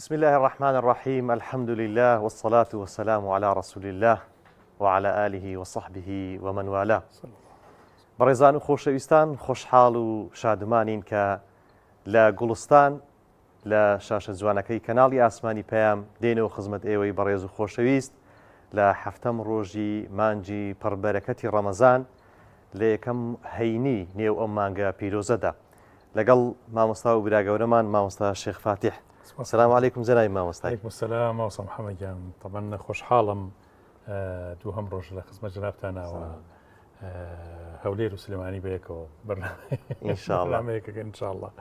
بسم الله الرحمن الرحيم. الحمد لله والصلاة والسلام على رسول الله وعلى آله وصحبه ومن والاه. بەڕێزان و خۆشەویستان، خۆشحاڵ و شادمانین کە لە گوڵستان لە شاشە جوانەکەی کەناڵی ئاسمانی پەیام دێنەوە خزمەت ئێوەی بەڕێز و خۆشەویست لە هەفتەم ڕۆژی مانجی پڕبەرەکەتی ڕەمەزان لە یەکەم هەینی نێو ئەم مانگە پیرۆزەدا لەگەڵ مامۆستا و براگەورەمان مامۆستا شێخ فاتح. السلام عليكم جناب مامۆستا. عليكم السلام مامۆستا محەممەد گیان. طبعا خۆشحاڵم دووهەم ڕۆژ لە خزمەت جنابتانەوە هەولێر و سلێمانی بەیەکەوە بەرنامەیەکەکە ئینشاءالله.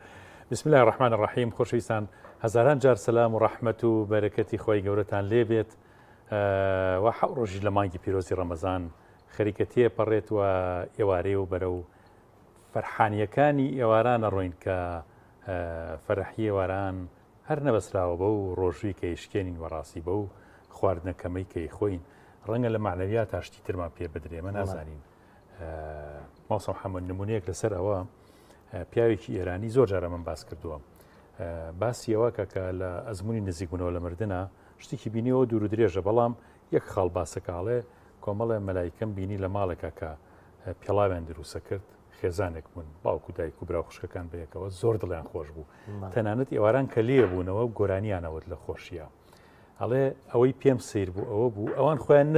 بسم الله الرحمن الرحیم. خۆشەویستان، هەزاران جار سەلام و ڕەحمەت و بەرەکەتی خۆی گەورەتان لێ بێت و حەو ڕۆژی لە مانگی پیرۆزی ڕەمەزان خەریکەتیە پەڕێت و ئێوارەی و بەرەو فەرحانیەکانی ئێوارانە ڕۆین کە فەرحی ئێواران هەر نەبەسراوە بە و ڕۆژووی کە یشکێنین وەڕاستی بە و خواردنەکەمەی کەی خۆین ڕەنگە لە معنەویات تاشتی ترمان پێ بدرێ مە نازانین. مامۆستا محەممەد نمونەیەک لەسەر ئەوە پیاوێکی ئێرانی زۆر جارە من باس کردووە، باسی ئەوە کە لە ئەزمموی نزیکبوونەوە لە مردنە شتێکی بینیەوە دوور و درێژە، بەڵام یەک خاڵ باسەکاڵێ کۆمەڵە مەلایکەم بینی لە ماڵێکە کە پێڵاویان دروسە کرد، خێزانێک بوون، باوکو دایک و برا خوشکەکان بەیەکەوە زۆر دڵیان خۆش بوو، تەنانەت ئێواران کە لێ بوونەوە و گۆرانیانەوەت لە خۆشیە. ئەڵێ ئەوەی پێم سیر بوو ئەوە بوو ئەوان خۆیان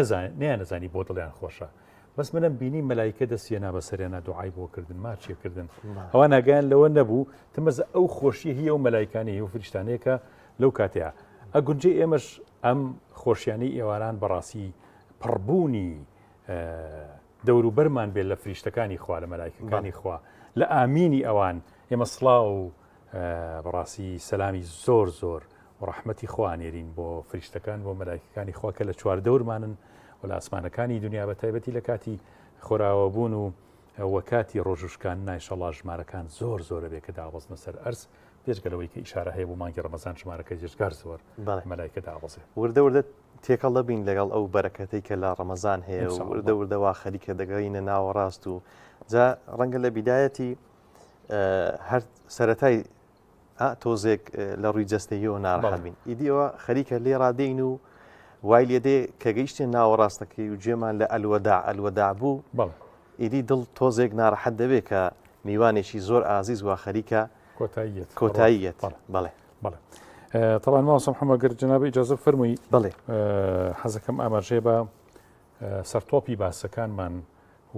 نەزانی بۆ دڵیان خۆشە، بەس منم بینی مەلایکە دەستیێنا بەسەریانە دوعای بۆ کردن ماچێکردن، ئەوە ناگەیان لەوە نەبوو تمەزە ئەو خۆشیە هی و مەلایکانی هی و فریشتانەیەکە لەو کاتەیە ئەگونجێ ئێمەش ئەم خۆشیانی ئێواران بەڕاستی پڕبوونی دەوروبەرمان بێت لە فریشتەکانی خوا لە مەلایکەکانی خوا لە ئامینی ئەوان ئێمە سڵاو و بەڕاستی سەلامی زۆر زۆر و ڕەحمەتی خوانێرین بۆ فریشتەکان بۆ مەلایکەکانی خوا کە لە چواردەورمانن و لە ئاسمانەکانی دنیا بە تایبەتی لە کاتی خۆراوەبوون و وەکاتی ڕۆژوشکان نایشەڵا ژمارەکان زۆر زۆرە بێ کە دابەزنە سەر ئەرز پێشگەلەوەی کە ئیشارە هەیە بۆ مانگی ڕەمەزان ژمارەکە جێژگار زۆر مەلایکە دابەزێ. وردە وردە تێکەڵ دەبین لەگەڵ ئەو بەرەکەتەی کە لە ڕەمەزان هەیە و وردە وردەوا خەریکە دەگەینە ناوەڕاست و جا ڕەنگە لە بیدایەتی هەر سەرەتای تۆزێک لە ڕووی جەستەییەوە ناڕەحەبین، ئیدیەوە خەریکە لێ ڕادەین و وای لێدێ کە گەیشتێن ناوەڕاستەکەی و جێمان لە ئەلوەداع بوو ئیدی دڵ تۆزێک ناڕەحەت دەبێت کە میوانێکی زۆر ئازیز وا خەریکە کۆتاییەت. بەڵێ طبعا مامۆستا محەممەد گەر جەنابە ئیجازە بفەرمووی بڵێ حەزەکەم ئاماژێ بە سەرتۆپی باسەکانمان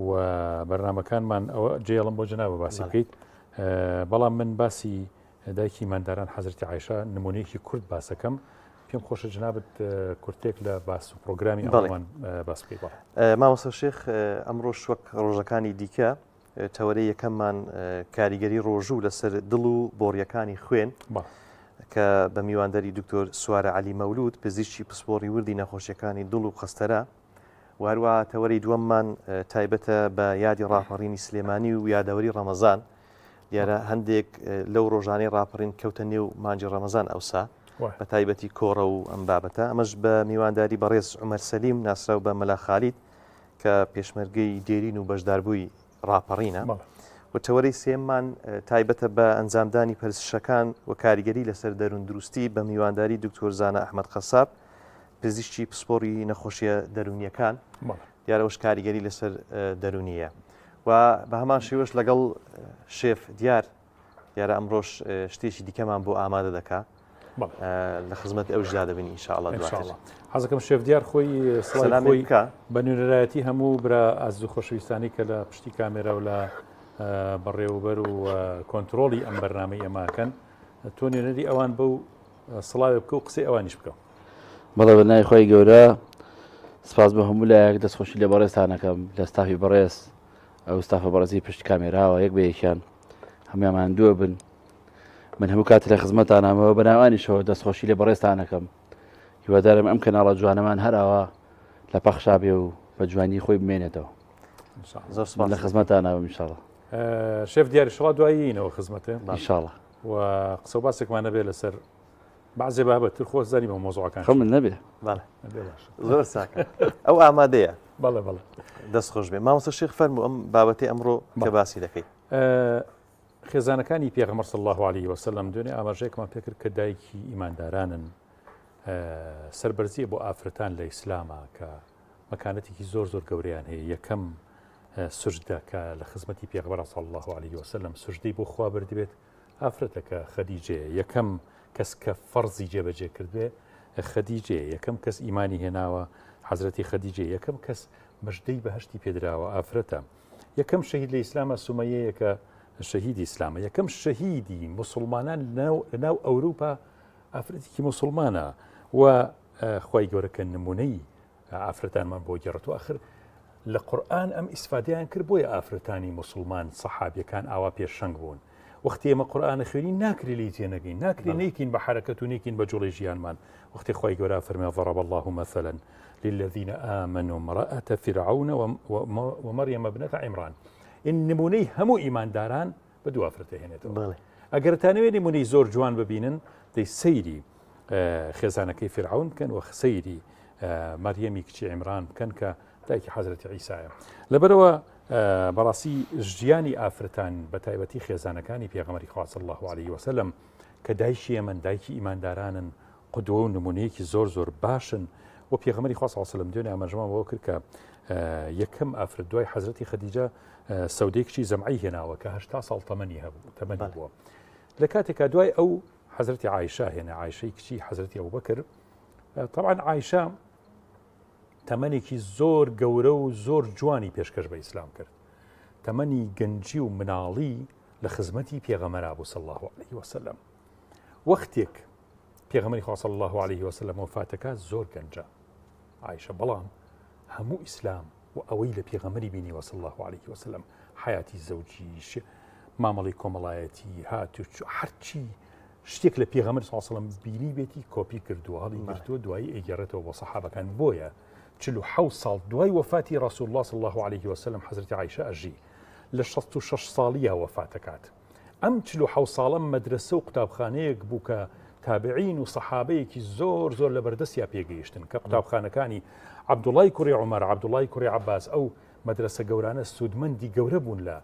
و بەرنامەکانمان ئەوە جێڵم بۆ جەنابە باسی بکەیت، بەڵام من باسی دایکی مانداران حەزرەتی عایشە نمونەیەکی کورد باسەکەم پێم خۆشە جنابەت کورتێک لە باس و پرۆگرامی ئەومان باس بکەیت. مامۆستا شێخ ئەمڕۆ وەک ڕۆژەکانی دیکە تەوەرەی یەکەممان کاریگەری ڕۆژوو لەسەر دڵ و بۆڕیەکانی خوێن کە بە میواندەری دکتۆر سوارە عەلی مەولود پزیشکی پسپۆڕی وردی نەخۆشیەکانی دڵ و خەستەرە و هەروە تەوەری دووەممان تایبەتە بە یادی ڕاپەڕینی سلێمانی و یادەوەری ڕەمەزان. دیارە هەندێک لەو ڕۆژانەی ڕاپەڕین کەوتە نێو مانجی ڕەمەزان ئەوسا بە تایبەتی کۆڕە و ئەم بابەتە، ئەمەش بە میوانداری بەڕێز عومەر سەلیم ناسراو بە مەلا خالید کە پێشمەرگەی دێرین و بەشداربووی ڕاپەڕینە و تەوەرەی سێممان تایبەتە بە ئەنجامدانی پەرستشەکان و کاریگەری لەسەر دەروون دروستی بە میوانداری دکتۆر زانە ئەحمەد خەساب پزیشکی پسپۆڕی نەخۆشیە دەرونیەکان، دیارەوەش کاریگەری لەسەر دەرونیە و بە هەمان شێوەش لەگەڵ شێف دیارە ئەمڕۆژ شتێکی دیکەمان بۆ ئامادە دەکات لە خزمەت ئەوژدا دەبین ئینشاءالله. حەزەکەم شێف دیار خۆی سڵامی بە نوێنەرایەتی هەموو برا ئازوو خۆشەویستانی کە لە پشتی کامێرە و لە بەڕێوەبەر و کۆنتترۆلی ئەم بەرنامەی ئەماکەن تۆ نوێنەری ئەوان بەو سڵاوێ بکە و قسەی ئەوانیش بکەم. بەڵێ بەنای خۆی گەورە سپاس بە هەموو لایەک دەستخۆشی لە بەڕێستانەکەم لە ستافی بەڕێز ئەو ستافە بەڕێزی پشت کامێراوە یەک بە یەکیان هەمویان دووە بن. من هەموو کات لە خزمەتانەمەوە بەناوانیشەوە دەستخۆشی لە بەڕێستانەکەم، هیوادارم ئەم کەناڵە جوانەمان هەراوە لە پەخشا بێ و بە جوانی خۆی بمێنێتەوە. لە خزمەتانەوە ئینشاڵڵا. شێف دیاری شڵا دواییینەوە خزمەتە ئینشاڵڵا و قسە و باسێکمان نەبێت لەسەر بەعزێ بابەتر خۆ زانی بە مۆزوعەکان خۆ من نەبێ زۆر ساکە ئەو ئامادەیە. بەڵێ دەست خۆش بێ. مامۆستا شێخ فەرموو ئەم بابەتی ئەمڕۆ کە باسی دەکەیت. خێزانەکانی پێغەمبەر صلی الله علیه و سلم دوێنێ ئاماژەیەکمان پێکرد کە دایکی ئیماندارانن سەربەرزیە بۆ ئافرەتان لە ئیسلامە کە مەکانەتێکی زۆر گەورەیان هەیە. یەکەم سوژدە کە لە خزمەتی پێغەمبەر صلی الله عليه وسلم سوژدەی بۆ خوا بردبێت ئافرەتەکە خەدیجەیە. یەکەم کەس کە فەرزی جێبەجێ کردوێ خەدیجەیە. یەکەم کەس ئیمانی هێناوە حەزرەتی خەدیجە. یەکەم کەس مژدەی بەهشتی پێدراوە ئافرەتە. یەکەم شەهید لە ئیسلامە سومەیەیە کە شەهیدی ئیسلامە. یەکەم شەهیدی مسلمانان لەناو ئەوروپا ئافرەتێکی مسلمانە و خوای گەورەکە نمونەی ئافرەتانمان بۆ گەڕێتەوە. ئاخر لە قورئان ئەم ئیسفادەیان کرد بۆیە ئافرەتانی مسلمان سەحابیەکان ئاوا پێشەنگ بوون. وەختی ئێمە قورئانە خوێنی ناکری لی تێنەگەین، ناکری نەیکین بە حرەکەت و نەیکین بە جوڵی ژیانمان. وەختی خوای گەورە فەرمێ ضرب الله مثلا للذين آمنوا امرأة فرعون ومريم ابنة عمران. إن نمونەی هەموو ئیمانداران بە دوو ئافرەتە هێنێتەوە. ئەگەر تانەوێت نمونەی زۆر جوان ببینن دەی سەیری خێزانەکەی فرعون بکەن و سەیری مەریەمی کچی عیمران بکەن کە دایکی حەزرەتی عیسایە. لەبەرەوە بەڕاستی ژیانی ئافرەتان بە تایبەتی خێزانەکانی پێغەمبەری خوا صلی الله عليه وسلم کە دایکی ئێمەن دایکی ئیماندارانن قودوە و نمونەیەکی زۆر باشن و پێغەمبەری خوا صلی الله عليه وسلم دوێنێ ئاماژەمان بۆ کرد کە یەکەم ئافرەت دوای حەزرەتی خەدیجە سەودەی کچی زەمعی هێناوە کە 80 ساڵ تەمەنی بووە. لە کاتێکا دوای ئەو حەزرەتی عایشە هێنا، عایشەی کچی حەزرەتی ئەبوبەکر. طبعا عایشە تەمەنێکی زۆر گەورە و زۆر جوانی پێشکەش بە ئیسلام کرد. تەمەنی گەنجی و مناڵی لە خزمەتی پێغەمبەر بوو صلی الله عليه وسلم. وەختێک پێغەمبەری خوا صلی الله عليه وسلم وفاتەکە زۆر گەنجە عایشە، بەڵام هەموو ئیسلام و ئەوەی لە پێغەمبەری بینی صلی الله عليه وسلم حیاتی زەوجیش، مامەڵی کۆمەڵایەتی، هاتوچ هەرچی شتێک لە پێغەمبەر صلی الله عليه وسلم بینی بێتی کۆپی کردووە، هەڵی گرتووە دوایی ئەیگەڕێتەوە بۆ سەحابەکان. بۆیە 47 ساڵ دوای وفاتی رسول الله صلی الله عليه وسلم حەزرەتی عایشە ئەژی لە 66 ساڵیە وفاتەکات. ئەم 47 ساڵە مەدرسە و قوتابخانەیەک بوو کە تابعین و سەحابەیەکی زۆر لە بەردەستیا پێگەیشتن کە قوتابخانەکانی عەبدوڵای کوڕی عومەر، عەبدوڵای کوڕی عەباس، ئەو مەدرسە گەورانە سوودمەندی گەورە بوون لە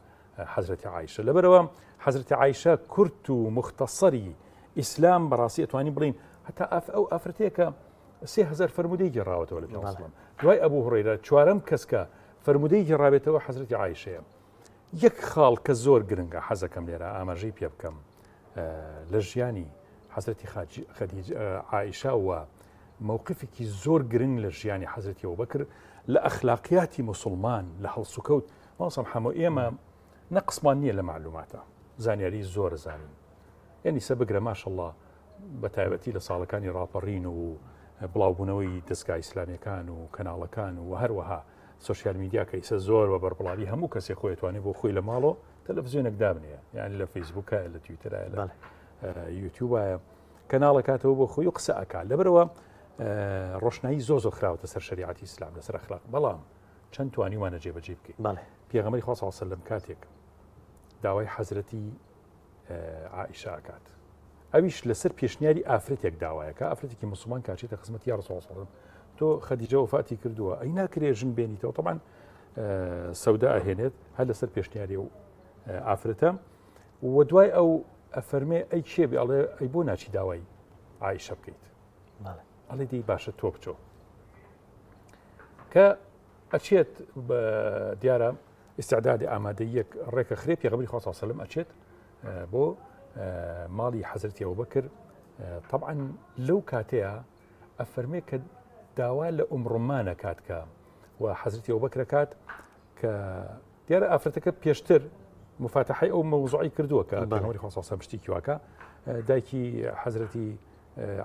حەزرەتی عایشە. لەبەرەوە حەزرەتی عایشە کورت و مختصری ئیسلام بەڕاستی ئەتوانین بڵین هەتا ئەو ئافرەتەیە کە 3000 فرمودەی گێڕاوەتەوە لە پێغەمبەر. دوای ئەبوو هورەیرە چوارەم کەس کە فرمودەی گێڕاوێتەوە حەزرەتی عایشەیە. یەک خاڵ کە زۆر گرنگە حەزەکەم لێرە ئاماژەی پێ بکەم لە ژیانی حەزرەتی عایشە و مووقفێکی زۆر گرنگ لە ژیانی حەزرەتی ئەبوبەکر لە ئەخلاقیاتی موسڵمان لە هەڵسوکەوت. ماوەسەم هەموو ئێمە نەقسمان نییە لە معلوماتە، زانیاری زۆر زانین، یعنی سە بگرە ماشەڵڵا بە تایبەتی لە ساڵەکانی ڕاپەڕین و بڵاوبوونەوەی دەستگای ئیسلامیەکان و کەناڵەکان و هەروەها سوشیال میدیا کە ئیسە زۆر بە بەربڵاوی هەموو کەسێک خۆی توانێت بۆ خۆی لە ماڵەوە تەلەڤیزیۆنێک دابنێ، یعنی لە فەیسبووکە، لە تویترە، لە یوتیوبایە کەناڵەکاتەوە بۆ خۆی و قسە ئەکات. لەبەرەوە ڕۆشنایی زۆر خراوەتە سەر شەریعەتی ئیسلام لەسەر ئەخلاق، بەڵام چەند توانیوانە جێبەجێ بکەین. پێغەمبەری خوا صلی الله علیه و سلم کاتێک داوای حەزرەتی عایشە ئەکات، ئەویش لەسەر پێشنیاری ئافرەتێک داوایەکە، ئافرەتێکی موسڵمان کاچێتە خزمەتی یا ڕەسوڵ صلی الله علیه و سلم، تۆ خەدیجە وفاتی کردووە، ئەی ناکرێ ژن بێنیتەوە. طبعا سەودا ئەهێنێت هەر لەسەر پێشنیاری و ئافرەتە و دوای ئەو ئەفەرمێ ئەی کێ بێ، ئەڵێ ئەی بۆ ناچی داوای عایشە بکەیت، ئەڵێ دەی باشە تۆ بچۆ. کە ئەچێت دیارە ئیستعدادی ئامادەیەک ڕێکە خرێ پێغەمبەری خوا صلی الله علیه و سلم ئەچێت بۆ ماڵی حەزرەتی ئەبوبەکر. طبعا لەو کاتەیە ئەفەرمێ کە داوا لە ئومڕمانە کات کە و حەزرەتی ئەبوبەکر کات کە دیارە ئافرەتەکە پێشتر مفاتحەی ئەو مەوزوعی کردووە کە پێغەمبەری خوا صلی الله علیه و سلم شتێکی واکە. دایکی حەزرەتی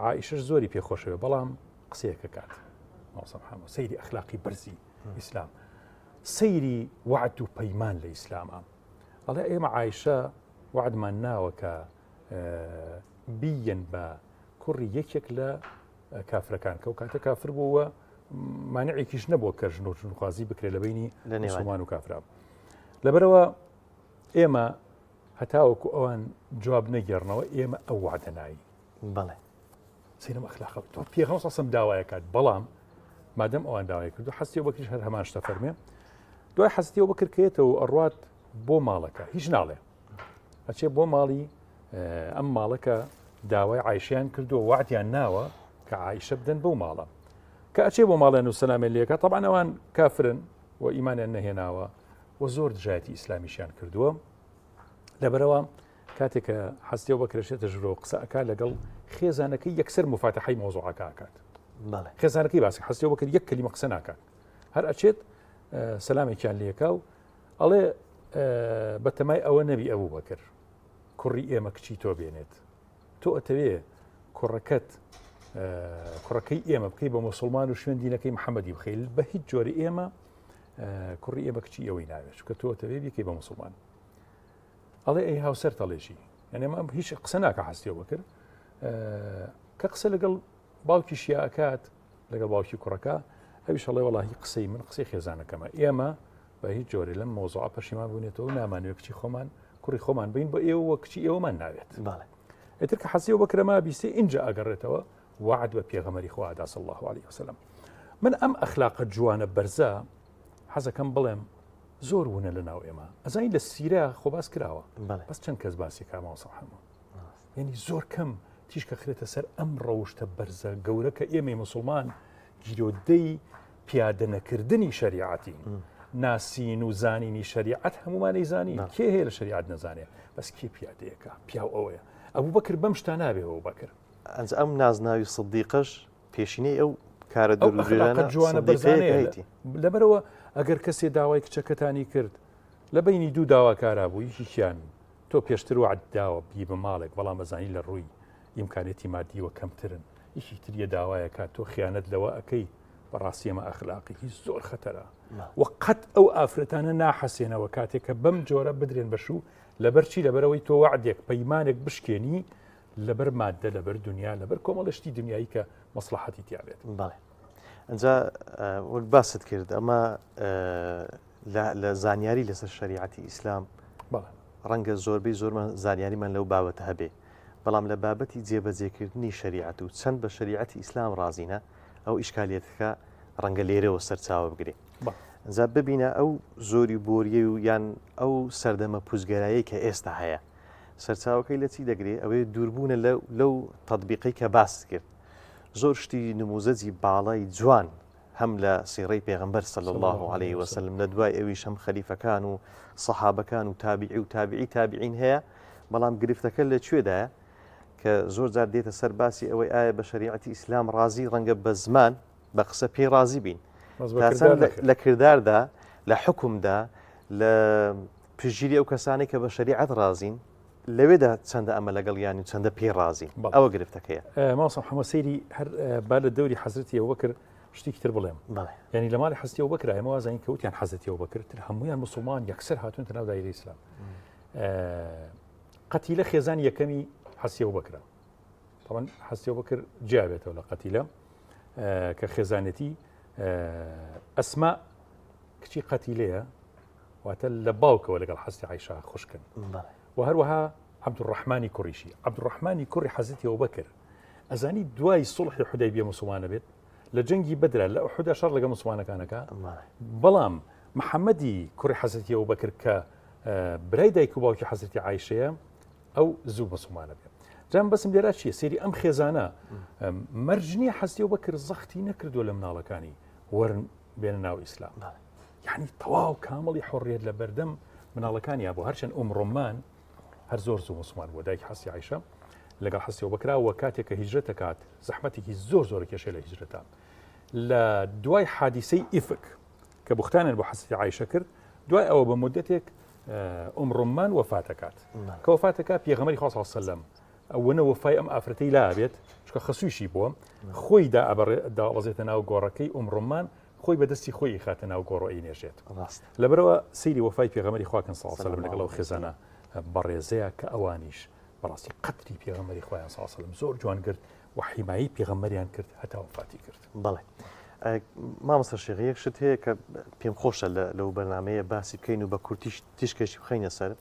عایشەش زۆری پێخۆشەوە، بەڵام قسەیەکە کات سەیری ئەخلاقی بەرزی ئیسلام، سەیری وعد و پەیمان لە ئیسلامە. ئەڵێ ئێمە عایشە وعدمان ناوە کە بیەن بە کوڕی یەکێک لە کافرەکان کە و کاتە کافر بووە مانعێکیش نەبووە کە ژن و ژنخوازی بکرێت لە بینی مسلمان و کافرا. لەبەرەوە ئێمە هەتاوەکو ئەوان جواب نەگەڕنەوە ئێمە ئەو وعدە نایی. بەڵێ سینەم ئەخلاق تۆ پێغەمبەر سەسم داوایەکات، بەڵام مادەم ئەوان داوای کردو حەزرەتی ئەبوبەکریش هەر هەمان شتە فەرمێ. دوای حەزرەتی ئەبوبەکر کێتەوە ئەڕوات بۆ ماڵەکە، هیچ ناڵێ، ئەچێ بۆ ماڵی ئەم ماڵەکە داوای عایشەیان کردووە، وعدیان ناوە کە عایشە بدەن بەو ماڵە کە ئەچێ بۆ ماڵێن و سەلامی لێکە طبعا ئەوان کافرن و ئیمانیان نەهێناوە و زۆر دژایەتی ئیسلامیشیان کردووە لەبەرەوە کاتێک کە حەزتێ بە کرێشێتە ژرۆ قسەکە لەگەڵ خێزانەکەی یەکسەر مفاتەحەی مۆزوعەکە ئاکات خێزانەکەی باسی حەزتێ بە کرد یەک کەلیمە قسە ناکات هەر ئەچێت سەلامێکیان لێکا و ئەڵێ بەتەمای ئەوە نەبی ئەوە بەکرد کوڕی ئێمە کچی تۆ بێنێت تۆ ئەتەوێ کوڕەکەی ئێمە بکەی بە مسلمان و شوێن دینەکەی محەممەدی بخەیل بە هیچ جۆری ئێمە کوڕی ئێمە کچی ئەوەی ناوێت کە تۆ ئەتەوێ بکەی بە مسلمان ئەڵێ ئەی هاوسەر تەڵێژی یعنی ئەمە هیچ قسە ناکە حەستیەوە بکرد کە قسە لەگەڵ باوکی شیعەکات لەگەڵ باوکی کوڕەکە ئەویش ئەڵێ وەڵاهی قسەی من قسەی خێزانەکەمە ئێمە بە هیچ جۆرە لەم مۆزوعە پەشیمان بوونێتەوە نامانوێت کچی خۆمان کوڕی خۆمان بین بە ئێوە کچی ئێوەمان ناوێت ئێتر کە حەزیەوە بەکرەما بیستێ اینجا ئەگەڕێتەوە وعد بە پێغەمەری خوادا صلی الله عليه وسلم من ئەم ئەخلاقە جوانە بەرزە حەزەکەم بڵێم زۆر وونە لە ناو ئێمە ئەزانی لە سیرە خۆ باس کراوە بەس چەند کەس باسی کاماوەسە هەموو یعنی زۆر کەم تیشکە خرێتە سەر ئەم ڕەوشتە بەرزە گەورە کە ئێمەی مسلمان گیرۆدەی پیادە نەکردنی شریعەتی ناسین و زانینی شریعەت هەمومانەی زانی کێ هەیە لە شریعەت نەزانێت بەس کێ پیادەیەکە پیاو ئەوەیە ئەبوو بەکر بەم شتا نابێەوە بەکرد ئەنج ئەم نازناوی سدیقش پێشینەی ئەو کارە دوورجوانە جوانە بەرزانەیە لەبەرەوە ئەگەر کەسێ داوای کچەکەتانی کرد لە بینی دوو داواکارا بوو یەکیان تۆ پێشتر وعد داوە بی بە ماڵێک بەڵام بەزانی لە ڕووی ئیمکانێتی مادیوە کەمترن یەکی تریە داوایە کات تۆ خیانەت لەوە ئەەکەی بەڕاستی ئەمە ئەخلاقێکی زۆر خەتەرە و قەت ئەو ئافرەتانە ناحەسێنەوە کاتێککە بەم جۆرە بدرێن بەشوو لەبەرچی لەبەرەوەی تۆ وعدێک پەیمانێک بشکێنی لەبەر مادە لەبەر دنیا لەبەر کۆمەڵشتی دنیایی کە مەسلحەتی تیابێت بەڵێ ئەجا وەک باست کرد ئەمە لە زانیاری لەسەر شریعەتی ئیسلام ڕەنگە زۆربەی زۆرمە زانیاریمان لەو بابەتە هەبێ بەڵام لە بابەتی جێبەجێکردنی شریعەت و چەند بە شریعەتی ئیسلام ڕازینە ئەو ئیشکالیەتەکە ڕەنگە لێرەوە سەرچاوە بگرێ ئەجا ببینە ئەو زۆری بۆریە و یان ئەو سەردەمە پوزگەرایی کە ئێستا هەیە سەرچاوەکەی لە چی دەگرێت ئەوەی دووربوونە لەو تەطبیقی کە باس کرد زۆر شتی نموزەجی باڵای جوان هەم لە سیڕەی پێغەمبەر صلی الله عليه وسلم لە دوای ئەویش هەم خەلیفەکان و سەحابەکان و تابعی و تابعین هەیە بەڵام گرفتەکە لەکوێدایە کە زۆر جار دێتە سەر باسی ئەوەی ئایا بە شریعەتی ئیسلام ڕازی ڕەنگە بە زمان بە قسە پێی ڕازی بین لە کرداردا لە حکومدا لە پژگیری ئەو کەسانی کە بە شریعەت ڕازین لەوێدا چەندە ئەمە لەگەڵ یانی چەندە پێی ڕازی ئەوە گرفتەکەیە ماسم حمە سەیری هەر با لە دەوری حەزرەتی ئەوە کرد شتێکی تر بڵێم ینی لە ماڵی حەزەتی ئەوە بکرا ئێمە وازانی کەوتیان حەزەتی ئەوە بکرد هەمویان مسلمان یەکسەر هاتوونتە ناو دایرەی ئیسلام قەتیلە خێزانی یەکەمی حەزەتی ئەوە بکرا طبعا حەزەتی ئەوە بکرد جیابێتەوە لە قەتیلە کە خێزانەتی ئەسما کچی قەتیلەیە واتە لە باوکەوە لەگەڵ حەزەتی عایشە خوشکن و هەروەها عەبدوڕەحمانی کوڕیشی عەبدوڕەحمانی کوڕی حەزەتی ئەوە بکرد ئەزانی دوای سڵحی حودەیبیە موسڵمانە بێت لە جەنگی بەدرا لە ئوحودا شەڕ لەگەڵ موسڵمانەکانەکە بەڵام محەممەدی کوڕی حەزەتی ئەوە بکرد کە برای دایک و باوکی حەزەتی عایشەیە ئەو زوو موسڵمانە بێت جام بەسم لێرا چیە سێری ئەم خێزانە مەرجنی حەزەتی ئەوە بکرد زەختی نەکردووە لە مناڵەکانی وەرن بێنە ناو ئیسلام یعنی تەواو کامەڵی حڕیەت لە بەردەم مناڵەکانی بۆ هەرچەند ڕۆمان هەر زۆر زوو مسلمان بۆ دایک حەزەتی عایشە لەگەڵ حەزەتی ئەوە بکراوە کاتێک کە هیجرەت دەکات زەحمەتێکی زۆر کێشە لە هیجرەتە لە دوای حادیسەی ئیفک کە بوختانیان بۆ حەزەتی عایشە کرد دوای ئەوە بە مدەتێک ڕۆمان وەفات دەکات کە وەفات دەکات پێغەمبەری خوا صلی الله علیه وسلم ئەوەنە وەفای ئەم ئافرەتەی لا بێت چکە خەسوویشی بووە خۆی داوەزێتە ناو گۆڕەکەی ڕۆمان خۆی بەدەستی خۆی خاتە ناو گۆڕۆی نێژێت لەبەرەوە سەیری وەفای پێغەمبەری خواکەن صلی الله علیه وسلم لەگەڵ ئەو خێزانە بەڕێزەیە کە ئەوانیش بەڕاستی قەدری پێغەمبەری خوایان صلی الله علیه وسلم زۆر جوان کرد و حیمایی پێغەمبەریان کرد هەتا وەفاتی کرد بەڵێ مامۆستا شێخ یەک شت هەیە کە پێم خۆشە لەو بەرنامەیە باسی بکەین و بە کورتیش تیشکەشی بخەینە سەر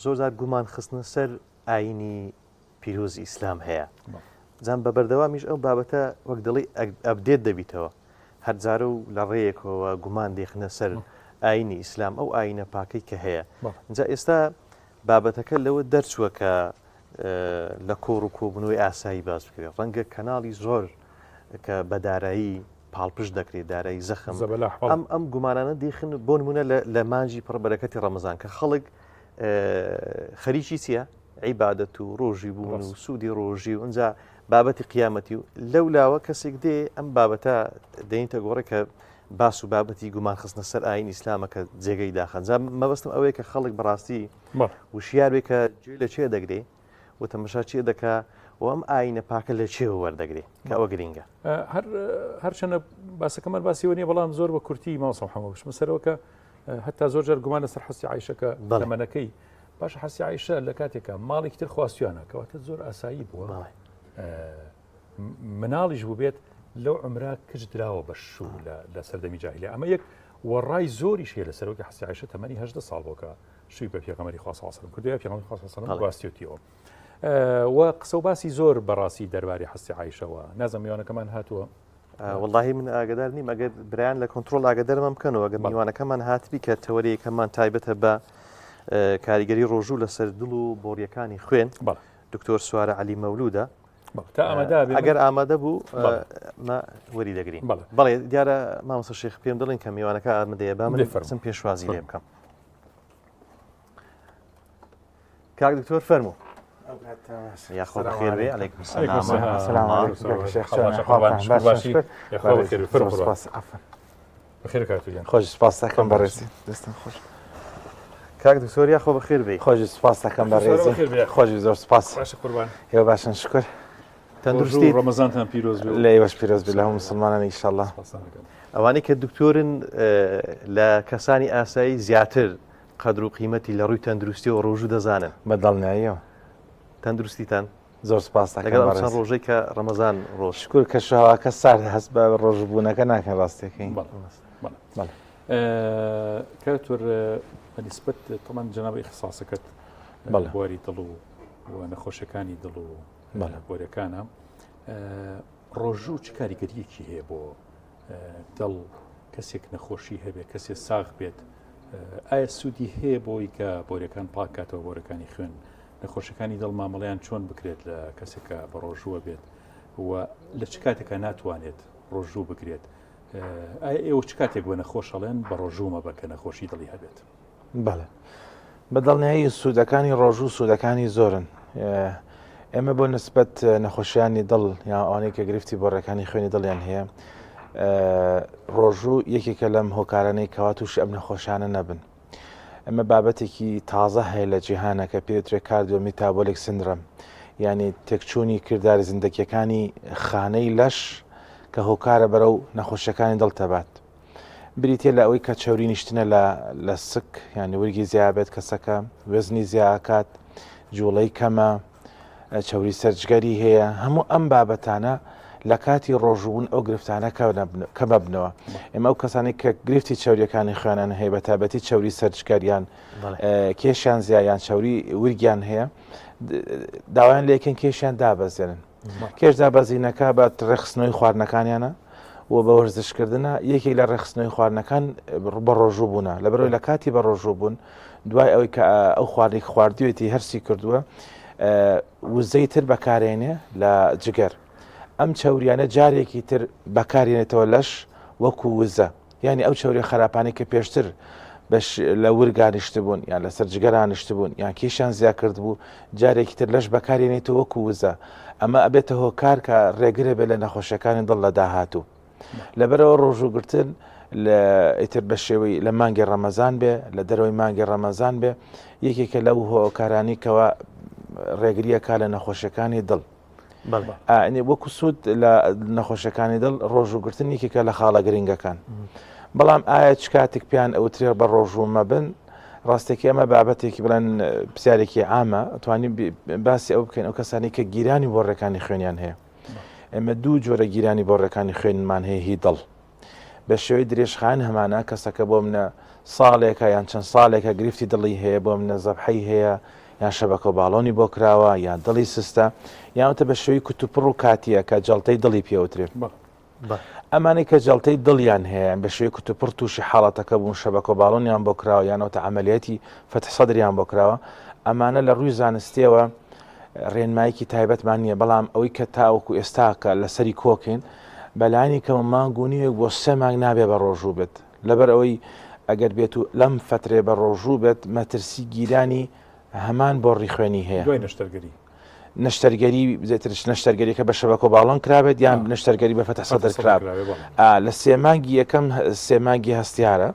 زۆر جار گومان خستنە سەر ئاینی پیرۆزی ئیسلام هەیە جان بە بەردەوامیش ئەو بابەتە وەک دەڵی ئەبدێت دەبیتەوە هەر جارە و لە ڕێیەکەوە گومان دێخنە سەر ئاینی ئیسلام ئەو ئاینە پاکەی کە هەیە جا ئێستا بابەتەکە لەوە دەرچووە کە لە کۆڕ و کۆبنەوەی ئاسایی باز بکرێت ڕەنگە کەناڵی زۆر کە بەدارایی پاڵپشت دەکرێت دارایی زەخم زەبەلاح ئەم گومانانە دیخن بۆ نمونە لە مانجی پڕبەرەکەتی ڕەمەزان کە خەڵک خەریکی چییە؟ عیبادەت و ڕۆژی بوون و سوودی ڕۆژی و ئەنجا بابەتی قیامەتی و لەولاوە کەسێک دێ ئەم بابەتە دەینتە گۆڕێ کە باس و بابەتی گومان خستنە سەر ئاین ئیسلامەکە جێگەی داخەنجا مەبەستم ئەوەیە کە خەڵک بەڕاستی وشیار بێ کە گوێ لە چێ دەگرێ و تەمەشا چێ دەکا و ئەم ئاینە پاکە لە چێوە وەردەگرێ کە ئەوە گرینگە هەرچەنە باسەکەمان باسیوە نیە بەڵام زۆر بە کورتی ماوەسم هەمووش مەسەرەوە کە هەتا زۆر جار گومان لەسەر حەسی عایشەکە لەمەنەکەی باش حەسی عایشە لە کاتێکە ماڵێکی تر خواستیانە کەواتە زۆر ئاسایی بووە مناڵیش بوو بێت لەو عمرا کچ دراوە بە شوو لە سەردەمی جاهیلیە ئەمە یەک وەڕای زۆریش هەیە لەسەرەوەی حەسی عایشە تەمەنی 18 ساڵ بۆکە شووی بە پێغەمبەری خوا صلی الله علیه و سلم کردووە پێغەمبەری خوا صلی الله علیه و سلم گواستیوتیەوە و قسە و باسی زۆر بەڕاستی دەربارەی حەسی عایشەوە نازانم میوانەکەمان هاتووە واللهی من ئاگدار نیم ئەگەر برایان لە کۆنتترۆل ئاگدەرمان بکەنەوە ئەگەر میوانەکەمان هاتبی کە تەوەریەکەمان تایبەتە بە کاریگەری ڕۆژوو لەسەر دڵ و بۆریەکانی خوێن دکتۆر سوارە علی مەولودە ئەگەر ئامادە بوو وەری دەگرین بەڵێ دیارە مامۆستا شێخ پێم دەڵێن کە میوانەکە ئامادەیە با من فەرسم پێشوازی لێ بکەم کاک دکتۆر فەرموو یاخۆ بەخێر بێ عەلەیکم سەلام خۆش سپاس دەکەم بەڕێزی دەستم خۆش کاک دکتۆر یاخۆ بەخێر بێ خۆش سپاس دەکەم بەڕێزی خۆشی زۆر سپاس هێو باشن شکر تەندروستی ڕەمەزانتان پیرۆز بێ لە ئێوەش پیرۆز بێ لە هەموو مسلمانان ئینشاءالله ئەوانەی کە دکتۆرن لە کەسانی ئاسایی زیاتر قەدر و قیمەتی لە ڕووی تەندروستی و ڕۆژوو دەزانن بەدڵنیاییەوە تەندروستیتان زۆر سپاس دەکەم لەگەڵ چەند ڕۆژەی کە ڕەمەزان ڕۆژ شکر کە شەواکە سارد هەست بە ڕۆژبوونەکە ناکەن ڕاستیەکەی کاتور بەنسبەت طبعاً جەنابی اختصاسەکەت بۆری دڵ و نەخۆشەکانی دڵ و بۆریەکانە ڕۆژوو چ کاریگەریەکی هەیە بۆ دڵ کەسێک نەخۆشی هەبێ کەسێ ساغ بێت ئایا سوودی هەیە بۆی کە بۆریەکان پاکاتەوە بۆرەکانی خوێن نەخۆشەکانی دڵ مامەڵیان چۆن بکرێت لە کەسێکە بە ڕۆژووە بێت و لە چ کاتێکە ناتوانێت ڕۆژوو بگرێت ئایا ئێوە چ کاتێک بە نەخۆشەڵێن بە ڕۆژوومە بە کە نەخۆشی دڵی هەبێت بەڵێ بەدڵنیایی سوودەکانی ڕۆژوو سوودەکانی زۆرن ئێمە بۆ نسبەت نەخۆشیانی دڵ یا ئەوانەی کە گرفتی بۆڕەکانی خوێنی دڵیان هەیە ڕۆژوو یەکێکە لەم هۆکارانەی کەوا تووشی ئەم نەخۆشانە نەبن ئەمە بابەتێکی تازە هەیە لە جیهانەکە پێوترێت کاردیۆ میتابۆلیک سندرۆم یعنی تێکچوونی کردداری زیندەکیەکانی خانەی لەش کە هۆکارە بەرەو نەخۆشیەکانی دڵ تەبات بریتێ لە ئەوەی کە چاوری نیشتنە لە سک یعنی وەرگی زیابێت کەسەکە وێزنی زیاکات جوڵەی کەمە چاوری سەرجگەری هەیە هەموو ئەم بابەتانە لە کاتی ڕۆژبوون ئەو گرفتانە کە ببنەوە ئێمە ئەو کەسانی کە گرفتی چاوریەکانی خوێنان هەیە بە تابەتی چاوری سەرجگەریان کێشیان زیایان چاوری ورگیان هەیە داوایان لێکن کێشیان دابەزێنن کێش دابەزینەکە بە ڕێخستنەوەی خواردنەکانیانە و بە وەرزشکردنە یەکێک لە ڕێخستنەوەی خواردنەکان بە ڕۆژوو بوونە لەبەرەوەی لە کاتی بە ڕۆژوو بوون دوای ئەوەی کە ئەو خواردی خواردوێتی هەرسی کردووە وزەی تر بەکارێنێ لە جگەر ئەم چاوریانە جارێکی تر بەکارێنێتەوە لەش وەکو وزە یعنی ئەو چاوری خراپانی کە پێشتر لە ورگانیشت بوون یان لەسەر جگەرانیشت بوون یان کێشیان زیا کرد بوو جارێکی تر لەش بەکارێنێتەوە وەکو وزە ئەمە ئەبێتە هۆکار کە ڕێگرە بێ لە نەخۆشیەکانی دڵ لە داهاتوو لەبەرەوە ڕۆژووگرتن لە ئیتر بە شێوەی لە مانگی ڕەمەزان بێ لە دەرەوەی مانگی ڕەمەزان بێ یەکێکە لەو هۆکارانی کەەوە ڕێگریەکە لە نەخۆشیەکانی دڵ وەکو سوود لە نەخۆشیەکانی دڵ ڕۆژووگرتن یەکێکە لە خاڵە گرنگەکان بەڵام ئایا چ کاتێک پیان ئەوترێ بە ڕۆژوو مەبن ڕاستێکی ئەمە بابەتێکی بڵێن پرسیارێکی عامە ئەتوانین باسی ئەو بکەین ئەو کەسانی کە گیرانی بۆڕەکانی خوێنیان هەیە ئێمە دوو جۆرە گیرانی بۆڕەکانی خوێنمان هەیە هی دڵ بە شێوەی درێژخان هەمانە کەسەکە بۆ منە ساڵێکە یان چەند ساڵێکە گرفتی دڵی هەیە بۆ منە زەبحەی هەیە یان شەبەکە باڵۆنی بۆ کراوە یان دڵی سستە یانتە بە شێوەی کوتوپڕ و کاتیە کە جەڵتەی دڵی پێوترێت ئەمانەی کە جەڵتەی دڵیان هەیە بە شێوەی کوتوپڕ تووشی حاڵەتەکە بوون شەبەکە باڵۆنیان بۆ کراوە یانەوەتە عەمەلیەتی فەتح سەدریان بۆ کراوە ئەمانە لە ڕووی زانستیەوە ڕێنمایەکی تایبەتمان نییە بەڵام ئەوەی کە تاوەکو ئێستاکە لەسەری کۆکەین بەلایانی کەم مانگونیەک بۆ 3 مانگ نابێ بە ڕۆژوو بێت لەبەر ئەوەی ئەگەر بێت و لەم فترێ بە ڕۆژوو بێت مەترسی گیرانی هەمان بۆ ڕیخوێنی هەیە دوای نەشتەرگەری نەشتەرگەری زێترش نەشتەرگەریەکە بە شەبەکە باڵۆن کرابێت یان نەشتەرگەری بە فەتە سەدر کراب لە 3 مانگی یەکەم 3 مانگی هەستیارە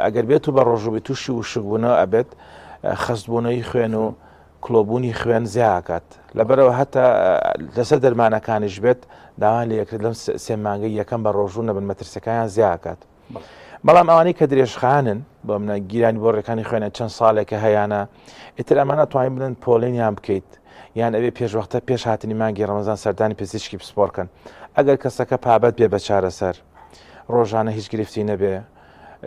ئەگەر بێت و بە ڕۆژوو بێت تووشی وشکبوونەوە ئەبێت خستبوونەوەی خوێن و کلۆبوونی خوێن زیاکات لەبەرەوە هەتا لەسەر دەرمانەکانیش بێت داوان لە یەکرد لەم 3 مانگی یەکەم بە ڕۆژوو نەبن مەترسەکەیان زیاکات بەڵام ئەوانەی کە درێژخانن بۆ منە گیرانی بۆ ڕێەکانی خوێنە چەند ساڵێکە هەیەە ئیتر ئەمانە توانین بدەن پۆلێنیان بکەیت یان ئەوێ پێشوەختە پێش هاتنی مانگی ڕەمەزان سەردانی پزیشکی پسپۆرکەن ئەگەر کەسەکە پابەت بێ بە چارەسەر ڕۆژانە هیچ گرفتی نەبێ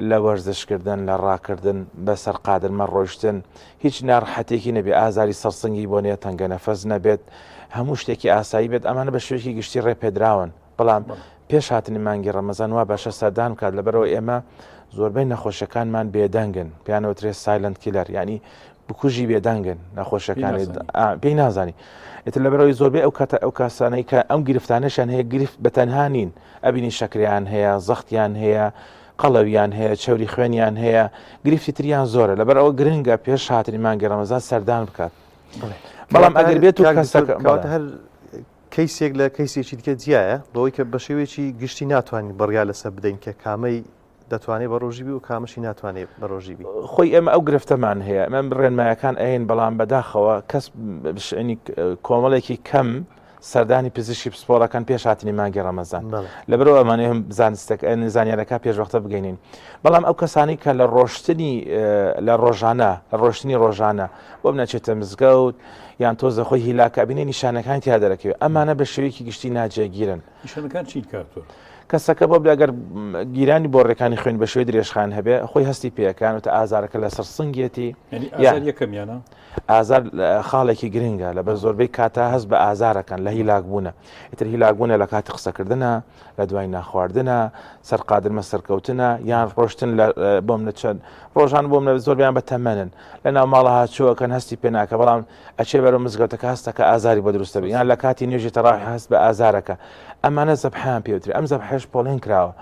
لە وەرزشکردن لە ڕاکردن بەسەر قادرمە ڕۆیشتن هیچ ناڕەحەتێکی نەبێ ئازاری سەرسنگی بۆ نیە تەنگە نەفەس نەبێت هەموو شتێکی ئاسایی بێت ئەمانە بە شوێکی گشتی ڕێپێدراون بەڵام پێش هاتنی مانگی ڕەمەزان وا باشە سەردان کات لەبەرەوە ئێمە زۆربەی نەخۆشەکانمان بێدەنگن پیانەوەترێ سایلنت کیلەر ینی بکوژی بێدەنگن نەخۆشەکانی پێی نازانی ئێتر لەبەرەوەی زۆربەی ئەو کاسانەی کە ئەم گرفتانەشان هەیە گرفت بە تەنهانین ئەبینی شەکریان هەیە زەختیان هەیە قەڵەویان هەیە چەوری خوێنیان هەیە گرفتی تریان زۆرە لەبەر ئەوە گرنگە پێش هاتنی مانگی ڕەمەزان سەردان بکات بەڵام ئەگەر بێت و کەسەکە هەر کەیسێک لە کەیسێکی دیکە جیایە بەوەی کە بە شێوەیەکی گشتی ناتوانین بڕیا لەسەر بدەین کە کامەی دەتوانێت بە ڕۆژی بی و کامەشی ناتوانێت بە ڕۆژی بی خۆی ئێمە ئەو گرفتەمان هەیە ئەمە ڕێنمایەکان ئەین بەڵام بەداخەوە کەس کۆمەڵێکی کەم سەردانی پزیشکی پسپۆڕەکان پێش هاتنی مانگی ڕەمەزان لەبەرەوە ئەمانەیە زانیارەکە پێشوەختە بگەینین بەڵام ئەو کەسانی کە لە ڕۆشتنی لە ڕۆژانە لە ڕۆشتنی ڕۆژانە بۆ بنەچێتە مزگەوت یان تۆزە خۆی هیلاکە بینێ نیشانەکانی تیا دەرەکەوێت ئەمانە بە شێوەیەکی گشتی ناجێگیرن نیشانەکان چی کارتۆر کەسەکە بۆ ئەگەر گیرانی بۆ ڕێەکانی خوێن بە شوێی درێژخان هەبێ خۆی هەستی پێەکان و تا ئازارەکە لە سەرسنگێتی یەکەمیانە ئازار خاڵێکی گرنگە لە بە زۆربەی کاتا هەست بە ئازارەکان لە هیلاکبوونە ئیتر هیلاکبوونە لە کاتی قسەکردنە لە دوای ناخواردنە سەرقادرمە سەرکەوتنە یان ڕۆشتن بۆم نەچەند ڕۆژان بۆم زۆربیان بە تەمەنن لە ناو ماڵە هاچووەکەن هەستی پێناکە بەڵام ئەچێ بەرەو مزگەوتەکە هەستەکە ئازاری بۆ دروستە بێت یان لە کاتی نوێژی تەڕاوی هەست بە ئازارەکە ئەمانە زەبحیان پێوتری ئەم زەبحەش پۆڵێن کراوە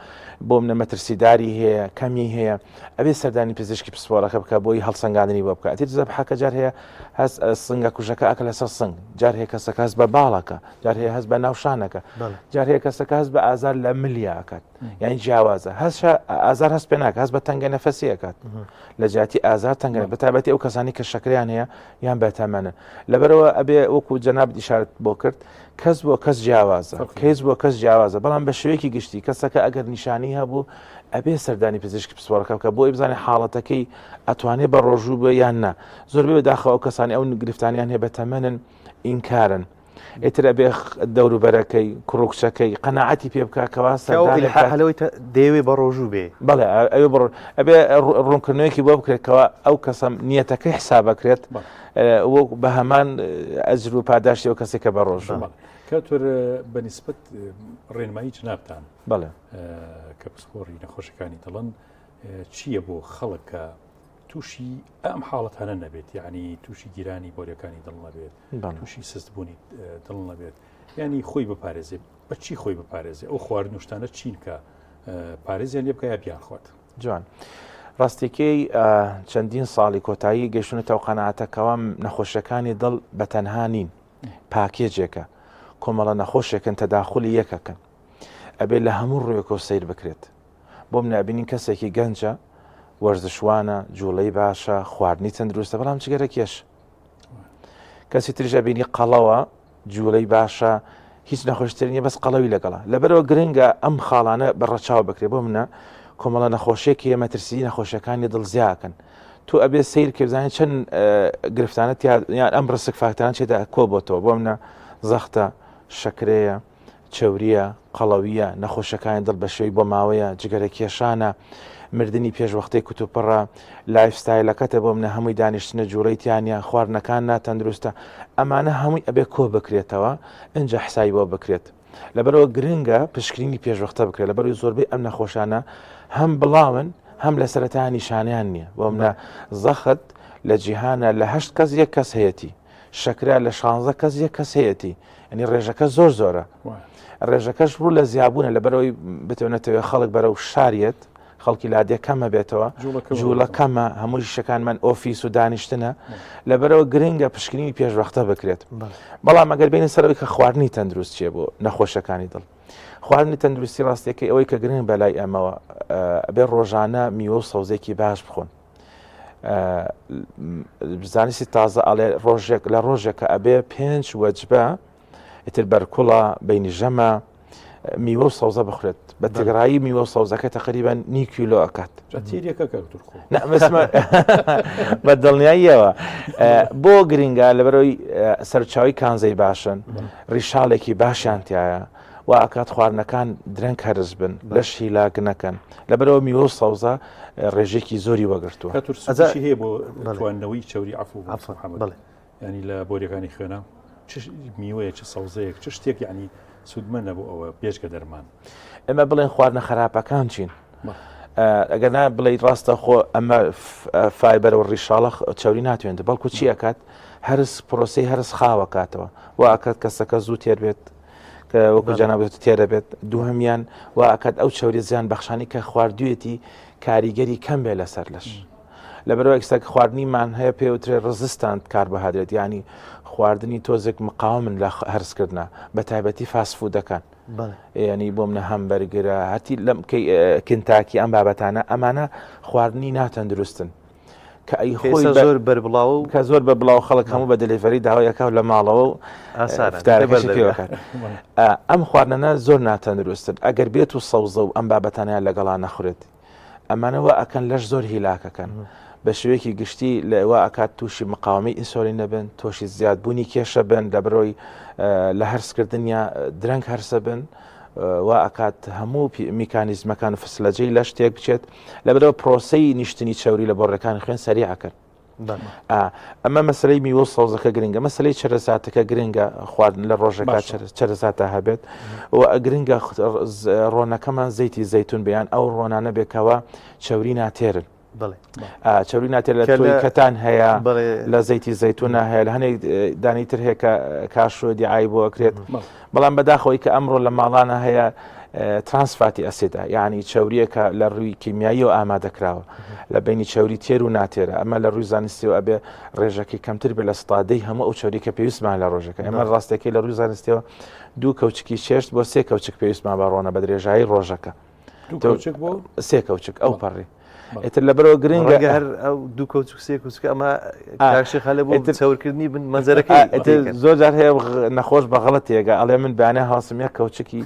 بۆ منە مەترسیداری هەیە کەمی هەیە ئەبێ سەردانی پزیشکی پسپۆڕەکە بکە بۆی هەڵسەنگاندنی بۆ بکە ئەتر زەبحەکە جار هەیە هەست سنگە کوژەکە ئەکە لەسەر سنگ جار هەیە کەسەکە هەست بە باڵەکە جار هەیە هەست بە ناوشانەکە جار هەیە کەسەکە هەست بە ئازار لە ملیاکات یعنی جیاوازە هەست ئازار هەست پێ ناکە هەست بە تەنگە نەفەسیەکات لە جیاتی ئازار تەنگە بەتابەتی ئەو کەسانی کە شەکریان هەیە یان بەتەمەنە لەبەرەوە ئەبێ وەکو جەناب ئیشارەت بۆ کرد کەس بۆ کەس جیاوازە کەس بۆ کەس جیاوازە بەڵام بە شوەیەکی گشتی کەسەکە ئەگەر نیشانی هەبوو ئەبێ سەردانی پزیشکی پسپۆڕەکە بکە بۆی بزانێت حاڵەتەکەی ئەتوانێت بە ڕۆژوو بە یان نا زۆربەی بەداخەوە ئەو کەسانی ئەو گرفتانیان هەیە بەتەمەنن ئینکارن ئێتر ئەبێ دەوروبەرەکەی کوڕکچەکەی قەناعەتی پێ بکە کەوا هەلەوەی دەیەوێ بە ڕۆژوو بێ بەڵێ ئەبێ ڕوونکردنەوەیکی بۆ بکرێتەوە ئەو کەسم نیەتەکەی حسابەکرێت بە هەمان ئەجر و پاداشتی ئەو کەسێکە بە ڕۆژوو کاتۆر بەنسبەت ڕێنمایی جنابتان بەڵێ کە پسپۆڕی نەخۆشەکانی دەڵن چییە بۆ خەڵکە تووشی ئەم حاڵەتانە نەبێت یعنی تووشی گیرانی بۆریەکانی دڵ نەبێت تووشی سستبوونی دڵ نەبێت ینی خۆی بپارێزێ بە چی خۆی بپارێزێ ئەو خواردنوشتانە چین کە پارێزیان لێ بکە یا بیان خوات جوان ڕاستیکەی چەندین ساڵی کۆتایی گەیشتونەتەوە قەناعەتەکەوە نەخۆشیەکانی دڵ بە تەنها نین پاکێجێکە کۆمەڵە نەخۆشێکن تەداخلی یەکەکەن ئەبێت لە هەموو ڕوویەکەوە سیر بکرێت بۆ منابینین کەسێکی گەنجە وەرزشوانە جوڵەی باشە خواردنی تەندروستە بەڵام جگەرە کێش کەسی تریژە بینی قەڵەوە جوڵەی باشە هیچ نەخۆشترینە بەس قەڵەوی لەگەڵە لەبەرەوە گرنگە ئەم خاڵانە بەڕەچاو بکرێت بۆ منە کۆمەڵە نەخۆشیێکی مەترسی نەخۆشیەکانی دڵزیاکەن تو ئەبێ سیر کردزانانی چەند گرفتانە یان ئەم ڕسک فاکتان چێدا کۆ بۆتەوە بۆ منە زەختە شەکرەیە چەوریە قەڵەویە نەخۆشەکانی دڵ بە شێوی بۆ ماوەیە جگەرە کێشانە مردنی پێشوەختەی کوتوپڕە لایفستایلەکەتە بۆ منە هەمووی دانیشتنە جوڵەیتیانە خواردنەکان ناتەندروستە ئەمانە هەمووی ئەبێ کۆ بکرێتەوە ئەنجە حسایی بۆ بکرێت لەبەرەوە گرنگە پشکنینی پێشوەختە بکرێت لەبەروی زۆربەی ئەم نەخۆشانە هەم بڵاون هەم لە سەرەتا نیشانیان نییە بۆ منە زەخت لە جیهانە لە 8 کەس 1 کەس هەیەی شەکرا لە 16 کەس یەک کەس هەیەی ینی ڕێژەکە زۆر زۆرە ڕێژەکەش ڕوو لە زیابوونە لەبەرەوەی بتوانێتەوە خەڵک بەرەو شاریت خەڵکی لادێ کەمە بێتەوە جوولە کەمە هەموو شەکانمان ئۆفیس و دانیشتنە لەبەرەوە گرنگە پشکنینی پێشوەختە بکرێت بەڵام ئەگەر بینی سەرەوەی کە خواردنی تەندروست چیە بۆ نەخۆشەکانی دڵ خواردنی تەندروستی ڕاستیەکەی ئەوەی کە گرنگ بەلای ئەمەوە بێ ڕۆژانە میوە و سەوزێکی باش بخۆن زانستی تازە ئەڵێ ڕۆژێک لە ڕۆژێکە ئەبێ 5 وەجبە ئیتر بەرکوڵە بینی ژەمە میوە و سەوزە بخورێت بە تەگرایی میوە و سەوزەکە تقریبان 9 کیلۆ ئەکات بە دڵنیاییەوە بۆ گرنگە لەبەرەوەی سەرچاوی کانزەی باشن ڕیشاڵێکی باشیانتیایە و ئەکات خواردنەکان درەنگ هەرز بن لەش هیلاک نەکەن لەبەرەوە میوە و سەوزە ڕێژێکی زۆری وەگرتووە هەیە بۆ توانەوەی چوری عفو ینی لە بۆریەکانی خوێنە چ میوەیە چ سەوزەیەک چ شتێک ینی سوودمەنە بۆ ئەوە پێشکە دەرمان ئێمە بڵێن خواردنە خراپەکان چین ئەگەرنا بڵێ ڕاستە خۆ ئەمە فایبەر و ڕیشاڵە چوری ناتوێنێت بەڵکو چی ئەکات هەرس پرۆسی هەرس خاوەکاتەوە و ئەکات کەسەکە زوو تێر بێت کە وەکو جەنابێت تێرە بێت دووهەمیان و ئەکات ئەو چوری زیان بەخشانی کە خواردوێتی کاریگەری کەم بێ لەسەر لەش لەبەرەوە ئەکسەک خواردنیمان هەیە پێوترێ ڕزستان کاربەهادرێت ینی خواردنی تۆزێک مقاومن لە هەرسکردنا بە تایبەتی فاسفودەکان ینی بۆ منە هەمبەرگرە هەتی لەم کنتاکی ئەم بابەتانە ئەمانە خواردنی ناتەندروستن کە ئەی خۆی زۆر بەربڵاو کە زۆر بە بڵاو خەڵک هەموو بە دلیڤەری داوایەکە لە ماڵەوە و ئەسارەکەات ئەم خواردنە زۆر ناتەندروستن ئەگەر بێت و سەوزە و ئەم بابەتانیان لەگەڵا نەخورێت ئەمانەوە ئەکەن لەش زۆر هیلاکەکەن بە شوەیەکی گشتی لەوە ئەکات تووشی مقاومی ئینسۆلین نەبن تۆشی زیادبوونی کێشە بن لە بەرۆی لە هەرسکردنیا درەنگ هەرسە بن و ئەکات هەموو میکانیزمەکان و فسلەجەی لە شتێک بچێت لەبەرەوە پرۆسەی نیشتنی چوری لە بۆڕەکانی خوێن سەریعەکەن ئەمە مەسلەی میوە و سەوزەکە گرنگە مەسلەی چرەزاتەکە گرنگە خواردن لە ڕۆژێکا چرەزاتە هەبێت و گرنگە ڕۆنەکەمان زەیتی زەیتون بیان ئەو ڕۆنانە بێکەوە چوری ناتێرن چوری ناتێت لە توی کەتان هەیە لە زەیتی زەیتونە هەیە لە هەنێک دانیتر هەیە کە کاشۆ دیعای بۆ ئەکرێت بەڵام بەداخەوەی کە ئەمڕۆ لە ماڵانە هەیە ترانسفاتی ئەسیدا یعنی چوریەکە لە ڕووی کیمیایی و ئامادەکراوە لە بینی چوری تێر و ناتێرە ئەمە لە ڕووی زانستیەوە ئەبێ ڕێژەکەی کەمتر بێ لە ستادەی هەموو ئەو چوریکە پێویستمان لە ڕۆژەکە ئەمە ڕاستەکەی لە ڕووی زانستیەوە 2 کەوچکی چێشت بۆ 3 کەوچک پێویستمان بە ڕۆنە بە درێژایی ڕۆژەکە 3 کەوچک ئەو پەڕی ئێتر لەبەرەوە گرنگە هەر ئەو 2 کەوچک 3 کەوچکە ئەمە کارشی خەلە بۆ چاورکردنی بن مەنزەرەکەی زۆر جار هەیە نەخۆش بە غەڵەت تێگە ئەڵێ من بەیانە هاوسمیە کەوچکی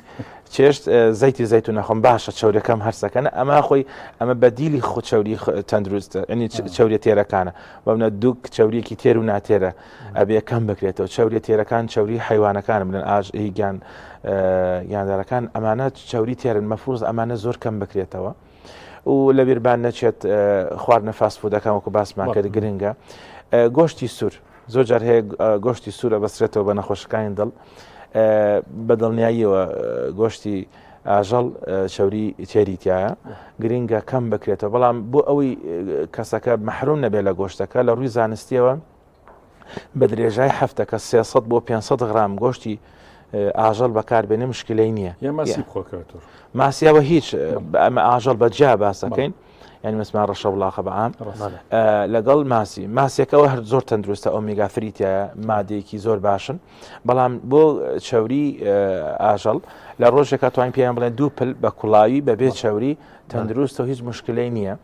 چێشت زەیتی زەیتون نەخۆم باشە چاورەکەم هەرسەکەنە ئەمە خۆی ئەمە بەدیلی خۆ چاوری تەندروستە ئەنی چاوریە تێرەکانە بەمنە دوو چاوریەکی تێر و ناتێرە ئەبێ کەم بکرێتەوە چاوریە تێرەکان چاوری حیوانەکان بنن ئاژیگیان یاندارەکان ئەمانە چاوری تێرن مەفروض ئەمانە زۆر کەم بکرێتەوە و لە بیربان نەچێت خواردنە فاسفودەکان وەکو باسمان کرد گرنگە گۆشتی سوور زۆر جار هەیە گۆشتی سوورە بەسرێتەوە بە نەخۆشەکانی دڵ بەدڵنیاییەوە گۆشتی ئاژەڵ چوری تێریتیایە گرنگە کەم بکرێتەوە بەڵام بۆ ئەوەی کەسەکە مەحروم نەبێت لە گۆشتەکە لە ڕووی زانستیەوە بە درێژای هەفتەکە 300 بۆ 500 غرام گۆشتی ئاژەڵ بەکاربێنێ مشکلەی نییە ماسیەوە هیچ ئەمە ئاژەڵ بەجیا باسەکەین ینی مەسمان ڕەشە وڵاقە بەعام لەگەڵ ماسیەکەەوە هەر زۆر تەندروستە ئۆمیگا فریتیایە مادەیەکی زۆر باشن بەڵام بۆ چوری ئاژەڵ لە ڕۆژێکە توانین پێیان بڵێن 2 پل بە کوڵاوی بەبێ چوری تەندروستە و هیچ مشکلەی نییە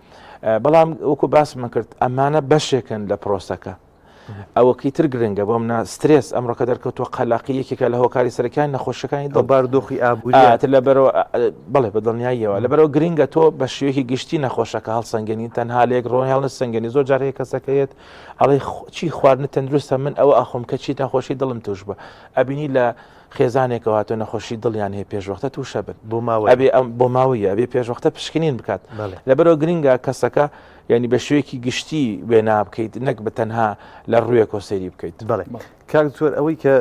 بەڵام وەکو باسمان کرد ئەمانە بەشێکن لە پرۆسەکە ئەوەکەی تر گرنگە بۆ منە سترێس ئەمڕۆکە دەرکەوتوە قەلاقی یەکێکە لە هۆکاری سەرەکانی نەخۆشەکانی دڵباردۆخی ئابووری لە بەرەوە بڵێ بە دڵنیاییەوە لە بەرەوە گرنگە تۆ بە شێوەیەکی گشتی نەخۆشەکە هەڵسەنگێنی تەنها لێک ڕۆنی هەڵ سنگێنی زۆر جارەیە کەسەکەیت ئەڵێ چی خواردنە تەندروستە من ئەوە ئەخۆم کە چی نەخۆشی دڵم توش بە ئەبینی لە خێزانێکەوە هاتۆ نەخۆشی دڵیان هەیە پێشوەختە تووشە بن بۆ ماوەیە ئەبێ پێشوەختە پشکنین بکات لەبەرەوە گرنگە کەسەکە ینی بە شوێکی گشتی وێنا بکەیت نەک بە تەنها لە ڕوویە کۆسەری بکەیت بەڵێ کاک زۆر ئەوەی کە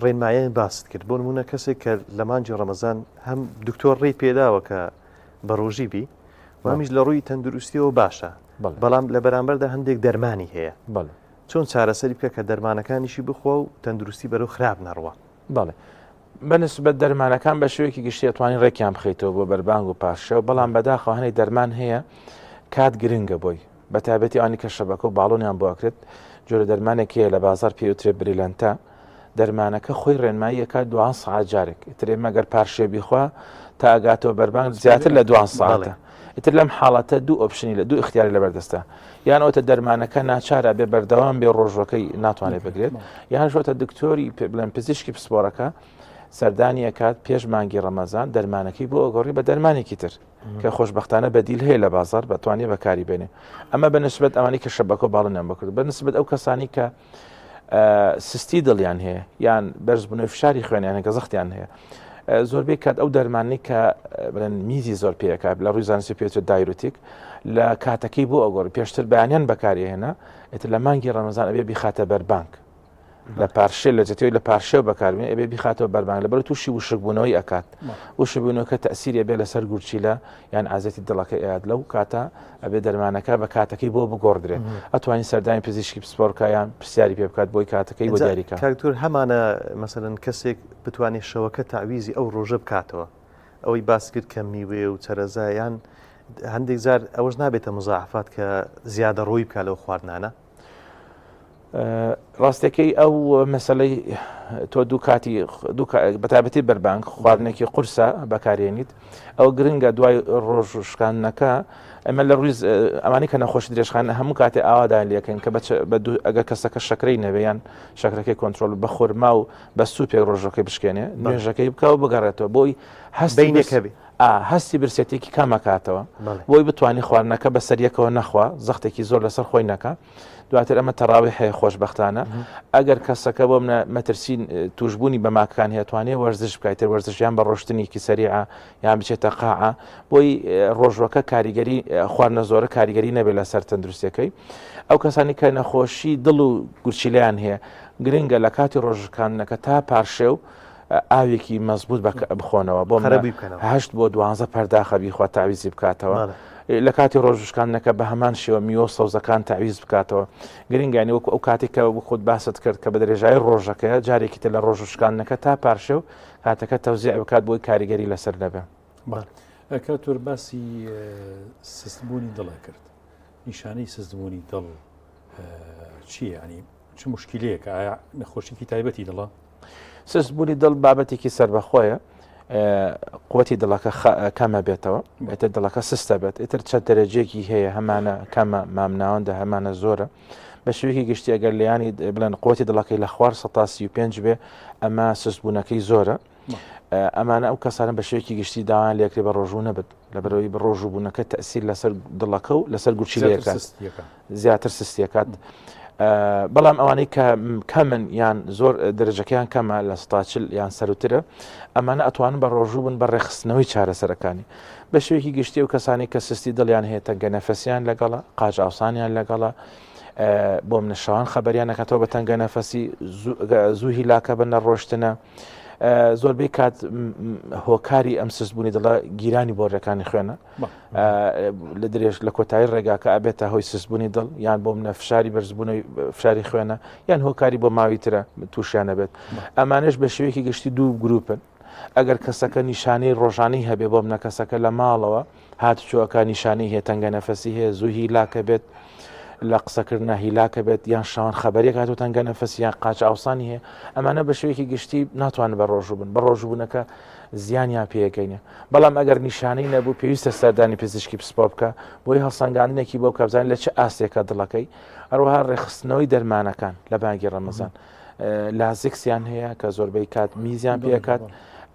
ڕێنمایە باست کرد بۆ نمونە کەسێک کە لە مانجی ڕەمەزان هەم دکتۆر ڕێی پێداوە کە بە ڕۆژی بی وامیش لە ڕووی تەندروستیەوە باشە بەڵام لە بەرامبەردا هەندێک دەرمانی هەیە چۆن چارەسەری بکە کە دەرمانەکانیشی بخۆ و تەندروستی بەرەو خراپ نەڕوە. بەڵێ بەنسبەت دەرمانەکان بە شوەیەکی گشتی ئەتوانی ڕێکیان بخەیتەوە بۆ بەربانگ و پاشەوە بەڵام بەداخەوە هەنێک دەرمان هەیە کات گرنگە بۆی بە تایبەتی ئەوانی کە شەبەکە و باڵۆنیان بۆ ئەکرێت جۆرە دەرمانێک هەیە لە بازار پێوترێ بریلەنتە دەرمانەکە خۆی ڕێنمایی ئەکات 2 ساعت جارێک ئیترێ مەگەر پارشێ بیخوا تا ئەگاتەوە بەربانگ زیاتر لە 2 ساعتە. ئیتر لەم حاڵەتە 2 ئۆپشنی لە 2 اختیاری لەبەردەستە یان ئەوتە دەرمانەکە ناچارە بێ بەردەوام بێ ڕۆژەکەی ناتوانێت بگرێت یان شۆتە دکتۆری بڵێن پزیشکی پسپۆرەکە سەردانی ئەکات پێش مانگی ڕەمەزان دەرمانەکەی بۆ ئۆگۆڕی بە دەرمانێکی تر کە خۆشبەختانە بەدیل هەیە لە بازار بەتوانێت بەکاری بێنێ ئەمە بەنسبەت ئەوانی کە شەبەکە باڵنیان بکرد بەنسبەت ئەو کەسانی کە سستی دڵیان هەیە یان بەرزبوونەوەی فشاری خوێنیان کە زەختیان هەیە زۆربەی کات ئەو دەرمانی کە بڵێن میزی زۆر پێەکە لە ڕووی زانستی پێوترێت دایروتیک لە کاتەکەی بۆ ئەگۆڕ پێشتر بەیانیان بەکاری هێنا ئێتر لە مانگی ڕەمەزان ئەبێ بیخاتە بەربانک لە پارشێ لە جێتەوەی لە پارشێو بەکاربێن ئەبێ بیخاتەوە بەربانگ لەبەر تووشی وشکبوونەوەی ئەکات وشبوونەوەکە تەسیری بێ لەسەر گورچیلە یان ئازەتی دڵەکە ئەیاد لەو کاتە ئەبێ دەرمانەکە بە کاتەکەی بۆ بگۆڕدرێت ئەتوانین سەردانی پزیشکی پسپۆرکایان پرسیاری پێ بکات بۆی کاتەکەی بۆ دیاریکە کاکتور هەمانە مەسەرەن کەسێک بتوانێت شەوەکە تاویزی ئەو ڕۆژە بکاتەوە ئەوەی باس کرد کە میوێ و چەرەزایان هەندێک جار ئەوەش نابێتە مزاحفات کە زیادە ڕۆی بکات لەو خواردنانە ڕاستەکەی ئەو مەسلەی تۆ دوو کاتی بەتابەتی بەربانگ خواردنێکی قورسە بەکارێنیت ئەو گرنگە دوای ڕۆژشکانەکە ئەمە لە ڕووی ئەمانی کە نەخۆش درێژخانە هەموو کاتێ ئاوادان لەکەن کە ئەگەر کەسەکە شەکرەی نەبیان شەکرەکەی کۆنتترۆل بە خورما و بە سوپێک ڕۆژەکەی بشکێنێ نوێژەکەی بکەوە بگەڕێتەوە بۆی هەستینەکەبی هەستی برسێتێکی کامەکاتەوە بۆی بتوانانی خواردنەکە بە سەریەکەوە نەخوا زەختێکی زۆر لەسەر خۆی نەکە دواتر ئەمە تەراوی هەیە خۆشببختانە ئەگەر کەسەکە بۆ منە مەترسین توشببوونی بەماکان هێتوانێت وەرزش بکایتر وەرزشیان بە ڕۆشتنیکی سەریعە یان بچێتە قاعە بۆی ڕۆژوەکە کاریگەری خواردنە زۆرە کاریگەری نەبێت لەسەر تەندروستەکەی ئەو کەسانی کە نەخۆشی دڵ و گورچیلیان هەیە گرنگە لە کاتی ڕۆژەکانەکە تا پارشێو ئاوێکی مەزبوط بخۆنەوە بۆ 8 بۆ 12 پەرداخە بیخوا تاویزی بکاتەوە لە کاتی ڕۆژشکانەکە بە هەمان شێوە میوە سەوزەکان تاویز بکاتەوە گرنگانی وەکو ئەو کاتێککە خودت باست کرد کە بە درێژای ڕۆژەکەی جارێکی تر لە ڕۆژشکانەکە تا پارشە و کاتەکە تەوزیع بکات بۆی کاریگەری لەسەر نەبێ کاتۆر باسی سستبوونی دڵە کرد نیشانەی سستبوونی دڵ چییە ینی چ مشکلەیەکە ئایا نەخۆشیکی تایبەتی دڵە سستبوونی دڵ بابەتێکی سەربەخۆیە قوتی دڵەکە کەمە بێتەوە ئێتر دڵەکە سستە بێت ئیتر چەند دەرەجێکی هەیە هەمانە کەمە مامناوەندە هەمانە زۆرە بە شوێکی گشتی ئەگەر لیانی بڵێن قوتی دڵەکەی لە خوار 135 بێ ئەمە سستبوونەکەی زۆرە ئەمانە ئەو کەسانە بە شوێکی گشتی داوان لێکرێ بە ڕۆژوو نەبێت لەبەرەوەی بە ڕۆژوبوونەکە تەسیر لەسەر دڵەکە و لەسەر گوچیلەکە زیاتر سستیەکات بەڵام ئەوانەی کە کەمن یان زۆر دەرەجەکەیان کەمە لە 140 یان سەرترە ئەمانە ئەتوانن بە ڕۆژوو بن بە ڕێخستنەوەی چارەسەرەکانی بە شوێکی گشتی و کەسانی کە سستی دڵیان هەیە تەنگە نەفەسیان لەگەڵە قاج ئاوسانیان لەگەڵە بۆ منشەوان خەبەریان نەکاتەوە بە تەنگە نەفەسی زوو هیلاکە بە نەڕۆشتنە زۆربەی کات هۆکاری ئەم سستبوونی دڵە گیرانی بۆڕەکانی خوێنە لە درێژ لە کۆتایی ڕێگاکە ئەبێتە هۆی سستبوونی دڵ یان بۆ منە فشاری بەرزبوونەوەی فشاری خوێنە یان هۆکاری بۆ ماوی ترە تووشیانە بێت ئەمانش بە شێوەیەکی گشتی دوو گروپن ئەگەر کەسەکە نیشانەی ڕۆژانەی هەبێ بۆ منە کەسەکە لە ماڵەوە هاتوچۆەکە نیشانەی هەیە تەنگە نەفەسی هەیە زوو هیلاکە بێت لە قسەکردنە هیلاکە بێت یان شاوان خەبەرێک هاتو تەنگە نەفەسییان قاچ ئاوسانی هەیە ئەمانە بە شوێکی گشتی ناتوانن بە ڕۆژوو بن بە ڕۆژبوونەکە زیانیان پێەکەینە بەڵام ئەگەر نیشانەی نەبوو پێویستە سەردانی پزیشکی پسپۆ بکە بۆی هەڵسەنگاندنێکی بۆ کەبزان لە چه ئاستێکە دڵەکەی هەروەها ڕێخستنەوەی دەرمانەکان لە بانگی ڕەمەزان لازیکسیان هەیە کە زۆربەی کات میزیان پێکات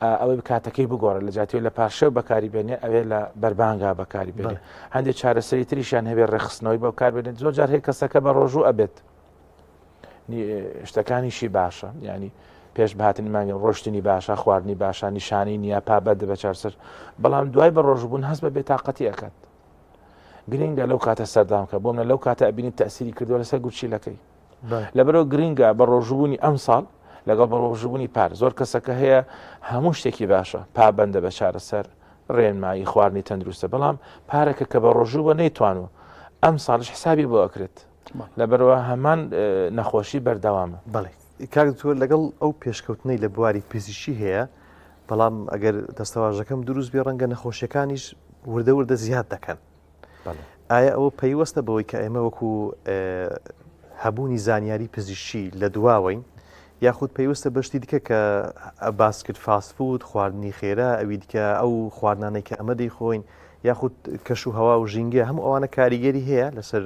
ئەوەی کاتەکەی بگۆڕە لە جاتیۆ لە پاشەو بەکاری بێنێ ئەوێ لە بەربانگا بەکاری بێنێ هەندێک چارەسەری تریشیان هەبێ ڕێخستنەوەی بەکار بێنێت زۆر جار هەیە کەسەکە بە ڕۆژوو ئەبێت شتەکانیشی باشە ینی پێش بهاتنی مانگە ڕۆشتنی باشە خواردنی باشە نیشانەی نییە پابەت بە چارسەر بەڵام دوای بە ڕۆژبوون هەست بە بێتاقەتی ئەکات گرنگە لەو کاتە سەردامکە بۆ منە لەو کاتە ئەبینی تەسیری کردووە لەسەر گوچیلەکەی لەبەرەوە گرنگە بە ڕۆژبوونی ئەم ساڵ لەگەڵ بە ڕۆژبوونی پار زۆر کەسەکە هەیە هەموو شتێکی باشە پابەندە بە چارەسەر ڕێنمایی خواردنی تەندروستە بەڵام پارێکە کە بە ڕۆژوو بە نەیتوانوە ئەم ساڵش حسابی بۆ ئەکرێت لەبەرەوە هەمان نەخۆشی بەردەوامە. بەڵێ کاک دکتۆر لەگەڵ ئەو پێشکەوتنەی لە بواری پزیشکی هەیە، بەڵام ئەگەر دەستەواژەکەم دروست بێ ڕەنگە نەخۆشیەکانیش وردە وردە زیاد دەکەن. ئایا ئەوە پەیوەستە بەوەی کە ئێمە وەکو هەبوونی زانیاری پزیشکی لە دواوەین، یاخود پێویستە بەشتی دیکە کە باس کرد فاستفود خواردنی خێرا ئەوی دیکە ئەو خواردنانەی کە ئەمە دەیخۆین یاخود کەش و هەوا و ژینگە هەموو ئەوانە کاریگەری هەیە لەسەر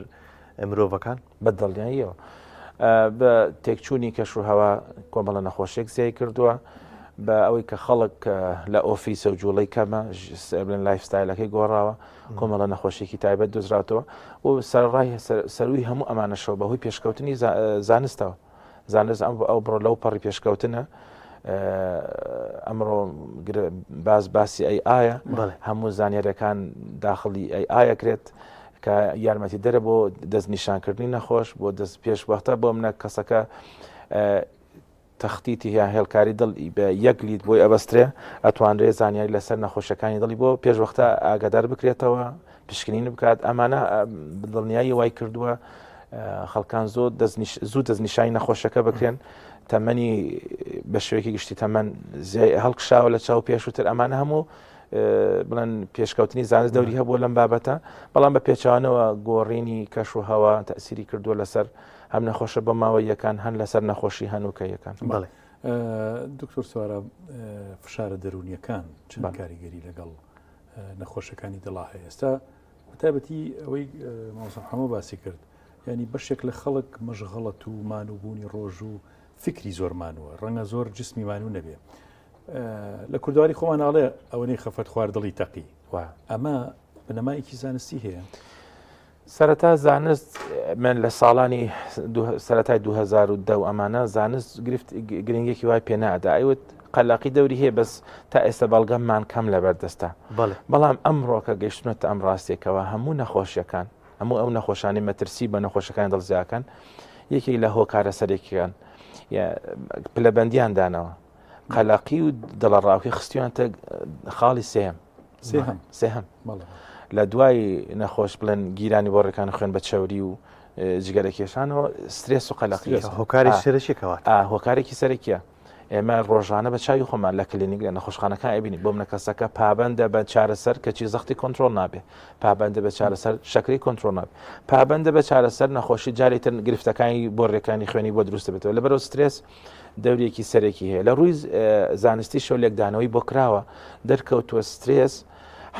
مرۆڤەکان بەدڵنیاییەوە بە تێکچوونی کەش و هەوا کۆمەڵە نەخۆشیێک زیای کردووە بە ئەوەی کە خەڵک لە ئۆفیسە و جوڵەی کەمە بڵێن لایفستایلەکەی گۆڕاوە کۆمەڵە نەخۆشیێکی تایبەت دۆزراتەوە و سەرڕای سەروی هەموو ئەمانەشەوە بەهۆی پێشکەوتنی زانستەوە. زانست ئەو بڕۆ لەو پەڕی پێشکەوتنە ئەمڕۆ باسی ئەیە هەموو زانیاریەکان داخلی ئەیەکرێت کە یارمەتی دەرە بۆ دەستنیشانکردنی نەخۆش بۆ دەست پێشوەختە بۆ منە کەسەکە تەختیتی یا هێڵکاری دڵ بە یەک لیت بۆی ئەبەسترێ ئەتوانرێت زانیاری لەسەر نەخۆشەکانی دڵی بۆ پێشوەختە ئاگادار بکرێتەوە پشکنین بکات. ئەمانە دڵنیایی وای کردووە خەڵکان زوو دەستنیشانی نەخۆشەکە بکرێن تەمەنی بە شوەیەکی گشتی تەمەەن هەڵکشاوە لە چاو پێشووتر. ئەمانە هەموو بڵێن پێشکەوتنی زانست دەوری هەبووە لەم بابەتە، بەڵام بە پێچوانەوە گۆڕینی کەش و هەوا تەسیری کردووە لەسەر هەم نەخۆشە بە ماوەیەکان هەن لەسەر نەخۆشی هەنووکەیەکان. بەڵێ دکتۆر سوارە فشارە دەرونیەکان چەند کاریگەری لەگەڵ نەخۆشەکانی دڵا هەیە. ئێستا تایبەتی ئەوەی مامۆستا محەممەد باسی کرد، ینی بەشێک لە خەڵک مەشغەڵەت و مانوبوونی ڕۆژ و فکری زۆر مانووە، ڕەنگە زۆر جسمی مانوو نەبێ. لە کوردواری خۆمانناڵێ ئەوەی خەفەت خواردڵی تەقی ئەمە بنەمایەکی زانستی هەیە. سەرەتا زانست من لە ساڵانی سەرەتای 2010 ئەمانە زانست گرنگێکی وای پێنادا ئەیوت قەلاقی دەوری هەیە بەس تا ئێستا بەڵگەممان کەم لەبەردەستە. بەڵام ئەمڕۆکە گەیشتونەتە ئەم ڕاستێکەوە هەموو نەخۆشیەکان هەموو ئەو نەخۆشانی مەترسی بە نەخۆشەکانی دڵزیاکان یەکێک لە هۆکارە سەرێکیان پلەبەندیان دانەوە قەلاقی و دڵەڕاوکی خستیوانتە خاڵی سێهم لە دوای نەخۆش بڵێن گیرانی بۆ ڕێکان خوێن بە چاوری و جگەرە کێشانەوە سترێس و قەلاقی هۆکاری سەرەکیەوەات هۆکارێکی سەرەکیە. ئێمە ڕۆژانە بە چاوی خۆمان لە کلینیک لە نەخۆشخانەکە ئەبینی بۆ منە کەسەکە پابندە بە چارەسەر کەچی زەختی کۆنتترۆل نابێ، پابندە بە چارەسەر شەکری کۆنتترۆل نابێ، پابندە بە چارەسەر نەخۆشی جارێتن گرفتەکانی بۆ ڕێکانی خوێنی بۆ دروست بێتەوە. لەبەرەوە سترێس دەورێکی سەرێکی هەیە. لە ڕووی زانستی شەو لێکدانەوەی بۆ کراوە دەرکەوتووە سترێس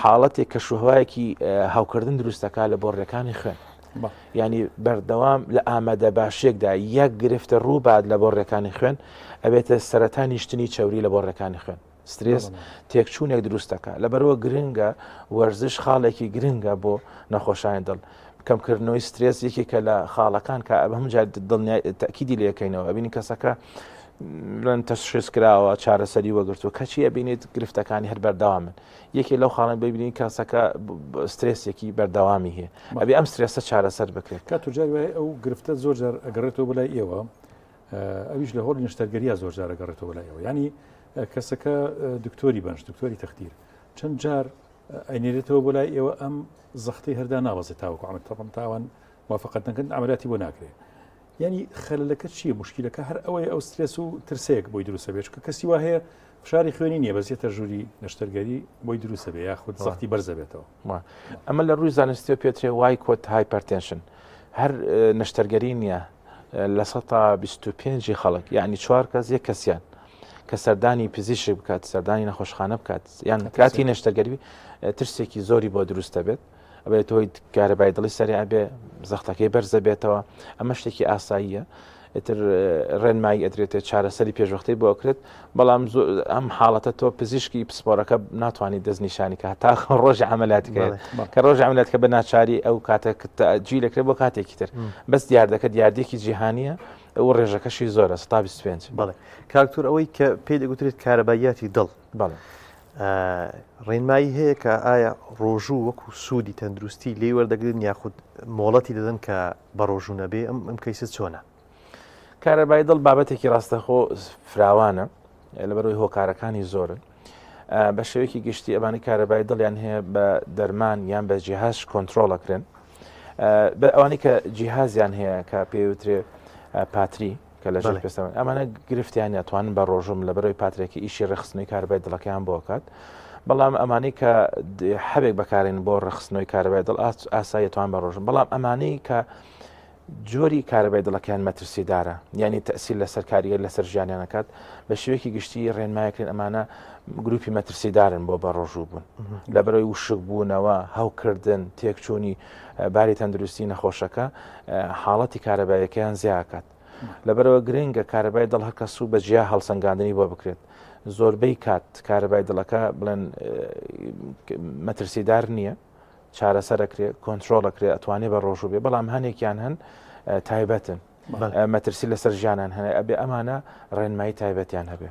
حاڵەتێک کە شوهەیەکی هاوکردن دروستەکە لە بۆ ڕێکانی خوێن، ینی بەردەوام لە ئامادە باشێکدا یەک گرفتە ڕوو بعد لە بۆ ڕێکانی خوێن ئەبێتە سەرەتا نیشتنی چاوری لە بۆ ڕێکانی خوێن. سترێس تێکچوونێک دروستەکە، لەبەرەوە گرنگە وەرزش خاڵێکی گرنگە بۆ نەخۆشانی دڵ. کەمکردنەوەی سترێس یەکێکە لە خاڵەکان کە هەمجار تەکیدی لەکەینەوە ئەبینی کەسەکە لەن تەشخیص کراوە چارەسەری وەگرتووە کەچی ئەبینێت گرفتەکانی هەر بەردەوامن. یەکێ لەو خاڵن ببینی کەسەکە سترێسێکی بەردەوامی هەیە ئەبێ ئەم سترێسە چارەسەر بکرێت. کاتوجاری وایە ئەو گرفتە زۆر جار ئەگەڕێتەوە بەلای ئێوە، ئەویش لە هۆڵی نیشتەرگەریە زۆر جار ئەگەڕێتەوە بەلای ئێوە، ینی کەسەکە دکتۆری بەنج دکتۆری تەختیر چەند جار ئەینێرێتەوە بۆ لای ئێوە ئەم زەختی هەردا ناوەزێت تاوەکو ئەمە تاوان موافقەت نەکەن ئەمەلاتی بۆ ناکرێت. ینی خەلەلەکە چییە؟ مشکلەکە هەر ئەوەی ئەو سترێس و ترسەیەک بۆی دروستە بێت کە کەسی وا هەیە فشاری خوێنی نییە بەزیێتە ژووری نەشتەرگەری بۆی دروستە بێ یاخود زەختی بەرزە بێتەوە. ئەمە لە ڕووی زانستی پێترێ وای کۆت هایپەرتێنشن هەر نەشتەرگەری نییە لە 125 خەڵک یعنی 4 کەس یەک کەسیان کە سەردانی پزیشک بکات سەردانی نەخۆشخانە بکات یان کاتی نەشتەرگەری ترسێکی زۆری بۆ دروستە بێت ئەبێت تۆی کارەبای دڵی سەریع بێ زەختەکەی بەرزە بێتەوە. ئەمە شتێکی ئاساییە ئتر ڕێنمایی ئەدرێتێت چارەسەری پێشوەختی بۆ ئەکرێت، بەڵام ئەم حاڵەتە تۆ پزیشکی پسپۆرەکە ناتوانانی دەستنیشانی کە تا ڕۆژی عملیاتەکەیت کە ڕۆژی عملیاتەکە بە ناچاری ئەو کاتە جی دەکرێت بۆ کاتێکی تر بەس دیاردەکە دیاردێکی جیهانیە ئەو ڕێژەکەشی زۆرە 125. بەڵێ کاکتور ئەوەی کە پێی دەگوترێت کارەباییاتی دڵ بەڵێ ڕێنمایی هەیە کە ئایا ڕۆژوو وەکو سوودی تەندروستی لێ وەردەگرن یاخود مۆڵەتی دەدەن کە بە ڕۆژوو نەبێ ئەم کەیسە چۆنە؟ کارەبای دڵ بابەتێکی ڕاستەخۆ فراوانە لەبەرەوەی هۆکارەکانی زۆرن بە شێوەیەکی گشتی ئەبانی کارەبای دڵیان هەیە بە دەرمان یان بە جیهاز کۆنتترۆڵەکرێن ئەوانەی کە جیهازیان هەیە کە پێوترێ پاتری کە لە ژێر پێستەوە ئەمانە گرفتیان ئەتوانن بە ڕۆژم لە بەرەوەی پاترێکی ئیشی ڕخستنەوەی کارەبای دڵەکەیان بۆکات بەڵام ئەمانەی کە حەبێک بەکارێن بۆ ڕخستنەوەی کارەبای دڵ ئاساییتوان بە ڕۆژم بەڵام ئەمانەی کە جۆری کارەبای دڵەکەیان مەترسیدارە یعنی تەسیل لەسەر کاریگەر لەسەر ژیانیانەکات بە شێوەیەکی گشتی ڕێنمایەکردن ئەمانە گروپی مەترسیدارن بۆ بە ڕۆژوو بوون لە بەرەوەی وشک بوونەوە هەوکردن تێکچوونی باری تەندروستی نەخۆشەکە حاڵەتی کارەبایەکەیان زیاکات لەبەرەوە گرنگە کارەبای دڵ هەر کەس و بە جیا هەڵسەنگاندنی بۆ بکرێت زۆربەی کات کارەبای دڵەکە بڵێن مەترسیدار نییە چارەسەرەکرێت کۆنتترۆلەکرێت ئەتوانێت بە ڕۆژوو بێ بەڵام هەنێکیان هەن تایبەتن مەترسی لەسەر ژیانان هەنێ ئەبێ ئەمانە ڕێنمایی تایبەتیان هەبێ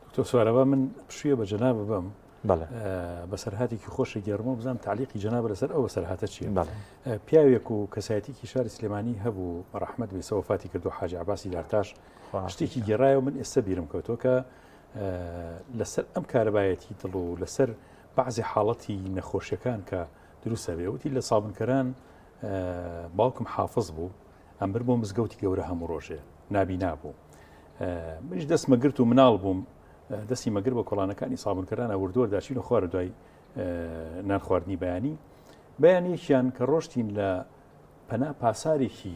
دکتۆر سوارەوە من پشویە بە جەنابە بم بەسەرهاتێکی خۆشی گەڕمە بزانام تعلیقی جەنابە لەسەر ئەو بەسەرهاتە چیە پیاوێک و کەسایەتێکی شاری سلێمانی هەبوو ڕەحمەت بێ سەوفاتی کردو حاجی عباسی دارتاش شتێکی گێڕایەوە من ئێستا بیرم کەوتۆ کە لەسەر ئەم کارەبایەتی دڵ و لەسەر بەعزی حاڵەتی نەخۆشیەکان کە دروستە بێ وتی لە سابنکەران باوکم حافظ بوو ئەمبەر بۆ مزگەوتی گەورە هەموو ڕۆژێ نابی نابوو منیش دەستمە گرت و مناڵ بووم دەستی مەگر بە کۆڵانەکانی سابنکەران ئەوردووە داچین و خوارە دوای نان خواردنی بەیانێکیان کە ڕۆشتین لە پەنا پاسارێکی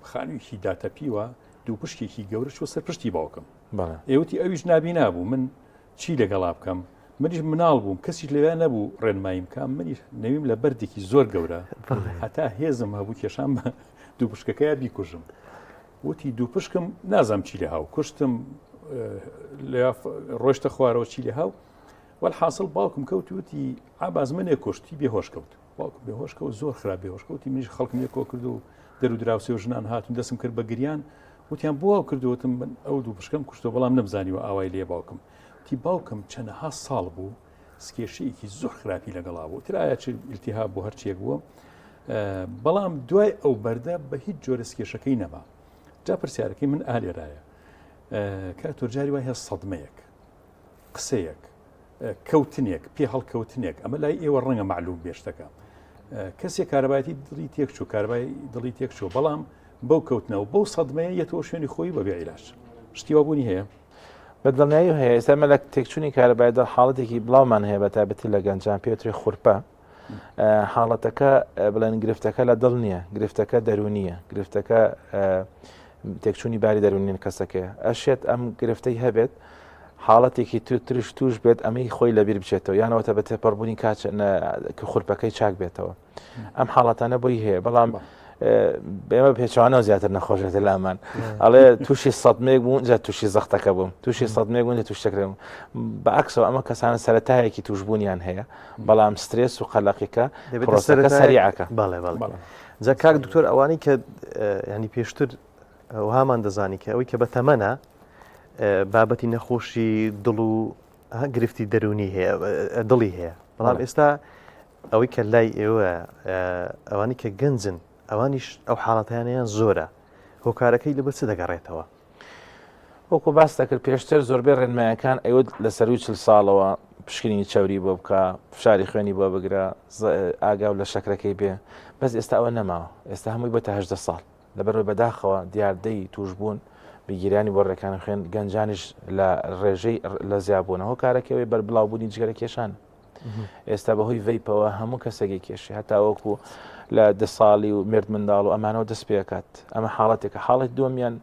خانوویەکی داتەپیوە دوو پشتێکی گەورەش وە سەر پشتی باوکم ئێوتی ئەویش نابی نابوو من چی لەگەڵا بکەم منیش مناڵ بووم کەسیش لەوێ نەبوو ڕێنماییم کام منیش نەویم لە بەردێکی زۆر گەورە هەتا هێزم هەبوو کێشام بە دوو پشکەکەیە بیکوژم وتی دوو پشکم نازام چی لە هاو کوشتم ڕۆشتە خوارەوە چی لە هاو والحاصل باوکم کەوتوتی ئاباز منێ کوشتی بێهۆش کەوت باوکم بێهۆش کەوت زۆر خراپ بێهۆش کەوتی منیش خەڵکم لێ کۆ کرد و دەرو دراوسێ و ژنان هاتون دەستم کرد بە گریان وتیان بۆ ئەو کردوتم من ئەو دوو پشکم کوشتەوە بەڵام نەمزانیوە ئاوای لێ باوکم تی باوکم چەندەها ساڵ بوو سکێشەیەکی زۆر خراپی لەگەڵا بوو ترایە چ ئیلتیهاب بۆ هەرچیەک بووە بەڵام دوای ئەو بەردە بە هیچ جۆرە سکێشەکەی نەما جا پرسیارەکەی من ئالێرایە کاتۆرجاری وای هەست سەدمەیەک قسەیەک کەوتنێک پێ هەڵکەوتنێک ئەمە لای ئێوە ڕەنگە معلوم بێشتەکە کەسێک کارەبایەتی دڵی تێک چوو کارەبای دڵی تێک چوو بەڵام بەو کەوتنەوە بەو سەدمەیە یەتەوە شوێنی خۆی بەبێ عیلاج شتیوا بوونی هەیە بەدڵنیایی هەیە ئێستا مە لە تێکچوونی کارەبایدا حاڵەتێکی بڵاومان هەیە بە تایبەتی لە گەنجان پێوتری خوورپە حاڵەتەکە بڵێن گرفتەکە لە دڵ نییە گرفتەکە دەرونیە گرفتەکە تێکچوونی باری دەرونین کەسەکەی ئەشێت ئەم گرفتەی هەبێت حاڵەتێکی تریش توش بێت ئەمەی خۆی لەبیر بچێتەوە یانەوەتە بە تێپەڕبوونی کە خوورپەکەی چاک بێتەوە ئەم حاڵەتانە بۆی هەیە بەڵام بێمە پێچوانەوە زیاتر نەخۆشێتە لامان ئەڵێ تووشی سەدمێک بوون جا تووشی زەختەکە بووم تووشی سەدمێک بوون لە تووشەکرێم بەعکسەوە ئەمە کەسانە سەرەتایەکی توشبوونیان هەیە بەڵام سترێس و قەلەقیکە پرۆسەکە سەریعەکە جا کاک دکتۆر ئەوانەی کە ینی پێشتر وهامان دەزانی کە ئەوەی کە بە تەمەنە بابەتی نەخۆشی دڵ و گرفتی دەرونی هەیە دڵی هەیە بەڵام ئێستا ئەوەی کە لای ئێوە ئەوانی کە گەنجن ئەوانیش ئەو حاڵەتیانیان زۆرە هۆکارەکەی لەبەر چ دەگەڕێتەوە وەکو باس دەکرد پێشتر زۆربەی ڕێنمایەکان ئەوە لە سەروی 40 ساڵەوە پشکنی چاوری بۆ بکە فشاری خوێنی بۆ بگرە ئاگاو لە شەکرەکەی بێ بەس ئێستا ئەوە نەماوە ئێستا هەمووی بۆ تا 18 ساڵ لەبەرەوەی بەداخەوە دیاردەی توشبوون بگیرانی بۆ ڕێکانی خوێن گەنجانیش لە ڕێژەی لە زیابوونە هۆکارەکەوەی بەربڵاوبوونی جگەرە کێشان ئێستا بەهۆی ڤیپەوە هەموو کەسێکی کێشی هەتا وەکو لە 10 ساڵی و مرد منداڵ و ئەمانەوە دەست پێکات ئەمە حاڵەتێکە حاڵەت دووەمیان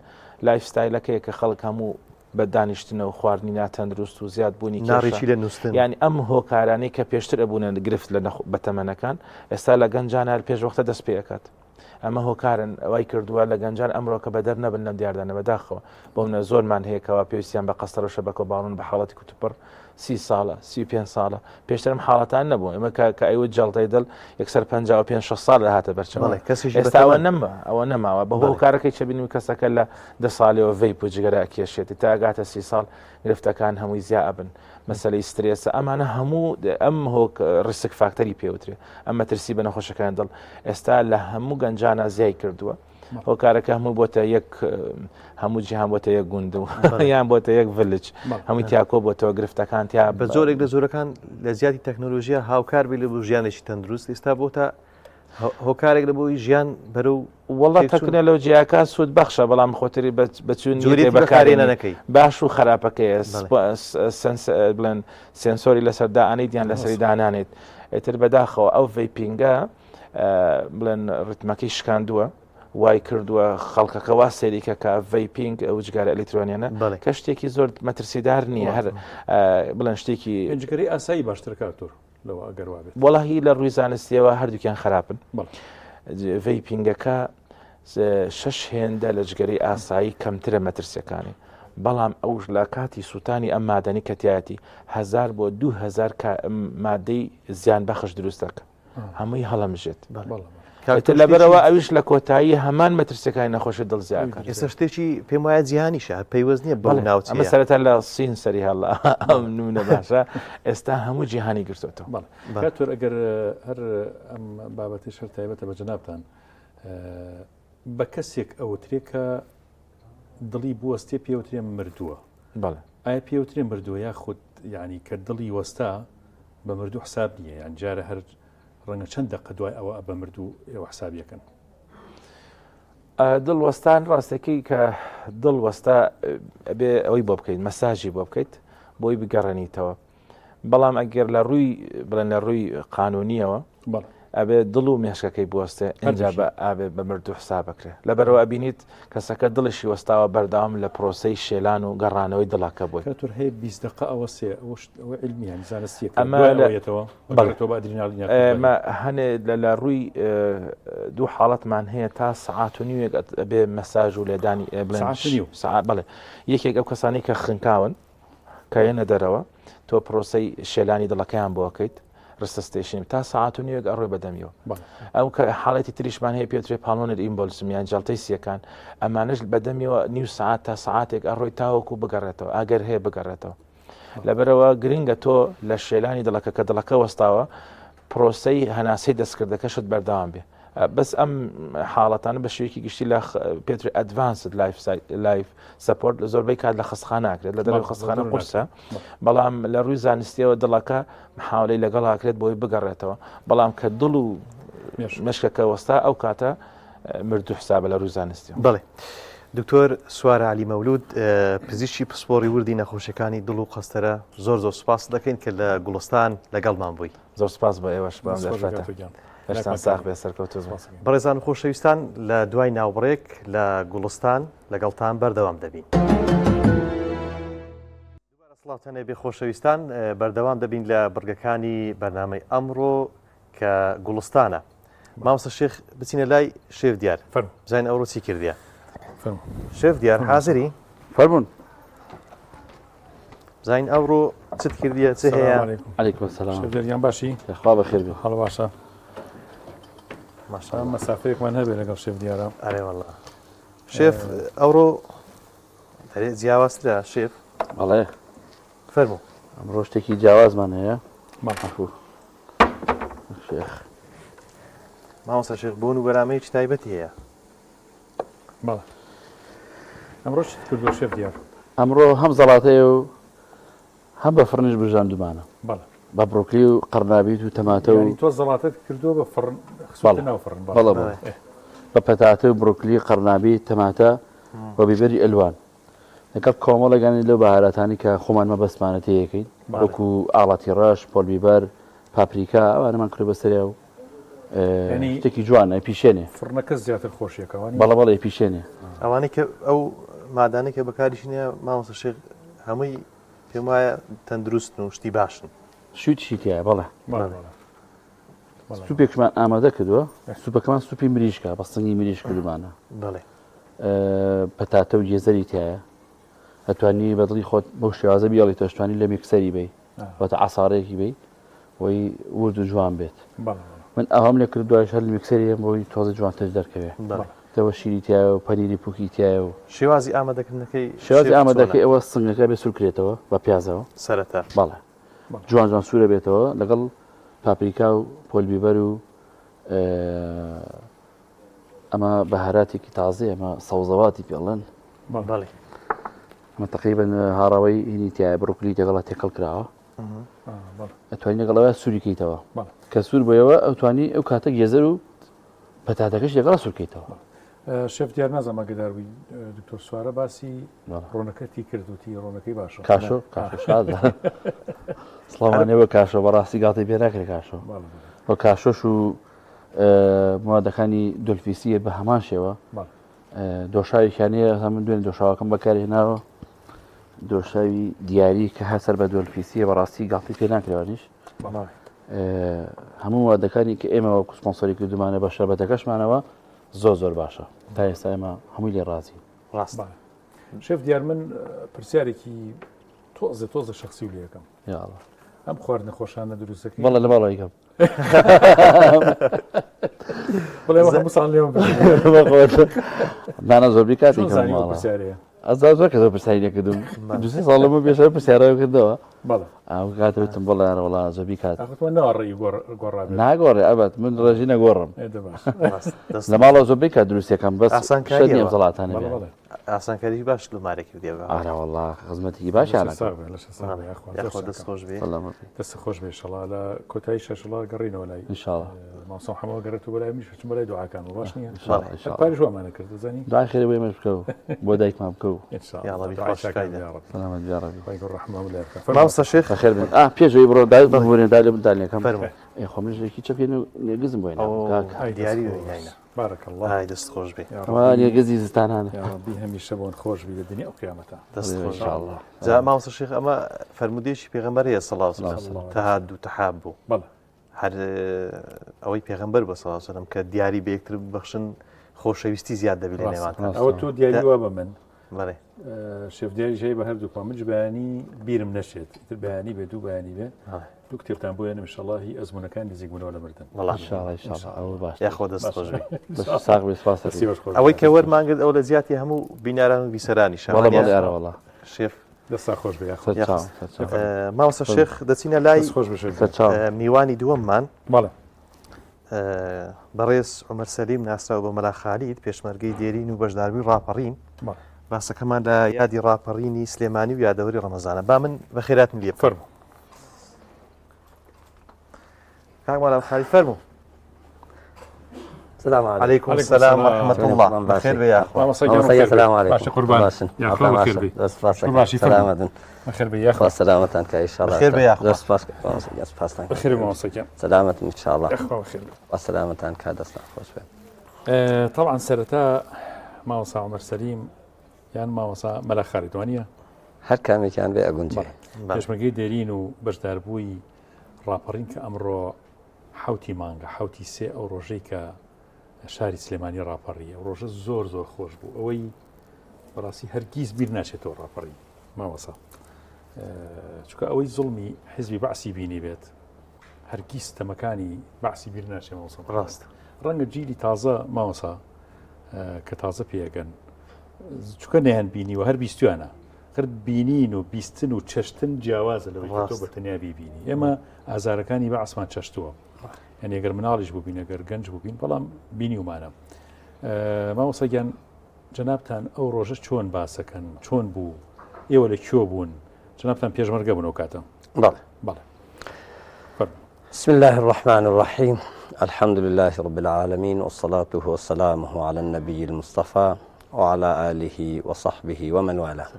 لایفستایلەکەیە کە خەڵک هەموو بە دانیشتنەوە خواردنی ناتەندروست و زیاد بوونی ناڕێکی لە نووسن یعنی ئەم هۆکارانەی کە پێشتر ئەبوونە گرفت لە بەتەمەنەکان ئێستا لە گەنجانە پێشوەختە دەست پێکات ئەمە هۆکارن ئەوەی کردووە لە گەنجان ئەمڕۆ کە بەدەر نەبن لەم دیاردانە بەداخەوە بۆ منە زۆرمان هەیەکەوە پێویستیان بە قەستەرە شەبەکە باڵن بە حاڵەتی کوتوپڕ 30 ساڵە 35 ساڵە پێشترم حاڵەتان نەبوو ئێمە کە ئەوە جەڵتەی دڵ یەکسەر 55 ساڵ لە هاتە بەرچەوە ئێستاوە ئەوە نەماوە بە هۆکارەکەی چەبینی کەسەکە لە 10 ساڵەوە ڤیپ و جگەرە کێشێتی تا ئەگاتە 30 ساڵ گرفتەکان هەمووی زیا ئەبن مەسەلەی سترێسە ئەمانە هەموو ئەم ڕیسک فاکتەری پێوترێ ئەمە ترسی بە نەخۆشەکان دڵ ئێستا لە هەموو گەنجانە زیای کردووە هۆکارەکە هەموو بۆتە یەک هەموو جیهان بۆتە یەک گوند و یان بۆتە یەک ڤلج هەمووی تیاکۆ بۆتەوە گرفتەکان تیا بە زۆرێک لە زۆرەکان لە زیادی تەکنۆلۆژیا هاوکار بێ لە بۆ ژیانێکی تەندروست ئێستا بۆتە هۆکارێک لە بۆی ژیان بەرەو وڵات تەکنە لەو جیاکە سوود بەخشە بەڵام خۆتری بەچون بەکارێنەکەی باش و خراپەکەی بڵێن سنسۆری لەسەر داانیت یان لەسەری دانانێت ئێتر بەداخەوە ئەو ڤیپینگە بڵێن ڕتمەکەی شکاندووە وای کردووە خەڵکەکە وا سێریکە کە ڤیپینگ ئەو جگارە ئەلیکترۆنیانە کە شتێکی زۆر مەترسیدار نییە هەر بڵێن شتێکی ئەنجگەری ئاسایی باشتر کاتۆر لەوە ئەگەر وابێت وەڵاهی لە ڕووی زانستیەوە هەردووکیان خراپن ڤیپینگەکە 6 هێندە لە جگەری ئاسایی کەمترە مەترسیەکانی بەڵام ئەوش لە کاتی سووتانی ئەم مادەنی کەتیاتی 1000 بۆ 2000 مادەی زیان بەخش دروستەکە هەمووی هەڵەمژێت لەبەرەوە ئەویش لە کۆتایی هەمان مەترسەکانی نەخۆشی دڵزیاکە ئێستا شتێکی پێم وایە جیهانیشە پەیوەست نییە بەڵ ناوچ ئەمە سەرەتا لە سین سەری هەڵا ئەم نمونە باشە ئێستا هەموو جیهانی گرتوێتەوە کاتۆر ئەگەر هەر ئەم بابەتی شەر تایبەتە بە جەنابتان بە کەسێک ئەوترێکە دڵی بوەستێ پێوترێ مردووە ئایا پێوترێ مردووە یا خودت یعنی کە دڵی وەستا بە مردوو حساب نییە یان جارە هەر ڕەنگە چەند دقە دوای ئەوە بە مردوو ئێوە حسابیەکەن دڵوەستان ڕاستەکەی کە دڵوەستا بێ ئەوەی بۆ بکەیت مەساژی بۆ بکەیت بۆی بگەڕێنیتەوە بەڵام ئەگەر لە ڕووی بڵێن لە ڕووی قانونیەوە ئەبێ دڵ و مێشکەکەی بوەستێ ئەنجا بە ئابێ بە مردوو حساب بکرێت لەبەرەوە ئەبینیت کەسەکە دڵشی وەستاوە بەردەوام لە پرۆسەی شێلان و گەڕانەوەی دڵەکە بووی کاتۆر هەیە 20 دقە ئەوە سێ ئەوە علمیان زانستیەکە ئەمە هەنێ لە ڕووی دوو حاڵەتمان هەیە تا سعات و نیوێک بێ مەساژ و لێدانی بڵێ یەکێک ئەو کەسانی کە خنکاون کە هێنە دەرەوە تۆ پرۆسەی شێلانی دڵەکەیان بۆکەیت ڕستەستێشین تا ساعت و نیوێک ئەڕۆی بەدەمیەوە ئەو کە حاڵەتی تریشمان هەیە پێوترێ پاڵۆنر ئیمبۆلسمیان جڵتەی سیەکان ئەمانش بەدەمیەوە نیو ساعت تا ساعتێک ئەڕۆی تاوەکو بگەڕێتەوە ئەگەر هەیە بگەڕێتەوە لەبەرەوە گرنگە تۆ لە شێلانی دڵەکە کە دڵەکە وەستاوە پرۆسەی هەناسەی دەستکردەکەشت بەردەوام بێ بەس ئەم حاڵەتانە بە شێوەیەکی گشتی لە پێتری ئەدڤانسد لایف سەپۆرت لە زۆربەی کات لە خستخانە ناکرێت لە دەروی خستخانە قورسە بەڵام لە ڕووی زانستیەوە دڵەکە محاولەی لەگەڵ هاکرێت بۆی بگەڕێتەوە بەڵام کە دڵ و مشکەکە وەستا ئەو کاتە مردوو حسابە لە ڕووی زانستی بڵێ دکتۆر سوارە علی مەولود پزیشکی پسپۆڕی وردی نەخۆشیەکانی دڵ و قەستەرە زۆر سوپاس دەکەین کە لە گوڵستان لەگەڵمان بووی زۆر سپاس بە ئێوەش بەم دەرفەتە ساخ بێ سەرکەوت بەڕێزان و خۆشەویستان لە دوای ناوبڕێک لە گوڵستان لەگەڵتان بەردەوام دەبین. سڵاتەنێ بێ خۆشەویستان بەردەوام دەبین لە بڕگەکانی بەرنامەی ئەمڕۆ کە گوڵستانە. مامۆستا شێخ بچینە لای شێف دیار بزانین ئەوڕۆ چی کردیە. شێف دیار حازری؟ فەرموون. بزانین ئەوڕۆ چت کردیە چ هەیە؟ عەلەیکوم سەلام. شێف دیاریان باشی؟ خوا بەخێر بێ. هەڵە باشە. ماشەڵڵا مەسافەیەکمان هەبێ لەگەڵ شێف دیارە. ئەرێ وەڵڵا. شێف ئەوڕۆ هەرێ جیاوازترە شێف؟ بەڵێ. فەرموو. ئەمڕۆ شتێکی جیاوازمان هەیە. ماڵ شێخ. مامۆستا شێخ بۆن و بەرامەیەکی تایبەتی هەیە. بەڵێ. ئەمڕۆ چیت کردووە شێف دیار؟ ئەمڕۆ هەم زەڵاتەیە و هەم بە فڕنیش بژاندومانە. بەڵێ. بە بڕۆکلی و قەرنابیت و تەماتە و تۆ زەڵاتت کردووە بە فڕن خستە ناو فڕن بەڵێ بە پەتاتە و بڕۆکلی قەرنابی تەماتە بە بیبەری ئەلوان لەگەڵ کۆمەڵێکانی لەو بەهارەتانی کە خۆمان مەبەستمانە تێیەکەین وەکو ئاڵاتی ڕەش پۆلبیبەر پاپریکا ئەوانەمان کرد بەسەریا و شتێکی جوانە پیشێنێ فڕنەکە زیاتر خۆشیەکەوانی بەڵە بەڵێ پیشێنێ ئەوانەی کە ئەو مادانەی کە بەکاریشینە مامۆستا شێخ هەمووی پێم وایە تەندروستن و شتی باشن شویتیشی تایە بەڵێ سوپێکمان ئامادە کردووە سوپەکەمان سوپی مریشکە بە سنگی مریش کردومانە بەڵێ پەتاتە و جێزەری تایە ئەتوانی بەدڵی خۆت بەو شێوازە بیاڵی تۆشتوانی لە میکسەری بی واتە عسارەیەکی بی وی ورد و جوان بێت من ئەوام لێ کردووایش هەر میکسەری بۆی تۆزە جوانتر دەرکەوێ تەوە شیری تایە و پەنیری پوکی تایە و شێوازی ئامادەکردنەکەی شێوازی ئامادەکەی ئەوە سنگەکە بێ سوورکرێتەوە بە پیازەوە سەرەتا بەڵێ جوان جوان سوورە بێتەوە لەگەڵ پاپریکا و پۆلبیبەر و ئەمە بەهاراتێکی تازە ئەمە سەوزەواتی پێڵەن بەڵێ ئەمە تقریبن هاڕەوەی هینی تایە بڕۆکلی تێگەڵا تێکەڵ کراوە ئەتوانی لەگەڵەوە سووریکەیتەوە کە سوور بۆیەوە ئەوتوانی ئەو کاتە گێزەر و پەتاتەکەش لەگەڵ سوورکەیتەوە. شێف دیار نازانم ئەگەداروی دکتۆر سوارە باسی ڕۆنەکەتی کردوتی ڕۆنەکەی باشە کاشۆ شادە سڵامانەوە کاشۆ بەڕاستی گاڵتەی پێ ناکرێت کاشۆ بۆ کاشۆش و موادەکانی دولفیسیە بە هەمان شێوە دۆشاویشانەیە هەمن دوێن دۆشاوەکەم بەکارهێناوە دۆشاوی دیاری کە هەسەر بە دولفیسیە بەڕاستی گاڵتی پێ ناکرێوانیش هەموو وادەکانی کە ئێمە وەکو سپۆنسۆری کردومانە بە شەربەتەکەشمانەوە زۆر باشە تا ئێستا ئێمە هەمووی لێ ڕازی ڕاست شێف دیار من پرسیارێکی تۆزە شخصی و لێەکەم ئەم خواردنە خۆشانە دروستەکەی بەڵێ لە باڵیکەم دانا زۆربی کاتی پرسیارەیە ئەزا زۆر کە زۆر پرسیاری لێکردوم دوسێ ساڵەمە پێشە پرسیارەوە کردەوە ئەو کاتەوتم بەڵێ وڵا زۆبی کات ناگۆڕێ ئەبەت من ڕێژی نەگۆڕم لە ماڵەوە زۆربەی کات دروستەکەم بەس شەدیم زەڵاتانە ئاسانکاری باش لەمارێکی دێ ئاراوەڵا خزمەتێکی باشیانە دەستە خۆش بێ شەڵا لە کۆتایی شەشڵا گەڕینەوە لای ئینشاڵڵا ماسۆ هەمەوە گەڕێتەوە بەلای میش چم بەلای دوعاکان و باش نییە پاریش وامانە کرد دەزانی دوای خێرە بۆ ئێمەش بکەو بۆ دایکمان بکەو مامۆستا شێخ خێر بن پێشەوەی بڕۆ دای بەهورێن دای لە بندانەکەم خۆمژێکی چەپێن نێگزم بۆ دیاری بارك الله دەست خۆش بێ نێگەزی زستانانە هەمیشە بۆن خۆش بی لە دنیا ئەو قیامەتە دەست خۆش جا مامۆستا شێخ ئەمە فەرمودێکی پێغەمبەرە سەڵاو تەهاد و تەحاب بوو هەر ئەوەی پێغەمبەر بە سەڵاو سەلەم کە دیاری بە یەکتر ببەخشن خۆشەویستی زیاد دەبێت لە نێوانتان ئەوە تۆ دیاری وا بە من بەڵێ شێف دیاری ژەی بە هەردووکمان من بەیانی بیرم نەشێت تر بەیانی بێ دوو بەیانی بێ دوو کتێبتان بۆ ێنم ئینشەڵڵاهی ئەزمونەکان نزیکبوونەوە لە مردن یاخۆ دەست خۆش بێ ئەوەی کە وەرمانگرت ئەو لە زیاتی هەموو بیناران و بیسەرانی شەوەڵە شێف دەستا خۆش بێ مامۆستا شێخ دەچینە لای میوانی دووەممان بەڕێز عومەر سەلیم ناسراوە بە مەلا خالید پێشمەرگەی دێرین و بەشداروی ڕاپەڕین باسەکەمان لە یادی ڕاپەڕینی سلێمانی و یادەوەری ڕەمەزانە با من بە خێراتم لێ فەرموو کاک مەلا خالی فەرموو السلام عليكم السلام ورحمة الله بخير بيا أخوان السلام عليكم باشا قربان يا أخوان بخير بي سلامة بخير بي يا أخوان سلامة إن شاء الله بخير بيا أخوان بخير بي سلامة إن شاء الله يا أخوان بخير والسلامة كادسنا خوش بي طبعا سرتا ما وصى عمر سليم يعني ما وصى ملا خالد وانيا هر كامي كان بي أقنجي پێشمەرگەی دێرین و بەشداربووی ڕاپەڕین کە ئەمڕۆ حوتی مانگە حوتی سێ ئەو ڕۆژەی کە شاری سلێمانی ڕاپەڕیە ڕۆژە زۆر خۆش بوو ئەوەی بەڕاستی هەرگیز بیر ناچێتەوە ڕاپەڕی ماوەسا چونکە ئەوەی زوڵمی حیزبی بەعسی بینی بێت هەرگیز تەمەکانی بەعسی بیر ناچێ ماوەسا ڕاست ڕەنگە جیلی تازە ماوەسا کە تازە پێگەن چونکە نەیان بینی و هەر بیستوانە کرد بینین و بیستن و چەشتن جیاوازە لەوەی تۆ بە تەنیا بیبینی ئێمە ئازارەکانی بەعسمان چەشتووە یعنی ئەگەر مناڵیش بوو بین ئەگەر گەنج بوو بین بەڵام بینی ومانە مامۆستاگیان جەنابتان ئەو ڕۆژە چۆن باسەکەن چۆن بوو ئێوە لە کوێ بوون جەنابتان پێشمەرگە بوون ئەو کاتە بەڵێ بسم الله الرحمن الرحيم الحمد لله رب العالمين والصلاة والسلام على النبي المصطفى وعلى آله وصحبه ومن والاه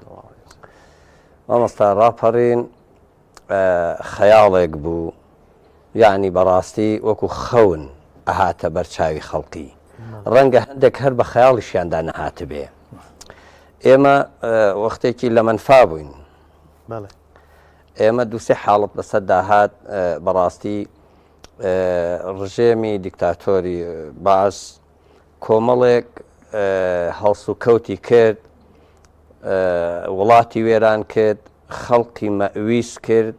مامۆستا ڕاپەڕین خەیاڵێک بوو یعنی بەڕاستی وەکو خەون ئەهاتە بەرچاوی خەڵقی ڕەنگە هەندێک هەر بە خەیاڵیشیاندا نەهاتە بێ ئێمە وەختێکی لە منفا بووین ئێمە دووسێ حاڵت بەسەر داهات بەڕاستی ڕژێمی دیکتاتۆری باش کۆمەڵێک هەڵس و کەوتی کرد وڵاتی وێران کرد خەڵقی مەویست کرد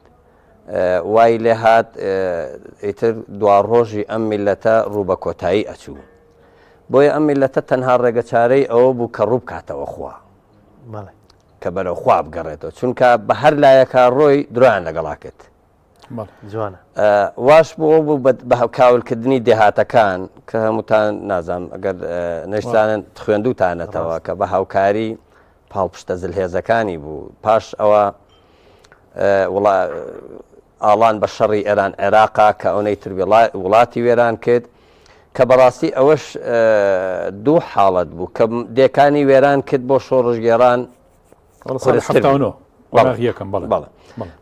وای لێ هات ئیتر دوا ڕۆژی ئەم میلەتە ڕوو بە کۆتایی ئەچوو بۆیە ئەم میلەتە تەنها ڕێگەچارەی ئەوە بوو کە ڕوو بکاتەوە خوا کە بەرەو خوا بگەڕێتەوە چونکە بە هەر لایەکە ڕۆی درۆیان لەگەڵا کرد جوانە واش بۆ بوو بە کاولکردنی دێهاتەکان کە هەمووتان نازانم ئەگەر نەشتانن خوێندوتانەتەوە کە بە هاوکاری پاڵپشتە زلهێزەکانی بوو پاش ئەوە ئاڵان بە شەڕی ئێران عێراقا کە ئەوەی تر وڵاتی وێران کرد کە بەڕاستی ئەوەش دوو حاڵەت بوو کە دێکانی وێران کرد بۆ شۆڕژگێڕان بەڵێ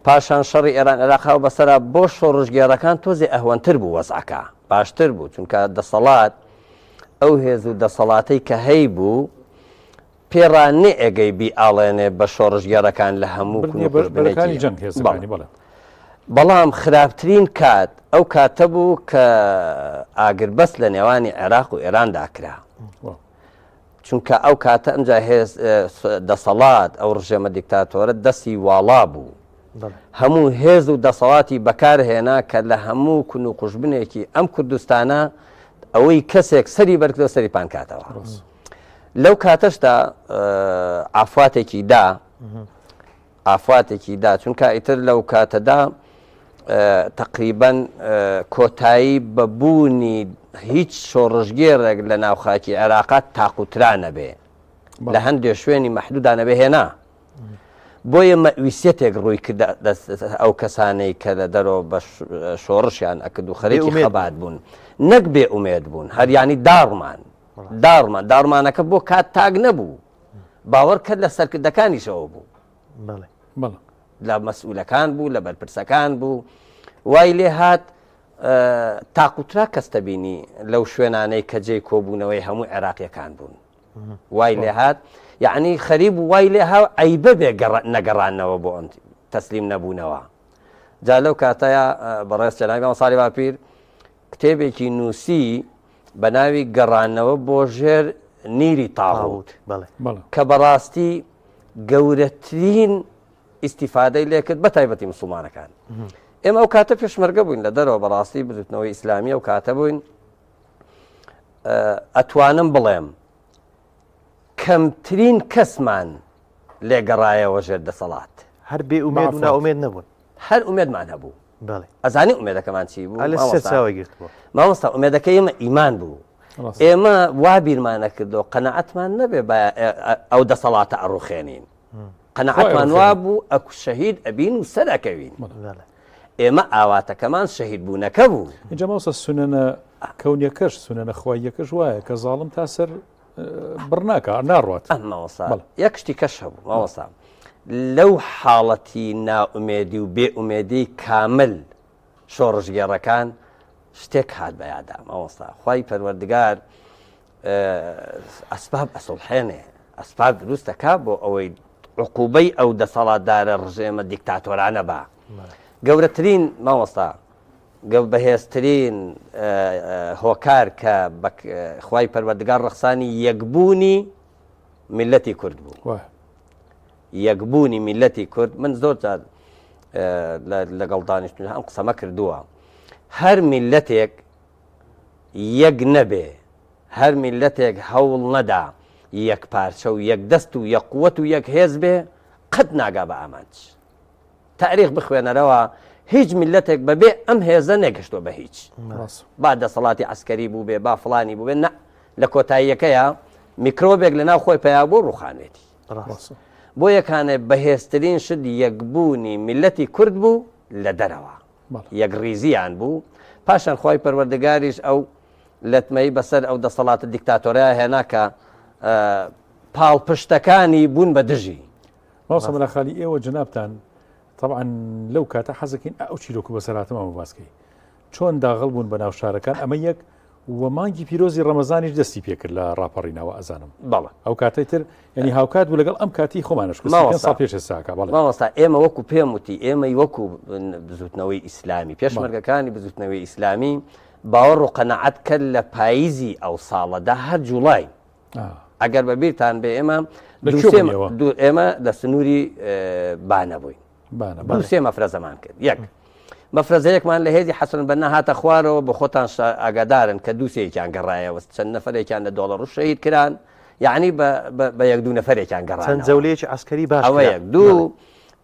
پاشان شەڕی ئێران عێراقاوە بەسەرا بۆ شۆڕژگێڕەکان تۆزێ ئەهوەنتر بوو وەزعەکە باشتر بوو چونکە دەسەڵات ئەو هێز و دەسەڵاتەی کە هەی بوو پێڕانێ ئێگەی بی ئاڵێنێ بە شۆڕژگێڕەکان لە هەموو بنەکانی جەنگ هێزەکانی بەڵێ بەڵام خراپترین کات ئەو کاتە بوو کە ئاگربەست لە نێوانی عێراق و ئێراندا کرا چونکە ئەو کاتە ئەمجا هێز دەسەڵات ئەو ڕژێمە دیکتاتۆرە دەستی واڵا بوو هەموو هێز و دەسەڵاتی بەکارهێنا کە لە هەموو کون و قوشبنێکی ئەم کوردستانە ئەوەی کەسێک سەری بەرکردەوە سەری پانکاتەوە لەو کاتەشدا ئافاتێکی دا چونکە ئیتر لەو کاتەدا تقریبەن کۆتایی بەبوونی هیچ شۆڕژگێڕێک لە ناوخاکی عێراقات تاقوترانە بێ لە هەندێک شوێنی مەحدودانە بهێنا بۆیە مەویسەتێک ڕووی کرد ئەو کەسانەی کە لە دەرەوە بە شۆڕشیان ئەکرد و خەریکی خەبات بوون نەک بێ ئومێد بوون هەریانی داڕمانەکە بۆ کات تاگ نەبوو باوەڕ کرد لە سەرکردەکانیشەوە بوو لە مەسئولەکان بوو لە بەرپرسەکان بوو وای لێ هات تاقوترا کەستە بینی لەو شوێنانەی کە جێی کۆبوونەوەی هەموو عێراقیەکان بوون وای لێ هات یعنی خەریب وای لێ ها ئەیبە بێ نەگەڕانەوە بۆ ئەم تەسلیم نەبوونەوە جا لەو کاتەیە بەڕێز جەنابی مەساڵی باپیر کتێبێکی نووسی بە ناوی گەڕانەوە بۆ ژێر نیری تاغوت کە بەڕاستی گەورەترین ئیسیفادەی لێکرد بە تایبەتی موسڵمانەکان ئێمە ئەو کاتە پێشمەرگە بووین لە دەرەوە بەڕاستی بزوتنەوەی ئیسلامی ئەو کاتە بووین ئەتوانم بڵێم کەمترین کەسمان لێگەڕایەوە ژێر دەسەڵات هەر بێ ئومێد و ناومێد نەبوون هەر ئومێدمان هەبوو ئەزانی ئومێدەکەمان چی بوو مامۆستا ئومێدەکە ئێمە ئیمان بوو ئێمە وا بیرمانە کردەوە قەنەعەتمان نەبێ ئەو دەسەڵاتە ئەڕوخێنین قەنەعەتمان وا بوو ئەکو شەهید ئەبین و سەرەکەوین ئێمە ئاواتەکەمان شەهید بوونەکە بوو اینجا ماوسە سونەنە کەونیەکەش سونەنە خواییەکەش وایە کە زاڵم تا سەر بڕناکە ناڕات ماوەسا یەک شتی کەش هەبوو ماوەسا لەو حاڵەتی ناومێدی و بێ ئومێدی کامل شۆڕژگێڕەکان شتێک هات بە یادا ماوەستا خوای پەروەردگار ئەسباب ئەسڵحێنێ ئەسباب دروستەکە بۆ ئەوەی عقوبەی ئەو دەسەڵاتدارە ڕژێمە دیکتاتۆرانە بە گەورەترین ماوەستا بەهێزترین هۆکار کە خوای پەروەردگار ڕەخسانی یەکبوونی میلەتی کورد بوو یەکبوونی میلەتی کورد من زۆر جار لەگەڵ دانیشتوان ئەم قسەمە کردووە هەر میلەتێک یەک نەبێ هەر میلەتێک هەوڵ نەدا یەک پارچە و یەک دەست و یەک قووەت و یەک هێز بێ قەت ناگا بە ئامانج تاریخ بخوێنەرەوە هیچ میلەتێک بەبێ ئەم هێزە نەگەشتووە بە هیچ با دەسەڵاتی عسکەری بوو بێ با فڵانی بوو بێ نە لە کۆتاییەکەیە میکرۆبێک لە ناو خۆی پیا بۆ ڕوخانێتی بۆ یەکانێ بەهێزترین شت یەکبوونی میلەتی کورد بوو لە دەرەوە یەک ڕیزیان بوو پاشان خوای پەروەردگاریش ئەو لەتمەی بەسەر ئەو دەسەڵاتە دیکتاتۆریا هێنا کە پاڵپشتەکانی بوون بە دژی ماوەسە مەلاخالی ئێوە جنابتان طبعا لەو کاتە حەزەکەین ئەو چیرۆکو بەسەراتەمە باسکەی چۆن داغڵ بوون بە ناو شارەکان ئەمە یەک و مانگی پیرۆزی ڕەمەزانیش دەستی پێکرد لە ڕاپەڕینەوە ئەزانم بەڵێ ئەو کاتەی تر ینی هاوکات بوو لەگەڵ ئەم کاتی خۆمانش پێش ساکە ماوەستا ئێمە وەکو پێم وتی ئێمەی وەکو بزوتنەوەی ئیسلامی پێشمەرگەکانی بزوتنەوەی ئیسلامی باوەڕ و قەنەعەت کرد لە پاییزی ئەو ساڵەدا هەر جوڵای ئەگەر بەبیرتان بێ ئێمە لە سنووری بانە بووین دووسێ مەفرە زەمان کرد یەک مەفرەزەیەکمان لە هێزی حەسن بەنا هاتە خوارەوە بە خۆتان ئاگادارن کە دووسێکیان گەڕایەوە چەند نەفرێکیان لە دۆڵەڕ شەهید کران یعنی بە یەک دوو نەفرێکیان گەڕان چەند جەولەیەکی عسکەری باش ئەوە یەک دوو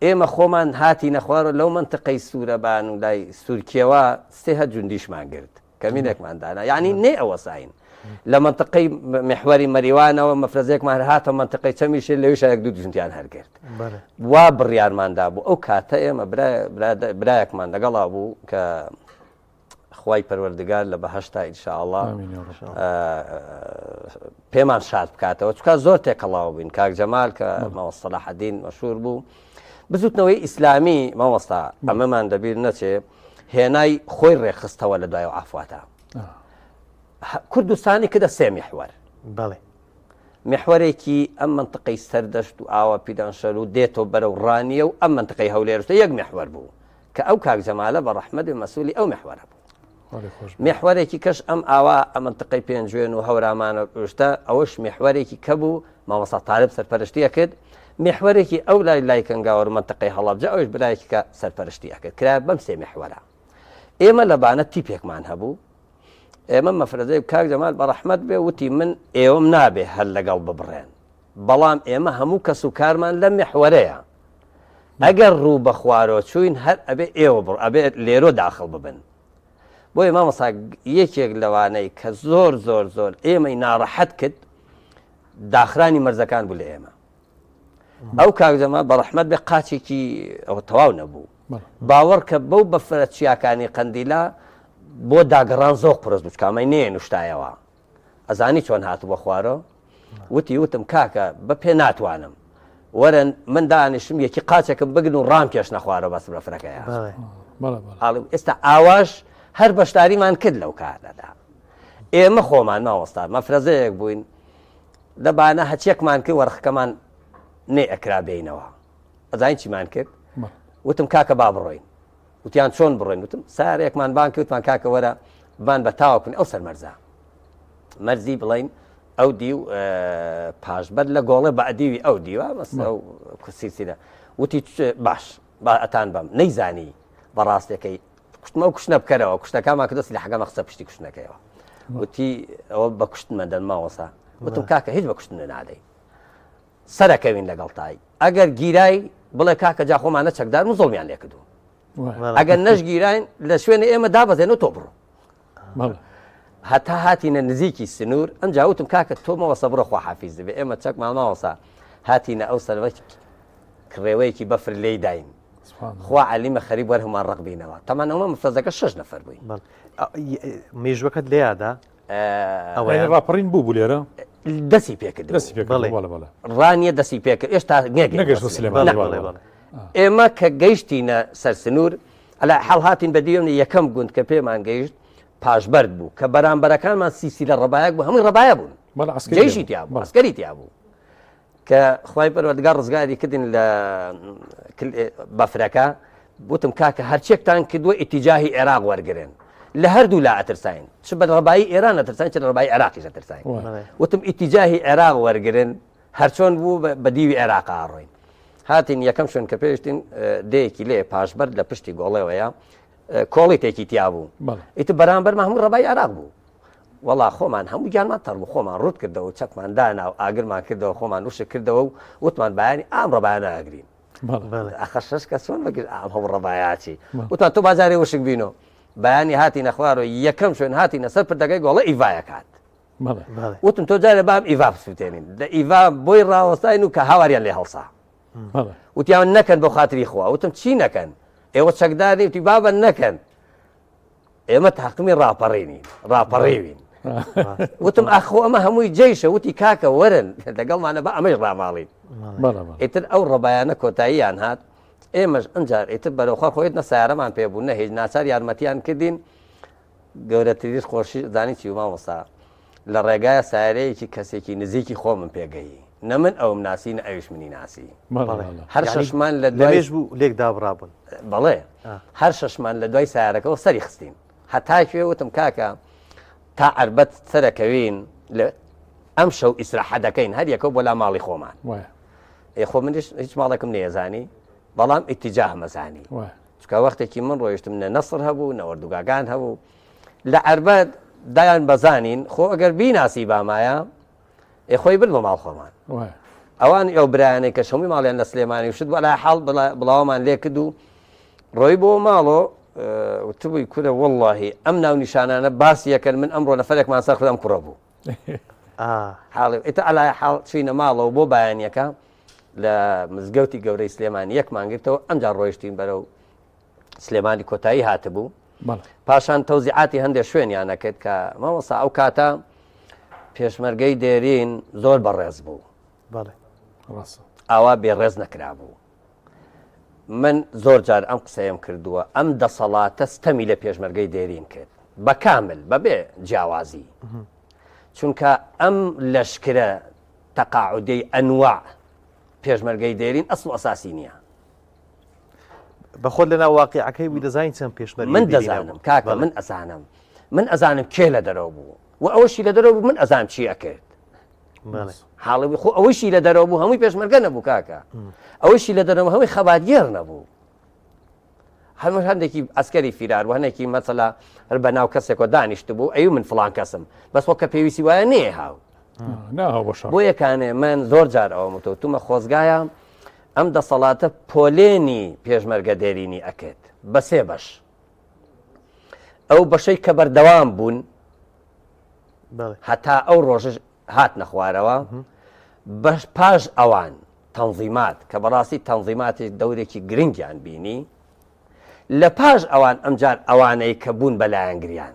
ئێمە خۆمان هاتی نەخوارە لەو منتقەی سوورەبان و لای سوورکیەوە سێ جوندیشمان گرت کەمینێکماندانا یعنی نێ ئەوە ساین لە منتقەی محوەری مەریوانەوە مەفرەزێکمان هاتە منتقەی چەمیشێ لەویش یەک دوو جوندیان هەرگرت وا بڕیارماندا بوو ئەو کاتە ئێمە برایەکمان لەگەڵا بوو کە خوای پەروەردگار لە بەهەشتا ئینشاءڵڵا پێمان شاد بکاتەوە چکە زۆر تێکەڵاو بووین کاک جەمال کە مامۆستا سەلاحەدین مەشهور بوو بزوتنەوەی ئیسلامی مامۆستا ئەمەمان دەبیر نەچێ هێنای خۆی ڕێخستەوە لە دوای ئافواتە کوردستانی کردە سێ میحوەر بەڵێ محورێکی ئەم منطقەی سەردەشت و ئاوە پیدانشەر و دێتەوە بەرەو ڕانیە و ئەم منطقەی هەولێرشتە یەک محور بوو کە ئەو کاک جەمالە بە ڕەحمەت مەسئولی ئەو محورە بوو محورێکی کەش ئەم ئاوا ئەم منطقەی پێنجوێن و هەورامانە شتە ئەوەش محورێکی کە بوو مامۆستا تاالب سەرپەرشتیە کرد محورێکی ئەو لای کەنگاوەر منطقەی هەڵەبجە ئەوش برایەکی کە سەرپەرشتیە کرد کرا بەم سێ محورە ئێمە لەبانە تیپێکمان هەبوو ئێمە مەفرەدەی کاک جەمال بە ڕەحمەت بێ وتی من ئێوەم نابێ هەر لەگەڵ ببڕێن بەڵام ئێمە هەموو کەس و کارمان لە محوەرەیە ئەگەر ڕوو بە خوارەوە چوین هەر ئەبێ ئێوە بڕ ئەبێ لێرۆ داخڵ ببن بۆیە مامۆستا یەکێک لەوانەی کە زۆر ئێمەی ناڕەحەت کرد داخرانی مەرزەکان بوو لە ئێمە ئەو کاک جەمال بە ڕەحمەت بێ قاچێکی ئەوە تەواو نەبوو باوەڕ کە بەو بەفرە چیاکانی قەندیلا بۆ داگەڕان زۆر قرس بوو کامەی نێ نوشتایەوە ئەزانی چۆن هاتو بە خوارەوە وتم کاکە بە پێ ناتوانم وەرن من دانیشم یەکی قاچێکم بگن و ڕام کێش نەخوارەوە بەس برەفرەکەیە ئێستا ئاواش هەر بەشداریمان کرد لەو کارەدا ئێمە خۆمان ماوەستا مەفرەزەیەک بووین دەبانە هەچێکمان کرد وەرخەکەمان نێ ئەکرا بینەوە ئەزانی چیمان کرد وتم کاکە با بڕۆین وتیان چۆن بڕێن وتم سارێکمان بان کردمان کاکە وەرە بان بە تاوەکن ئەو سەر مەرزی بڵین ئەو دی و پاشبەر لە گۆڵێ بەعدیوی ئەو دیوە ئەو سیرسیدە وتی باش با ئەتان بەم نەیزانی بەڕاستەکەی کوشتمە و کوشتنە بکەرەوە کوشتەکەمان کە دەست لە حەگەمە قسە پشتی کوشتنەکەیەوە وتی ئەوە بە کوشتمە دەن ماوەسا وتم کاکە هیچ بە کوشتنە نادەی سەرەکەوین لەگەڵ تای ئەگەر گیرای بڵێ کاکە جا خۆمانە چەکدار و زۆڵمیان لێ کردو ئەگەر نەشگیراین لە شوێنە ئێمە دابەزێن و تۆ بڕۆ هەتا هاتینە نزیکی سنوور ئەم جاوتم کاکە تۆ مەوەسە بڕۆ خواحافیز دەبێ ئێمە چەک ماماوەسا هاتینە ئەو سەرەوەی کڕێوەیەکی بەفر لێی داین خوا عەلیمە خەریب وەرهمان ڕەقبینەوە تەمان ئەومە مفرەزەکە 6 نەفەر بووین مێژوەکەت لێیادا ئەوە ڕاپەڕین بوو لێرە دەسی پێکرد ڕانیە دەسی پێکرد ئێستا ئێمە کە گەیشتینە سەر سنوور ئەلا حەڵ هاتین بە دیێنی یەکەم گوند کە پێمان گەیشت پاشبەرد بوو کە بەرامبەرەکانمان سیسی لە ڕەبایەک بوو هەمووی ڕەبایە بوون جێیشی تیا بوو ئەسکەری تیا بوو کە خوای پەروەردگار ڕزگاری کردین لە بەفرەکە وتم کاکە هەرچێکتان کردووە ئیتیجاهی عێراق وەرگرن لە هەردوو لا ئەترساین چ بە ڕەبایی ئێران ئەترساین چ لە ڕەبایی عێراقیش ئەترساین وتم ئیتیجاهی عێراق وەرگرن هەرچۆن بوو بە دیوی عێراق ئاڕۆین هاتین یەکەم شوێن کە پێشتین دەیەکی لێ پاشبەر لە پشتی گۆڵەوەیە کۆڵی تێکی تیا بوو ئیتر بەرامبەرمە هەموو ڕەبایی عێراق بوو وەڵا خۆمان هەموو گیانمان تەڕ بوو خۆمان ڕوت کردەوە چەکمان دانا و ئاگرمان کردەوە خۆمان وشک کردەوە و وتمان بەیانی ئام ڕەبایانە ئاگرین ئەخە شەش کە چۆن بەگر ئام هەموو ڕەبایاچی وتمان تۆ بازارێ وشک بینەوە بەیانی هاتینە خوارەوە یەکەم شوێن هاتینە سەر پردەکەی گۆڵە ئیڤایە کات وتم تۆ جارێ بام ئیڤا بسووتێنین لە ئیڤا بۆی ڕاوەستاین و کە هاواریان لێ هەڵسا وتیان نەکەن بۆ خاتری خوا وتم چی نەکەن ئێوە چەکداری وتی بابە نەکەن ئێمە تاقمی ڕاپەڕێوین وتم ئەخۆ ئەمە هەمووی جێیشە وتی کاکە وەرن لەگەڵمانە بە ئەمەش ڕاماڵین ئیتر ئەو ڕەبایانە کۆتاییان هات ئێمەش ئەمجار ئیتر بەرەوخوا خۆیت نە سیارەمان پێبوو نەهێج ناچار یارمەتیان کردین گەورەترین خۆشی زانی چی مامۆستا لە ڕێگایە سیارەیەکی کەسێکی نزیکی خۆ من پێگەیی نە من ئەوم ناسی نە ئەویش منی ناسی هەر شەشمان لە دوایش بوو لێک دابڕابن بەڵێ هەر شەشمان لە دوای سیارەکەەوە سەری خستین هەتا کوێ وتم کاکە تا عربەت سەرەکەوین لە ئەم شەو ئیسراحە دەکەین هەر یەکەو بۆ لا ماڵی خۆمان خۆ منیش هیچ ماڵێکم نێزانی بەڵام ئیتیجاه مەزانی چکە وەختێکی من ڕۆیشتم نە نەسر هەبوو نەوەردوگاگان هەبوو لە عربەت دایان بەزانین خۆ ئەگەر بیناسی بامایە خۆی بن بە ماڵ خۆمان ئەوان ئەو برایانەی کە شەمی ماڵیان لە سلێمانی وشت بە لای حاڵ بڵاومان لێ کرد و ڕۆی بۆ ماڵۆ وتبووی کورە وەڵڵاهی ئەم ناو نیشانانە باسی یەکەن من ئەمڕۆ نەفەرێکمان سەر خودم کوڕە بوو حاڵی ئیتە ئەلای حاڵ چوینە ماڵەوە بۆ بایانیەکە لە مزگەوتی گەورەی سلێمانی یەکمان گرتەوە ئەمجار ڕۆیشتین بەرەو سلێمانی کۆتایی هاتبوو پاشان تەوزیعاتی هەندێک شوێنیان نەکرد کە مامۆستا ئەو کاتە پێشمەرگەی دێرین زۆر بەڕێز بوو ئاوا بێڕێز نەکرابوو. من زۆر جار ئەم قسەیەم کردووە ئەم دەسەڵاتە ستەمی لە پێشمەرگەی دێرین کرد بە کامل بەبێ جیاوازی، چونکە ئەم لەشکرە تەقاعودەی ئەنواع پێشمەرگەی دێرین ئەسڵ ئەساسی نییە. بەخۆت لەناو واقعەکەی وی دەزانین چەند پێشمەرگی من دەزانم کاکە من ئەزانم کێ لە دەرەوە بوو و ئەوەشی لە دەرەوە بوو من ئەزانم چی ئەکرد. حاڵی خۆ ئەوەشی لە دەرەوە بوو هەمووی پێشمەرگە نەبوو کاکە، ئەوەشی لە دەرەوە هەمووی خەباتگێر نەبوو. هەموو هەندێکی ئەسکەری فیرار و هەندێکی مەسەلا هەر بە ناو کەسێکەوە دانیشت بوو ئەوی من فڵان کەسم بەس وە کە پێویستی وایە نێ هاو بۆ یەکانێ من زۆر جار ئەوە متوتومە خۆزگایە ئەم دەسەڵاتە پۆلێنی پێشمەرگە دێرینی ئەکرد بە سێ بەش. ئەو بەشەی کە بەردەوام بوون هەتا ئەو ڕۆژش هات نەخوارەوە بەش پاش ئەوان تەنظیمات کە بەڕاستی تەنظیماتی دەورێکی گرنگیان بینی لە پاش ئەوان ئەمجار ئەوانەی کە بوون بەلایەنگریان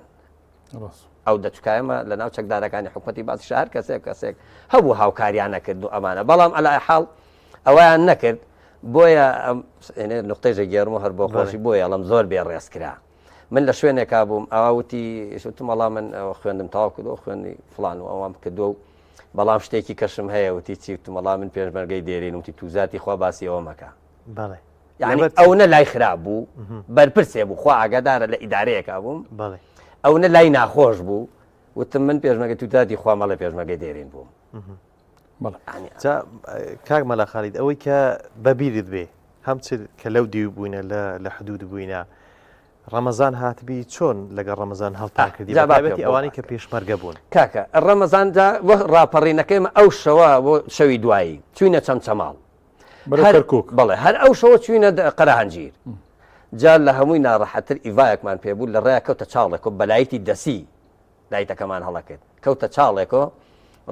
ئەو دەچکایمە لە ناو چەکدارەکانی حکومەتی باسی شار کەسێک هەبوو هاوکاریان نەکرد و ئەمانە بەڵام ئەلای حاڵ ئەویان نەکرد بۆیە نقطەیژە گێرم و هەر بۆ خۆشی بۆیە ئەڵم زۆر بێ ڕێزکرا. من لە شوێنێکا بووم ئەووتی مەڵام من خوێندم تاوا کردو خوێنی فلان و ئەوام کردو و بەڵام شتێکی کەشم هەیە وتی چیت مەڵام من پێشمەرگەی دێرین وتی توزاتی خوا باسی ئەوە مەکە. یعنی ئەو نە لای خراپ بوو بەرپرسێ بوو خوا ئاگادارە لە ئیدارەیەکا بووم ئەو نە لای ناخۆش بوو وتم من پێشمەرگەی توزاتی خوا مەڵە پێشمەرگەی دێرین بووم. کاک مەلا خالید ئەوەی کە بەبیرت بێ هەم کە لەو دی بووینە لە حدود بووینە ڕەمەزان هاتبی چۆن لەگەڵ ڕەمەزان هەڵتان کردی بابەتی ئەوانەی کە پێشمەرگە بوون کاکە ڕەمەزاندا ڕاپەڕینەکەیمە ئەو شەوە بۆ شەوی دوایی چوینە چەمچەماڵ بەڵێ هەر ئەو شەوە چوینە قەرەهەنجیر جار لە هەمووی ناڕەحەتر ئیڤایەکمان پێبوو لە ڕێیا کەوتە چاڵێک و بەلایەتی دەسی دایتەکەمان هەڵەکرد کەوتە چاڵێکەوە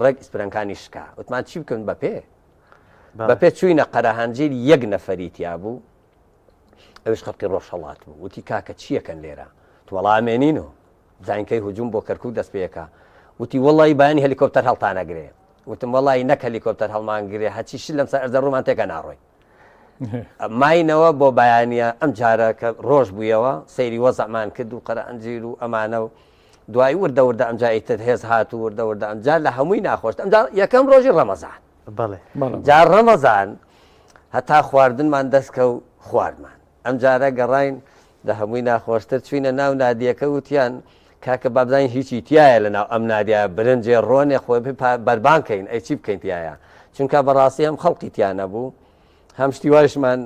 ڕێک ئیسپرەنکانی شکا وتمان چی بکەن بەپێ چوینە قەرەهەنجیر یەک نەفەری تیا بوو ئەوش خەڵقی ڕۆژهەڵات بوو وتی کاکە چیەکەن لێرە توەڵامێنینەوە زانکەی هجووم بۆ کەرکوو دەست پێەکە وتی وەڵی بەیانی هەلیکۆپتەر هەڵتانەگرێ وتم وەڵی نەک هەلیکۆپتەر هەڵمانگرێ هەچیشی لەم سەر ئەرزە ڕوومان تێکە ناڕۆی ماینەوە بۆ بەیانە ئەم جارە کە ڕۆژ بوویەوە سەیری وەزەمان کرد و قەرەهەنجیر و ئەمانە و دوای وردە وردە ئەمجایتر هێز هات و وردە وردە ئەمجار لە هەمووی ناخۆش ئەمجار یەکەم ڕۆژی ڕەمەزان جار ڕەمەزان هەتا خواردنمان دەستکە و خواردمان ئەم جارە گەڕین لە هەمووی ناخۆشتر چوینە ناو نادیەکە وتیان کاکە بابزانین هیچی تایە لە ناو ئەم نادیە برنجێ ڕۆنێ خۆی بەربانکەین ئەی چی بکەین تایە چونکە بەڕاستی ئەم خەڵقی تیان نەبوو هەم شتی وایشمان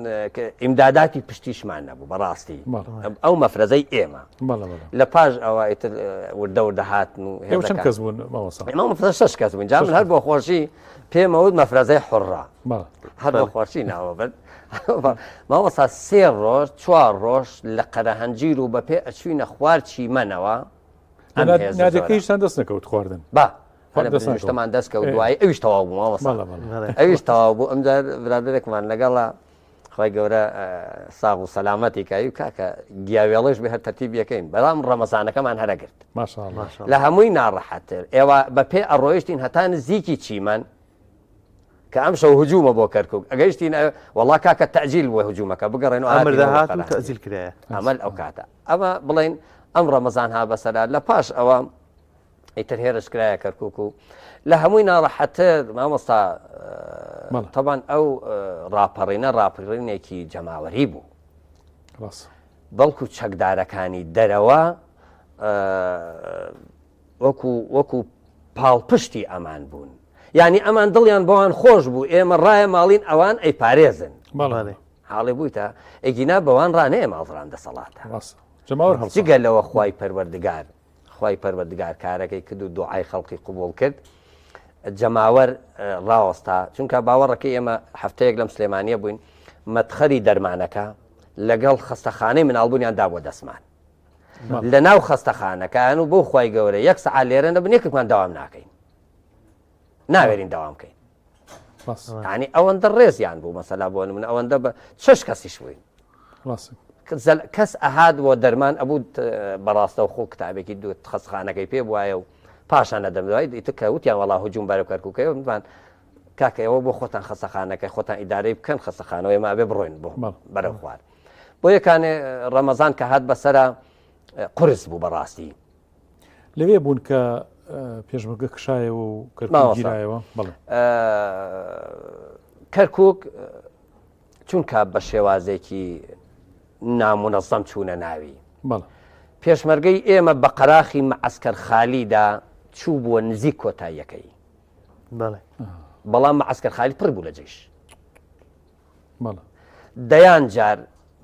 ئیمداداتی پشتیشمان نەبوو بەڕاستی ئەو مەفرەزەی ئێمە لە پاش ئەوە وردە وردە هاتن و چەند کەس بوون مەفرە 6 کەس بوون جا من هەر بۆ خۆشی پێمەوت مەفرەزەی حڕە هەر بۆ خۆشی ناوە بن ماوەسا 3 ڕۆژ 4 ڕۆژ لە قەرەهەنجیر و بەپێ ئەچوینە خوار چیمەنەوە نادەکەیشتان دەست نەکەوت خواردن شتەمان دەستکەوت دوای ئەویش تەواو بوو ماوەسا ئەویش تەواو بوو ئەمجار برادرێکمان لەگەڵە خۆی گەورە ساغ و سەلامەتی کاوی کاکە گیاوێڵەش بە هەر تەرتیب یەکەین بەڵام ڕەمەزانەکەمان هەرەگرت لە هەمووی ناڕەحەتتر ئێوە بەپێ ئەڕۆیشتین هەتا نزیکی چیمەن کە ئەم شەو هجوومە بۆ کەرکک ئەگەیشتین وەڵا کاکە تەعجیل بۆ هجوومەکە بگەڕێن و تەعجیل کرایە ئەمەل ئەو کاتە ئەمە بڵێن ئەم ڕەمەزان ها بەسەرا لە پاش ئەوە ئیتر هێرش کرایە کەرکک و لە هەمووی ناڕەحەتتر مامۆستا تەبان ئەو ڕاپەڕینێکی جەماوەری بوو بەڵکو چەکدارەکانی دەرەوە وەکو پاڵپشتی ئەمان بوون یعنی ئەمان دڵیان بەوان خۆش بوو ئێمە ڕایە ماڵین ئەوان ئەی پارێزن حاڵێ بوویتە ئەگینا بەوان ڕانەیە ماڵڕان دەسەڵاتە جگە لەوە خوای پەروەردگار کارەکەی کرد و دوعای خەڵقی قبول کرد جەماوەر ڕاوەستا چونکە باوەڕەکەی ئێمە هەفتەیەک لەم سلێمانیە بووین مەدخەری دەرمانەکە لەگەڵ خەستەخانەی مناڵبوونیان دابووە دەسمان لە ناو خەستەخانەکان و بۆ خوای گەورە یەک سەعات لێرە نەبن یەکێکمان داوام ناکەین ناوێرین داوام بکەین ینی ئەوەندە ڕێزیان بوو مەسەلا بۆ من ئەوەندە بە 6 کەسیش بووین کەس ئەهات بۆ دەرمان ئەبوو بەڕاستە و خۆ کتابێکی دوو خەسخانەکەی پێ بواە و پاشان نەدەمدوای دیتە کەوتیان وڵا هجووم بەرەو کەرکووکەوە متوان کاکەوە بۆ خۆتان خەسەخانەکەی خۆتان ئیدارەی بکەن خەسەخانەوەی ما بێ بڕۆین بۆ بەرەو خوار بۆ یەکانێ ڕەمەزان کە هات بەسەرە قرس بوو بەڕاستی لەوێ بوون کە پێشمەرگە کشایەوە و کەرکووکگیرایەوە کەرکووک چونکە بە شێوازێکی نامونەزەم چوونە ناوی پێشمەرگەی ئێمە بە قەراخی مەعسکەر خالیدا چوو بووە نزیک کۆتاییەکەی بەڵام مەعسکەر خالی پڕ بوو لە جێش دەیان جار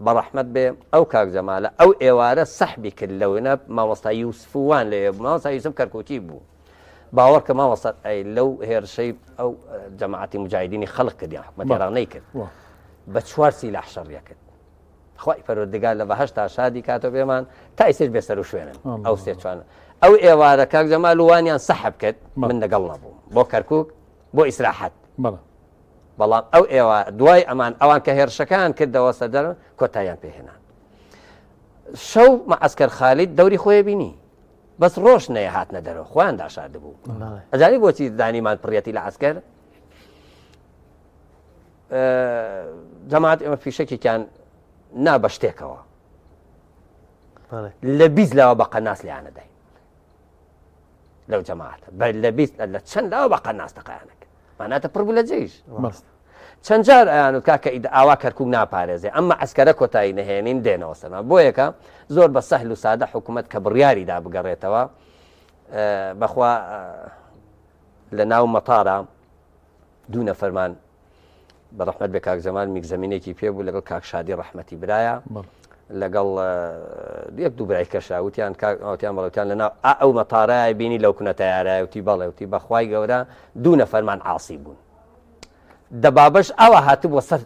بەڕەحمەت بێ ئەو کاک جەمالە ئەو ئێوارە سەحبی کرد لەوێنە مامۆستا یوسفوان لێ مامۆستا یوسف کەرکووتی بوو باوەڕ کە مامۆستا لەو هێرشەی ئەو جەماعەتی مجاهیدینی خەڵق کردیان حکومەتی عێراق کرد بە 4 سیلاح شەڕیە کرد خوای پەروەردگار لە بەهەشتا شادی کاتۆ بێمان تا ئیسش بێسەر و شوێنن ئەو سێ چوانە ئەو ئێوارە کاک جەمال وانیان سەحب کرد من لەگەڵ نەبووم بۆ کەرکووک بۆ ئیسراحەت بەڵام ئەو ئێوە دوای ئەمان ئەوان کە هێرشەکان کردەوە سەدەر کۆتاییان پێهێنان شەو مەعسکەر خالید دەوری خۆی بینی بەس ڕۆژ نەیە هاتنە دەرەوە خۆیان داشارد بوو ئەزانی بۆچی دانیمان پڕەتی لە عسکەر جەماعەت ئێمە پیشەکێکیان نا بە شتێکەوە لە بیست لاوە بە قەناس لیانەداین لەو جەماعەتە لە بیست لە چەند لاوە بە قەناس تەقایانەکە ماناتە پڕ بوو لە جێیش چەند جار ئەیانوت کاکە ئاوا کەرکووک ناپارێزێ ئەمما عسکەرە کۆتایی نەهێنین دێنەوە سەرما بۆ یەکە زۆر بە سەهل و سادە حکوومەت کە بڕیاریدا بگەڕێتەوە بەخوا لە ناو مەتارە دوو نەفەرمان بەڕەحمەت بێ کاک جەمال میگزەمینێکی پێ بوو لەگەڵ کاک شادی ڕەحمەتی برایە لەگەڵ یەک دوو برای کەشا وتیان ئەوتیان بەڵێوتیان لەناو ئەو مەتارایە بینی لەو کونە تەیارایە وتی بەڵێ وتی بەخوای گەورە دوو نەفەرمان عاسی بوون دەبابەش ئەوە هاتبووە سەر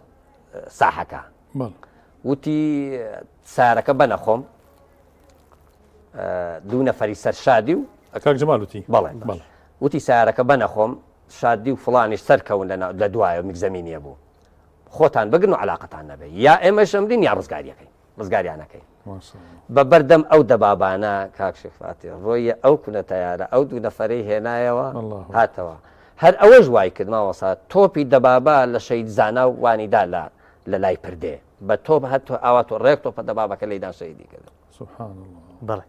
ساحەکە وتی سارەکە بەنەخۆم دوو نەفەری سەر شادی و کاک جەمال وتی بەڵێ وتی سارەکە بەنەخۆم شادی و فڵانیش سەرکەون لە دوایە میگزەمینیە بوو خۆتان بگرن و علاقەتان نەبێ یا ئێمە شەمرین یا ڕزگاریانەکەی بە بەردەم ئەو دەبابانە کاک شێخفاتی ڕۆیە ئەو کونە تەیارە ئەو دوو نەفەرەی هێنایەوە هاتەوە هەر ئەوەش وای کرد ماوەسا تۆپی دەبابا لە شەید زانا و وانیدا لە لای پردێ بە تۆپ هەت ئاوا تۆ ڕێک تۆپە دەبابەکە لەیدان شەیدی کرد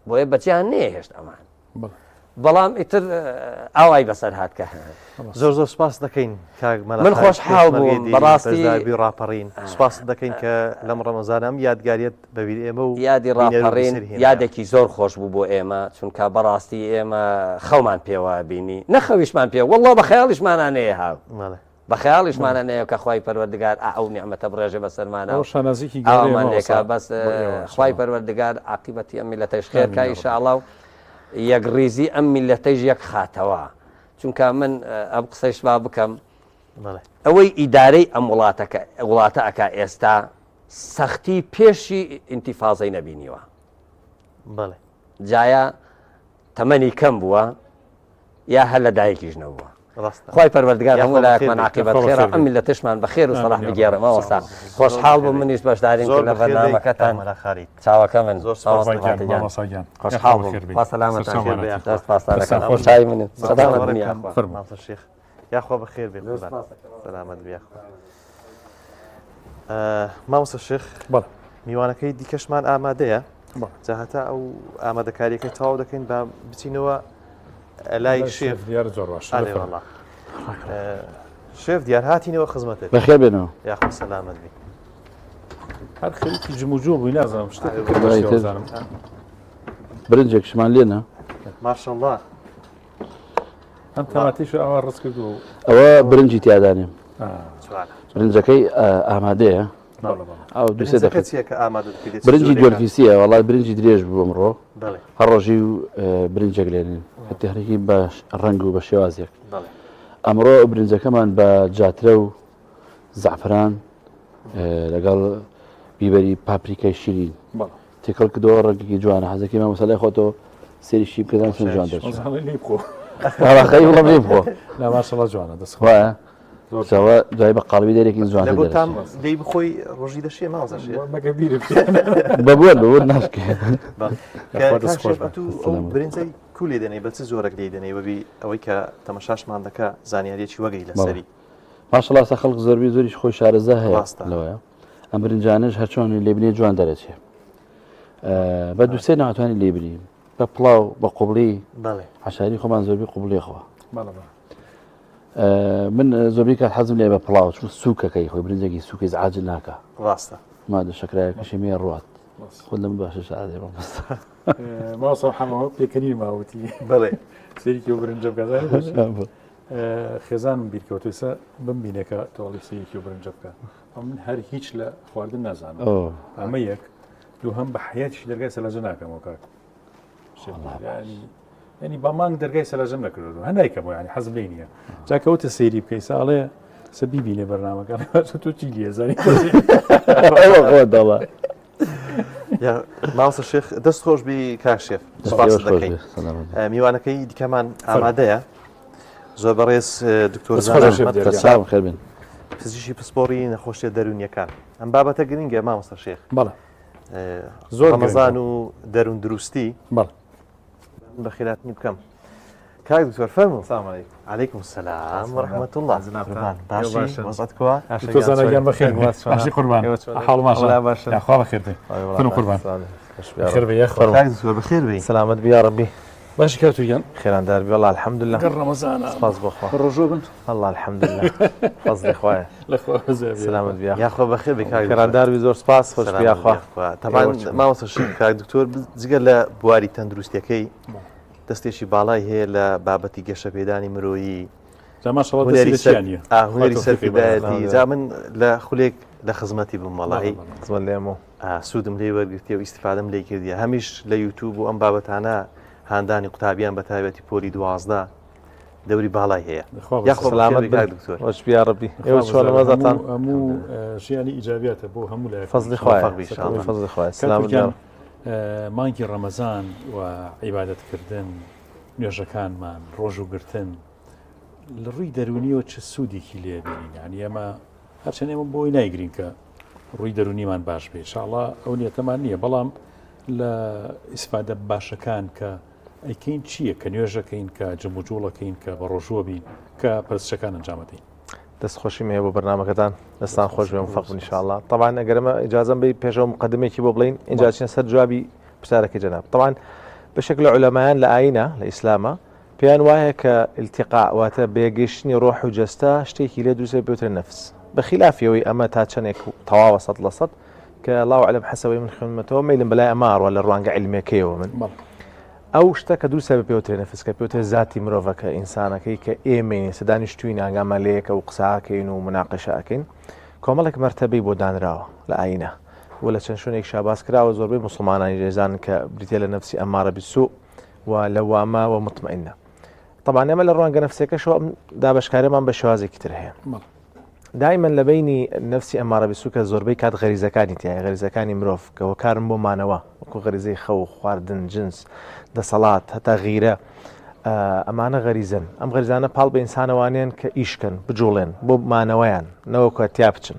بۆیە بەچیان نەیە هێشت ئەمان بەڵام ئیتر ئاوای بەسەر هاتکە زۆر زۆر سپاس دەکەین من خۆشحاڵ بووم بەڕاستی ڕاپەڕین سپاس دەکەین کە لەم ڕەمەزانە ئەم یادگاریت بەبیر ئێمە و یادی ڕاپەڕین یادێکی زۆر خۆش بوو بۆ ئێمە چونکە بەڕاستی ئێمە خەومان پێوە بینی نەخەویشمان پێ وەڵڵا بە خەیاڵیشمانانەیە هاو بە خەیاڵیشمانانەیە کە خوای پەروەردگار ئەو نیعمەتە بڕێژە بەسەرمانە ئەومان لێکا بەس خوای پەروەردگار عاقیبەتی ئەم میلەتەش خێرکە ئینشاءڵڵا و یەک ڕیزی ئەم میلەتەیش یەک خاتەوە چونکە من ئەم قسەیش با بکەم ئەوەی ئیدارەی ئەم وڵاتە ئەکا ئێستا سەختی پێشی ئینتیفازەی نەبینیوە جایە تەمەنی کەم بووە یا هەر لە دایکیش نەبووە خی پەروەردگار هەموو لایەکمان عاقیبەت خێرا ئەم میلەتشمان بەخێر و سەلاح بگێڕمەوە سا خۆشحاڵ بووم منیش بەشدارین لە بەرنامەکەتان چاوەکە من زۆر خۆشحاڵ خۆشایی من یاخوا بەخێر بێت سەلامەت بێ مامۆستا شێخ میوانەکەی دیکەشمان ئامادەیە جاهەتا ئەو ئامادەکاریەکەی تەواو دەکەین بە بچینەوە لای شێف دیارە زۆر باش شێف دیار هاتینەوە خزمەتت بەخێر بێنەوە یاخوا سەلامەت بێ هەر خەریکی جموجوور بووی نازانم شتێکزانم برنجێکشمان لێنە ماشەڵڵا ئەم تەماتیش ئەوە ڕست کردو ئەوە برنجی تیادانێ برنجەکەی ئامادەیە ئەو دوسێ دەکەێت برنجی دۆرفیسیە وڵات برنجی درێژ بوو ئەمڕۆ هەر ڕۆژی و برنجێک لێنین هەتیارێکی باش ڕەنگ و بە شێوازێک ئەمڕۆ برنجەکەمان بە جاترە و زعفران لەگەڵ بیبەری پاپریکای شیرین تێکەڵ کردەوە ڕەنگێکی جوانە حەزەکەی مامۆستا خۆتەوە سێریشی بکردن چۆن جوان دەچێت خەی وڵە بێ بخۆ لا ماشەڵڵا جوانە دەستخوایە دوای بە قاڵوی دەرێکی لە زوان بۆ تام دەی بخۆی ڕۆژی دەشێ ماوەزەشێ بەبوون بەبوون ناشکێ ئەو برنجەی کو لێ دەنەی بەچ زۆرەك لێ دەنەی بەبی ئەوەی کە تەمەشاشمان دەکە زانیاریەکی وەگەی لەسەری ماشەڵڵا خەڵک زۆربەی زۆریش خۆی شارەزا هەیە لەوەیە ئەم برنجانش هەرچۆن لێبنێ جوان دەرەچێ بە دووسێ ناتوانانی لێبریم بە پڵاو بە قوبڵی عشاری خۆمان زۆربەی قوبڵی خۆ من زۆربەی کات حەزم لێ بە پڵاو چون سووکەکەی خۆی برنجێکی سووکەی عاجل ناکە ڕاستە مادە شەکرایەکەشی مێ ڕات خۆ لەم باشە شادێ بەمەستا ماوەسە حەمەوە پێکەنی ماوەتی بڵێ سێریکی و برنجە بگازانی خێزان بیرکەوتێسە بمبینێکە تۆڵی سەیەکی و برنجە بکە من هەر هیچ لە خواردن نازانم ئەمە یەک دوو هەم بە حیاتیش دەرگای سەلاجە ناکەمەوە کاک ینی بە مانگ دەرگای سەلاجەم نەکردو هەندایکەمەوە ینی حەزم لێ نییە جاکەوتە سەیری بکەی ساڵێ سە بیبینێ بەرنامەکان تۆ چی لێزانی دەڵە ماوەسە شێخ دەست خۆش بی کاکشێف سوپاس دەکەین میوانەکەی دیکەمان ئامادەیە زۆر بەڕێز دکتۆر زانام خێربن پزیشکی پسپۆڕی نەخۆشیە دەرونیەکان ئەم بابەتە گرنگە مامۆستا شێخ بەڵێ زۆر ڕەمەزان و دەروون دروستی بەڵێ بە خێراتنی بکەم کاک دکتۆر فەرموو عەلەیکوم سەلام وەرەحمەتوڵڵاه باشی وەزعەت کەوە تۆزانەگەن بەخێر باشی قوربان حاڵ ماشە خوا بەخێرتێ فەرموو قوربان خێر بێ یەخۆ کاک دکتۆر بەخێر بێ سلامت بیا ڕەبی باشی کاتویان خێراندار بێ والله الحەمدولله گەڕ ڕەمەزانە سپاس بۆخوا ڕۆژۆ بن والله الحەمدولله فەزلی خوایە سلامت بیا یاخۆ بەخێر بێ کاک خێراندار بی زۆر سپاس خۆش بیا خوا تەمان مامۆستا شێخ کاک دکتۆر جگە لە بواری تەندروستیەکەی دەستێکی باڵای هەیە لە بابەتی گەشەپێدانی مرۆیی هوەری سەرکردایەتی جا من لە خولێک لە خزمەتی بمەڵی زمە لێمە سوودم لێ وەرگرتی و ئیسیفادەم لێ کردیە هەمیش لە یوتیوب و ئەم بابەتانە هاندانی قوتابیان بە تایبەتی پۆلی 12 دەوری باڵای هەیە خۆش بیا ڕەبی ئێوە چۆن مەزەتان هەموو ژیانی ئیجابیاتە بۆ هەموو لای فەزلی خوایە سلام مانگی ڕەمەزان و عیبادەتکردن نوێژەکانمان ڕۆژ و گرتن لە ڕووی دەرونیەوە چه سوودێکی لێبینین ینی ئەمە هەرچەند ئێمە بۆی نایگرین کە ڕووی دەرونیمان باش بێ ئینشاءڵڵا ئەو نیەتەمان نییە بەڵام لە ئیسفادە باشەکان کە ئەیکەین چییە کە نوێژەکەین کە جموجوڵەکەین کە بە ڕۆژوە بین کە پرسشەکان ئەنجامەدەین دەستخۆشی مێ بۆ بەرنامەکەتان دەستان خۆش بێ مفەق انشاءالله طبعا ئەگەرمە ئیجازەم بی پێشەوە مقدمێکی بۆ بڵین اینجا چین سەر جوابی پرسیارەکەی جەناب طبعا بەشێک لە عولەمایان لە ئاینە لە ئیسلامە پێیان وایە کە التقاء واتە بێگەشتنی ڕۆح و جەستە شتێکی لێ دروستە بێتە نەفس بەخلافیەوەی ئەمە تا چەندێک تەواوە 100% کە الله ئەعلەم حەسەبەی من خوێنمەتەوە مەیلم بەلای ئەماڕوە لە ڕوانگە عیلمەکەیەوە من ئەو شتە کە دووسە بە پێوترێ نەفس کە پێوتە ذاتی مرۆڤەکە ئینسانەکەی کە ئێمە سەدانیشتووی ئاگامەلەیەکە و قساکەین و مناقشەکەین کۆمەڵێک مەرتەبەی بۆ دانراوە لە ئاینە و لە چەند شوێنێک شاباس کراوە زۆربەی مسلمانانی ڕێزان کە بریتە لە نەفسی ئەمارە بالسوء و لەوامە و مطمئنە طبعا ئێمە لە ڕوانگە نەفسەکەشەوە دابەشکاریمان بە شێوازێکی تر هەیە دائما لە بینی نفسی ئەمارە بالسوء کە زۆربەی کات غەریزەکانی تایە غەریزەکانی مرۆڤ کە وەکارم بۆ مانەوە وەکو غەریزەی خەو خواردن جنس دەسەڵات هەتا غیرە ئەمانە غەریزن ئەم غەریزانە پاڵ بە ئینسانەوانیان کە ئیشکن بجوڵێن بۆ مانەوەیان نەوەکو تیا بچن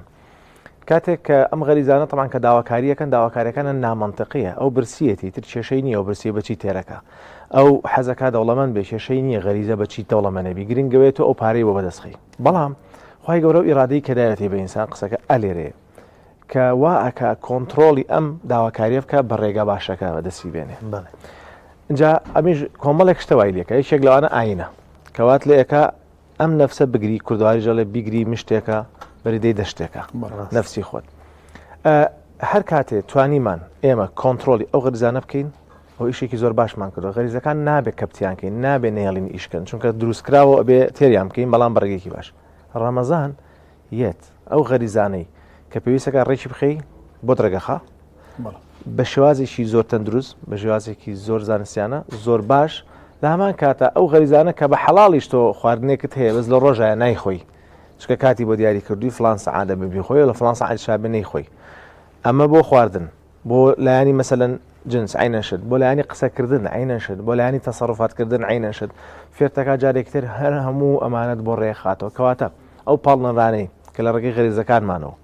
کاتێک کە ئەم غەریزانە طبعا کە داواکاریەکەن داواکاریەکانە نامەنتقیە ئەو برسیەتی تر کێشەی نییە و برسی بەچی تێرەکە ئەو حەزەکە دەوڵەمەند بێ کێشەی نییە غەریزە بەچی دەوڵەمەنەبی گرنگەوێت ئەو پارەی بۆ بەدەستخی بەڵام خی گەورە و ئیرادەی کەدایەتی بە ئینسان قسەکە ئەلێرێ کە وا ئەکە کۆنتترۆلی ئەم داواکاریە بکە بە ڕێگە باشەکە بەدەستی بێنێ اینجا ئەمیش کۆمەڵێک شتەوای لێکە یەکێک لەوانە ئاینە کەوات لە ئەەکە ئەم نەفسە بگری کوردواری ژەڵێ بیگری مشتێکە بەریدەی دەشتێکە نەفسی خۆت هەر کاتێ توانیمان ئێمە کۆنتترۆلی ئەو غەریزانە بکەین ئەو ئیشێکی زۆر باشمان کردو غەریزەکان نابێت کەپتیانکەین نابێ نێڵین ئیشکن چونکە دروستکراوە ئەبێ تێریان بکەین بەڵام بەڕێگەیەکی باش ڕەمەزان یەت ئەو غەریزانەی کە پێویستەکە ڕێکی بخەی بۆ درەگەخە بە شێوازێکی زۆر تەندروست بە شێوازێکی زۆر زانستیانە زۆر باش لە هەمان کاتە ئەو غەریزانە کە بە حەڵاڵیش تۆ خواردنێکت هەیە بەس لە ڕۆژایە نایخۆی چکە کاتی بۆ دیاری کردووی فلان سەعادە ببی خۆی لە فلان سەعات شابێ نەیخۆی ئەمە بۆ خواردن بۆ لایانی مەسەلەن جنس عینەشت بۆ لایانی قسەکردن عینەشت بۆ لایانی تەسەڕوفاتکردن عینەشت فێرتەکە جارێکتر هەر هەموو ئەمانەت بۆ ڕێخاتەوە کەواتە ئەو پاڵنەرانەی کە لە ڕێگەی غەریزەکانمانەوە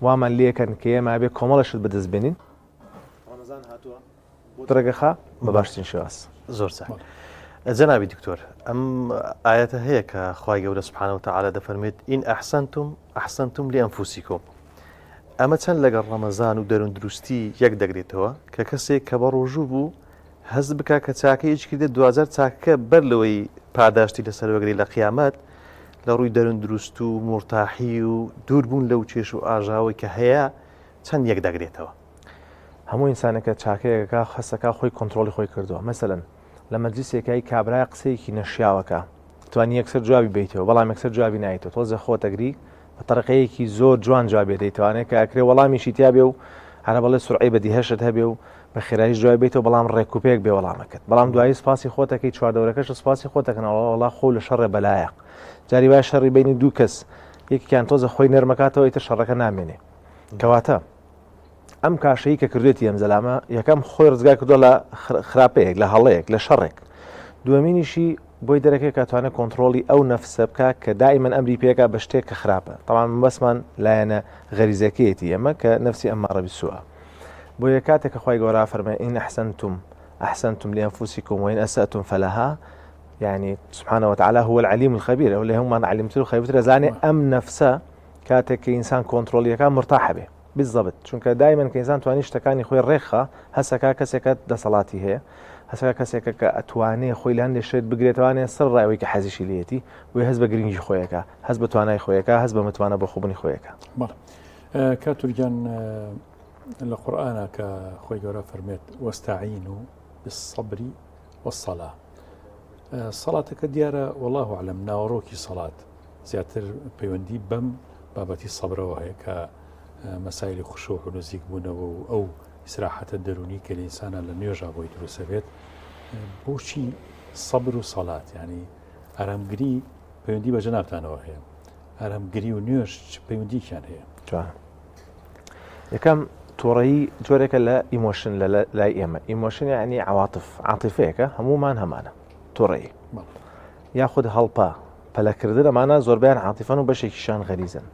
وامان لێکەن کە ئێمە بێ کۆمەڵەشت بەدەست بێنین ڕێگەخا بە باشترین شێواز. زۆر چاک. جەنابی دکتۆر ئەم ئاەتە هەیە کە خوای گەورە سوبحانەهو وتەعالە دەفەرمێت ئین ئەحسەنتم لأنفوسیکم. ئەمە چەند لەگەڵ ڕەمەزان و دەرون دروستی یەک دەگرێتەوە کە کەسێک کە بە ڕۆژوو بوو هەست بکە کە چاکەیەکی کردێت دوازار چاکەکە بەر لەوەی پاداشتی لەسەر وەگری لە قیامەت لە ڕووی دەرون دروست و مرتاحی و دووربوون لەو چێش و ئاژاوی کە هەیە چەند یەک دەگرێتەوە. هەموو ئینسانەکە چاکەیەکە خەسەکە خۆی کۆنتترۆلی خۆی کردووە. مەسەلەن لە مەجلیسێکایی کابرای قسەیەکی نەشیاوەکە توانی یەکسەر جوابی بیتەوە بەڵام یەکسەر جوابی نایێتەوە تۆزە خۆتەگری بە تەرقەیەکی زۆر جوان جوابێ دەیتوانێت کە ئەکرێ وەڵامیشی تیا بێ و هەرە بەڵێ سورعی بەدیهەشت هەبێ و بە خێراییش جواب بیتەوە بەڵام ڕێکوپێک بێ وەڵامەکەت بەڵام دوایی سپاسی خۆتەکەی چواردەورەکەش سپاسی خۆتەکەنەوە وڵا خۆ لە شەڕێ بەلایە جاری وای شەڕی بینی دوو کەس یەکیان تۆزە خۆی نەرمەکاتەوە ئیتر شەڕەکە نامێنێ کەواتە ئەم کاشەی کە کردێتی ئەم زەلامە یەکەم خۆی ڕزگار کردووە لە خراپەیەک لە هەڵەیەک لە شەڕێک دووەمینیشی بۆی دەرەکەی کاتوانە کۆنتترۆلی ئەو نەفسە بکە کە دائیمەن ئەمری پێکە بە شتێک کە خراپە تەمان بەسمان لایەنە غەریزەکەیەتی ئەمە کە نەفسی ئەممارە بسووە بۆ یە کاتێک کە خوای گەورە فەرمێ ئین ئەحسەنتم لأنفسکم وإن أسأتم فلها يعني سبحانه وتعالى هو العليم الخبير واللي هم علمتر خيبتر زاني أم نفسه كاتك إنسان كنترولي كان مرتاح به بالضبط چونکە دائما كإنسان تواني شتەکانی خۆی ڕێخە هەسەکە کەسێکە دەسەڵاتی هەیە هەسەکە کەسێکە کە ئەتوانێ خۆی لە هەندێک شێت بگرێتوانێ سەر ڕایەوەی کە حەزیشی لێتی وی هەز بە گرنگی خۆیەکە هەز بە توانای خۆیەکە هەز بە متوانە بە خوبنی خۆیەکە. کاتورجان لە قورئانە کە خۆی گەورە فەرمێت وەستەعینوا بالصبر والصلاة سەڵاتەکە دیارە والله أعلم ناوەڕۆکی سەڵات زیاتر پەیوەندی بەم بابەتی سەبرەوە هەیە کە مەسایلی خوشوع و نزیک بوونەوە و ئەو ئیسراحەتە دەرونی کە لە ئینسانە لە نوێژا بۆی دروستە بێت بۆچی سەبر و سەڵات ینی ئارامگری پەیوەندی بە جەنابتانەوە هەیە ئارامگری و نوێژ پەیوەندیکیان هەیە یەکەم تووڕەیی جۆرێکە لە ئیمۆشن لە لای ئێمە ئیمۆشن ینی عاتیفەیەکە هەمومان هەمانە تووڕەیی یاخود هەڵپا پەلەکردن ئەمانە زۆربیان عاتیفەن و بەشێکیشان غەریزن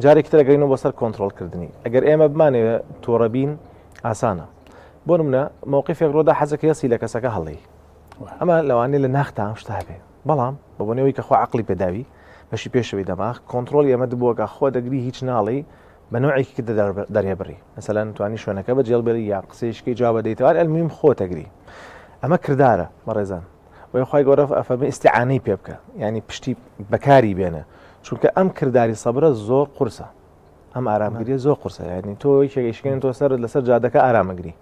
جارێکی تر ئەگەینەوە بۆ سەر کۆنتترۆلکردنی ئەگەر ئێمە بمانێ تووڕەبین ئاسانە بۆ نمونە مووقیفێک ڕۆدا حەزەکە یەسی لە کەسەکە هەڵی ئەمە لەوانەیە لە ناختا ئەم شتا هەبێ بەڵام بە بۆنەوەی کە خۆ عەقڵی پێداوی بەشی پێشەوەی دەماغ کۆنتترۆلی ئەمە بووەکە خۆ دەگری هیچ ناڵی بە نوعێکی کە دەرێبڕی مەسەلەن توانی شوێنەکە بە جێڵبێری یا قسەیشکی جواب دەیتەوە ئەلمیم خۆ دەگری ئەمە کردارە بەڕێزان وی خۆی گەورە ئەفەرمی ئیستیعانەی پێ بکە ینی پشتی بەکاری بێنە چونکە ئەم کردداری سەبرە زۆر قورسە ئەم ئارامگریە زۆر قورسە ینی تۆ یەکێکشکێن تۆ سەر لەسەر جادەکە ئارامەگری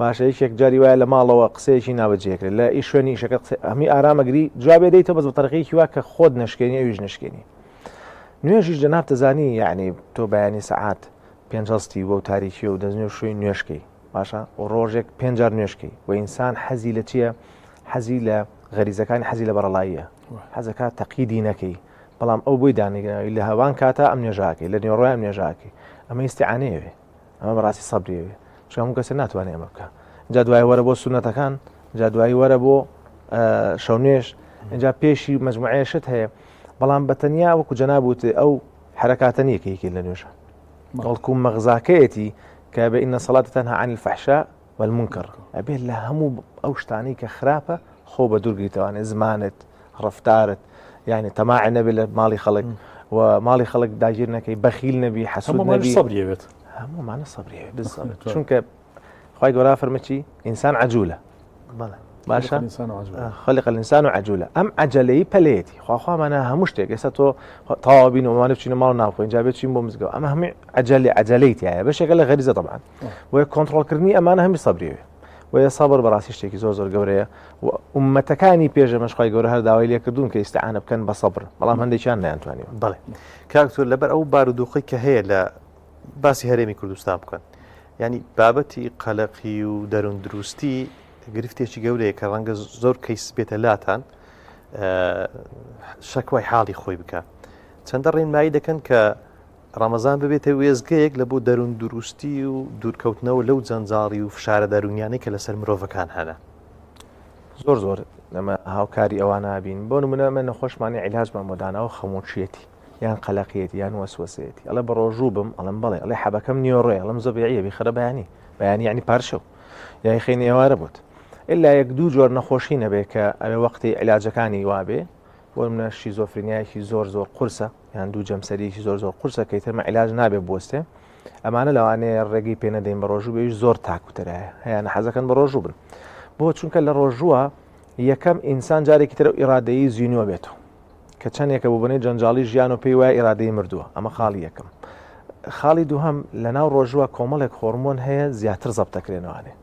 باشە یەکێک جاری وایە لە ماڵەوە قسەیەکی ناوەجێکرێت لە ئی شوێنی شەکە هەمی ئارامەگری جوابێ دەیتەوە بەس بە تەرقەیەکی وا کە خۆت نشکێنی ئەویش نشکێنی نوێژیش جەناب دەزانی یعنی تۆ بەیانی سەعات پێنجستی بۆ تاریکی و دەزنێ شووی نوێشکەی باشە و ڕۆژێک پێنجار نوێشکەی و ئینسان حەزی لە چییە حەزی لە غەریزەکانی حەزی لە بەڕەڵاییە حەزەکە تەقیدی نەکەی بەڵام ئەو بۆی دانیگەنەوەی لە هەوان کاتە ئەم نێژاکەی لە نێڕۆی ئەم نێژاکەی ئەمە ئیستیعانەیەوێ ئەمە بەڕاستی سەبریەوێ چکە هەموو کەسێک ناتوانێت ئەمە بکە جا دوای وەرە بۆ سونەتەکان جا دوایی وەرە بۆ شەونێژ اینجا پێشی مەجموعەیەشت هەیە بەڵام بەتەنیا وەکو جەنابوت ئەو حرەکاتە نییە کە یەکێک لە نوێژە بەڵکو مەغزاکەیەتی کە بە ئینە سەڵات تەنها عن الفەحشاء والمنکر ئەبێت لە هەموو ئەو شتانەی کە خراپە خۆ بە دوورگریتەوانێت زمانت ڕفتارت یعنی تەماع نەبێت لە ماڵی خەڵک و ماڵی خەڵک داگیر نەکەی بەخیل نەبی حەسوود نەبی سەبرێت هەموومانە سەبرێت چونکە خی گەورە فەرمەچی ئینسان عەجوولە باشە خەلق الإنسان عجولة ئەم عەجەلەی پەلەیەتی خواخوامانە هەموو شتێک ئێستا تۆ تەواو بینەوەمانە بچینە ماڵ ناوخۆین جا بێت چین بۆ مزگەوت ئەمە هەمووی عەجەلەیت هەیە بەشێکە لە غەریزە طبعاً وە کۆنتترۆلکردنی ئەمانە هەمی سەبرێوێ وە سەبر بەڕاستی شتێکی زۆر زۆر گەورەیە و ئومەتەکانی پێشەمەش خی گەورە هەر داوای لێکردوون کە ئیستیعانە بکەن بە سەبر بەڵام هەندێکیان نەیانتوانێت بەڵێ کاکتۆر لەبەر ئەو بارودۆخی کە هەیە لە باسی هەرێمی کوردستان بکەن ینی بابەتی قەلەقی و دەرون دروستی گرفتێکی گەورەیە کە ڕەنگە زۆر کەیس بێتە لاتان شەکوای حاڵی خۆی بکە چەندە ڕێنمایی دەکەن کە ڕەمەزان ببێتە وێزگەیەک لە بۆ دەرون دروستی و دوورکەوتنەوە لەو جەنجاڵی و فشارە دەرونیانەی کە لەسەر مرۆڤەکان هەنە زۆر زۆر ئەمە هاوکاری ئەوان نابین بۆ نمونە من نەخۆشمانی عیلاج مامۆدانەوە خەمۆچیەتی یان قەلەقیەتی یان وەسوەسەیەتی ئەڵێ بە ڕۆژوو بم ئەڵم بڵێ ئەڵێ حەبەکەم نیۆڕێ ئەڵم زۆبیعیە بیخەرە بەیانی یعنی پارشە یای خێنی ئێوارە بوت ئللا یەک دوو جۆر نەخۆشی نەبێ کە ئەوێ وەختی علاجەکانی وابێ بۆ منە شیزۆفرینیایەکی زۆر قورسە یان دوو جەمسەریەکی زۆر قورسە کە ترمە علاج نابێ بۆستێ ئەمانە لەوانەیە ڕێگەی پێ نەدەین بە ڕۆژوو بێویش زۆر تاکوتەرایە هەیەە حەزەکەن بە ڕۆژوو بن بۆ چونکە لە ڕۆژووە یەکەم ئینسان جارێکی ترە ئیرادەیی زیینوە بێتەوە کە چەندێکە بۆ بنەی جەنجاڵی ژیان و پێی وایە ئیرادەی مردووە ئەمە خاڵی یەکەم خاڵی دووهەم لە ناو ڕۆژووە کۆمەڵێک هۆرمۆن هەیە زیاتر زەبتەکرێنەوەوانێ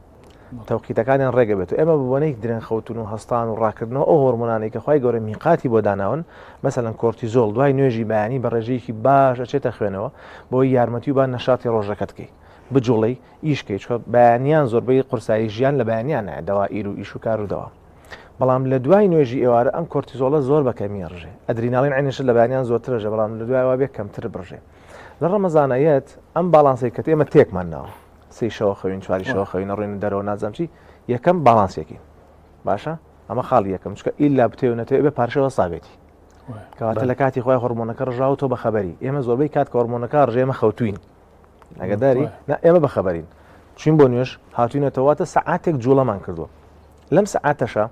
تەوقیتەکانیان ڕێگە بێت و ئێمە ببوونەی درێن خەوتن و هەستان و ڕاکردنەوە ئەو هۆرمۆنانەی کە خی گەورە میقاتی بۆ داناون مەسەلەن کۆرتیزۆل دوای نوێژی بەیانی بە ڕێژەیەکی باش ئەچێتە خوێنەوە بۆی یارمەتی و با نەشاتی ڕۆژەکەت بکەی بجوڵی ئیشکەی چکە بەیانیان زۆربەی قورسایی ژیان لە بەیانیان دەوا ئیر و ئیش و کار و دەوا بەڵام لە دوای نوێژی ئێوارە ئەم کۆرتیزۆلە زۆر بەکەمی ڕژێ ئەدریناڵین عینش لە بەیانیان زۆرترەژە بەڵام لە دوای وابێ کەمتر بڕژێ لە ڕەمەزانایەت ئەم باڵانسی کە ئێمە تێکمان ناوە سی شەوە خەوین چواری شەوە خەوین ڕێن دەرەوە نازەم چی یەکەم باڵانسێکی باشە ئەمە خاڵی یەکەم چکە ئیلا بتێ و نەتێ بێ پارشەوە ساوێتی کەواتە لە کاتی خۆی هۆرمۆنەکە ڕژاو تۆ بە خەبەری ئێمە زۆربەی کات کە هۆرمۆنەکە ڕژێمە خەوتوین ئەگەداری ئێمە بە خەبەرین چین بۆ نوێش هاتوینەتەواتە سەعاتێک جوڵەمان کردووە لەم سەعاتەشە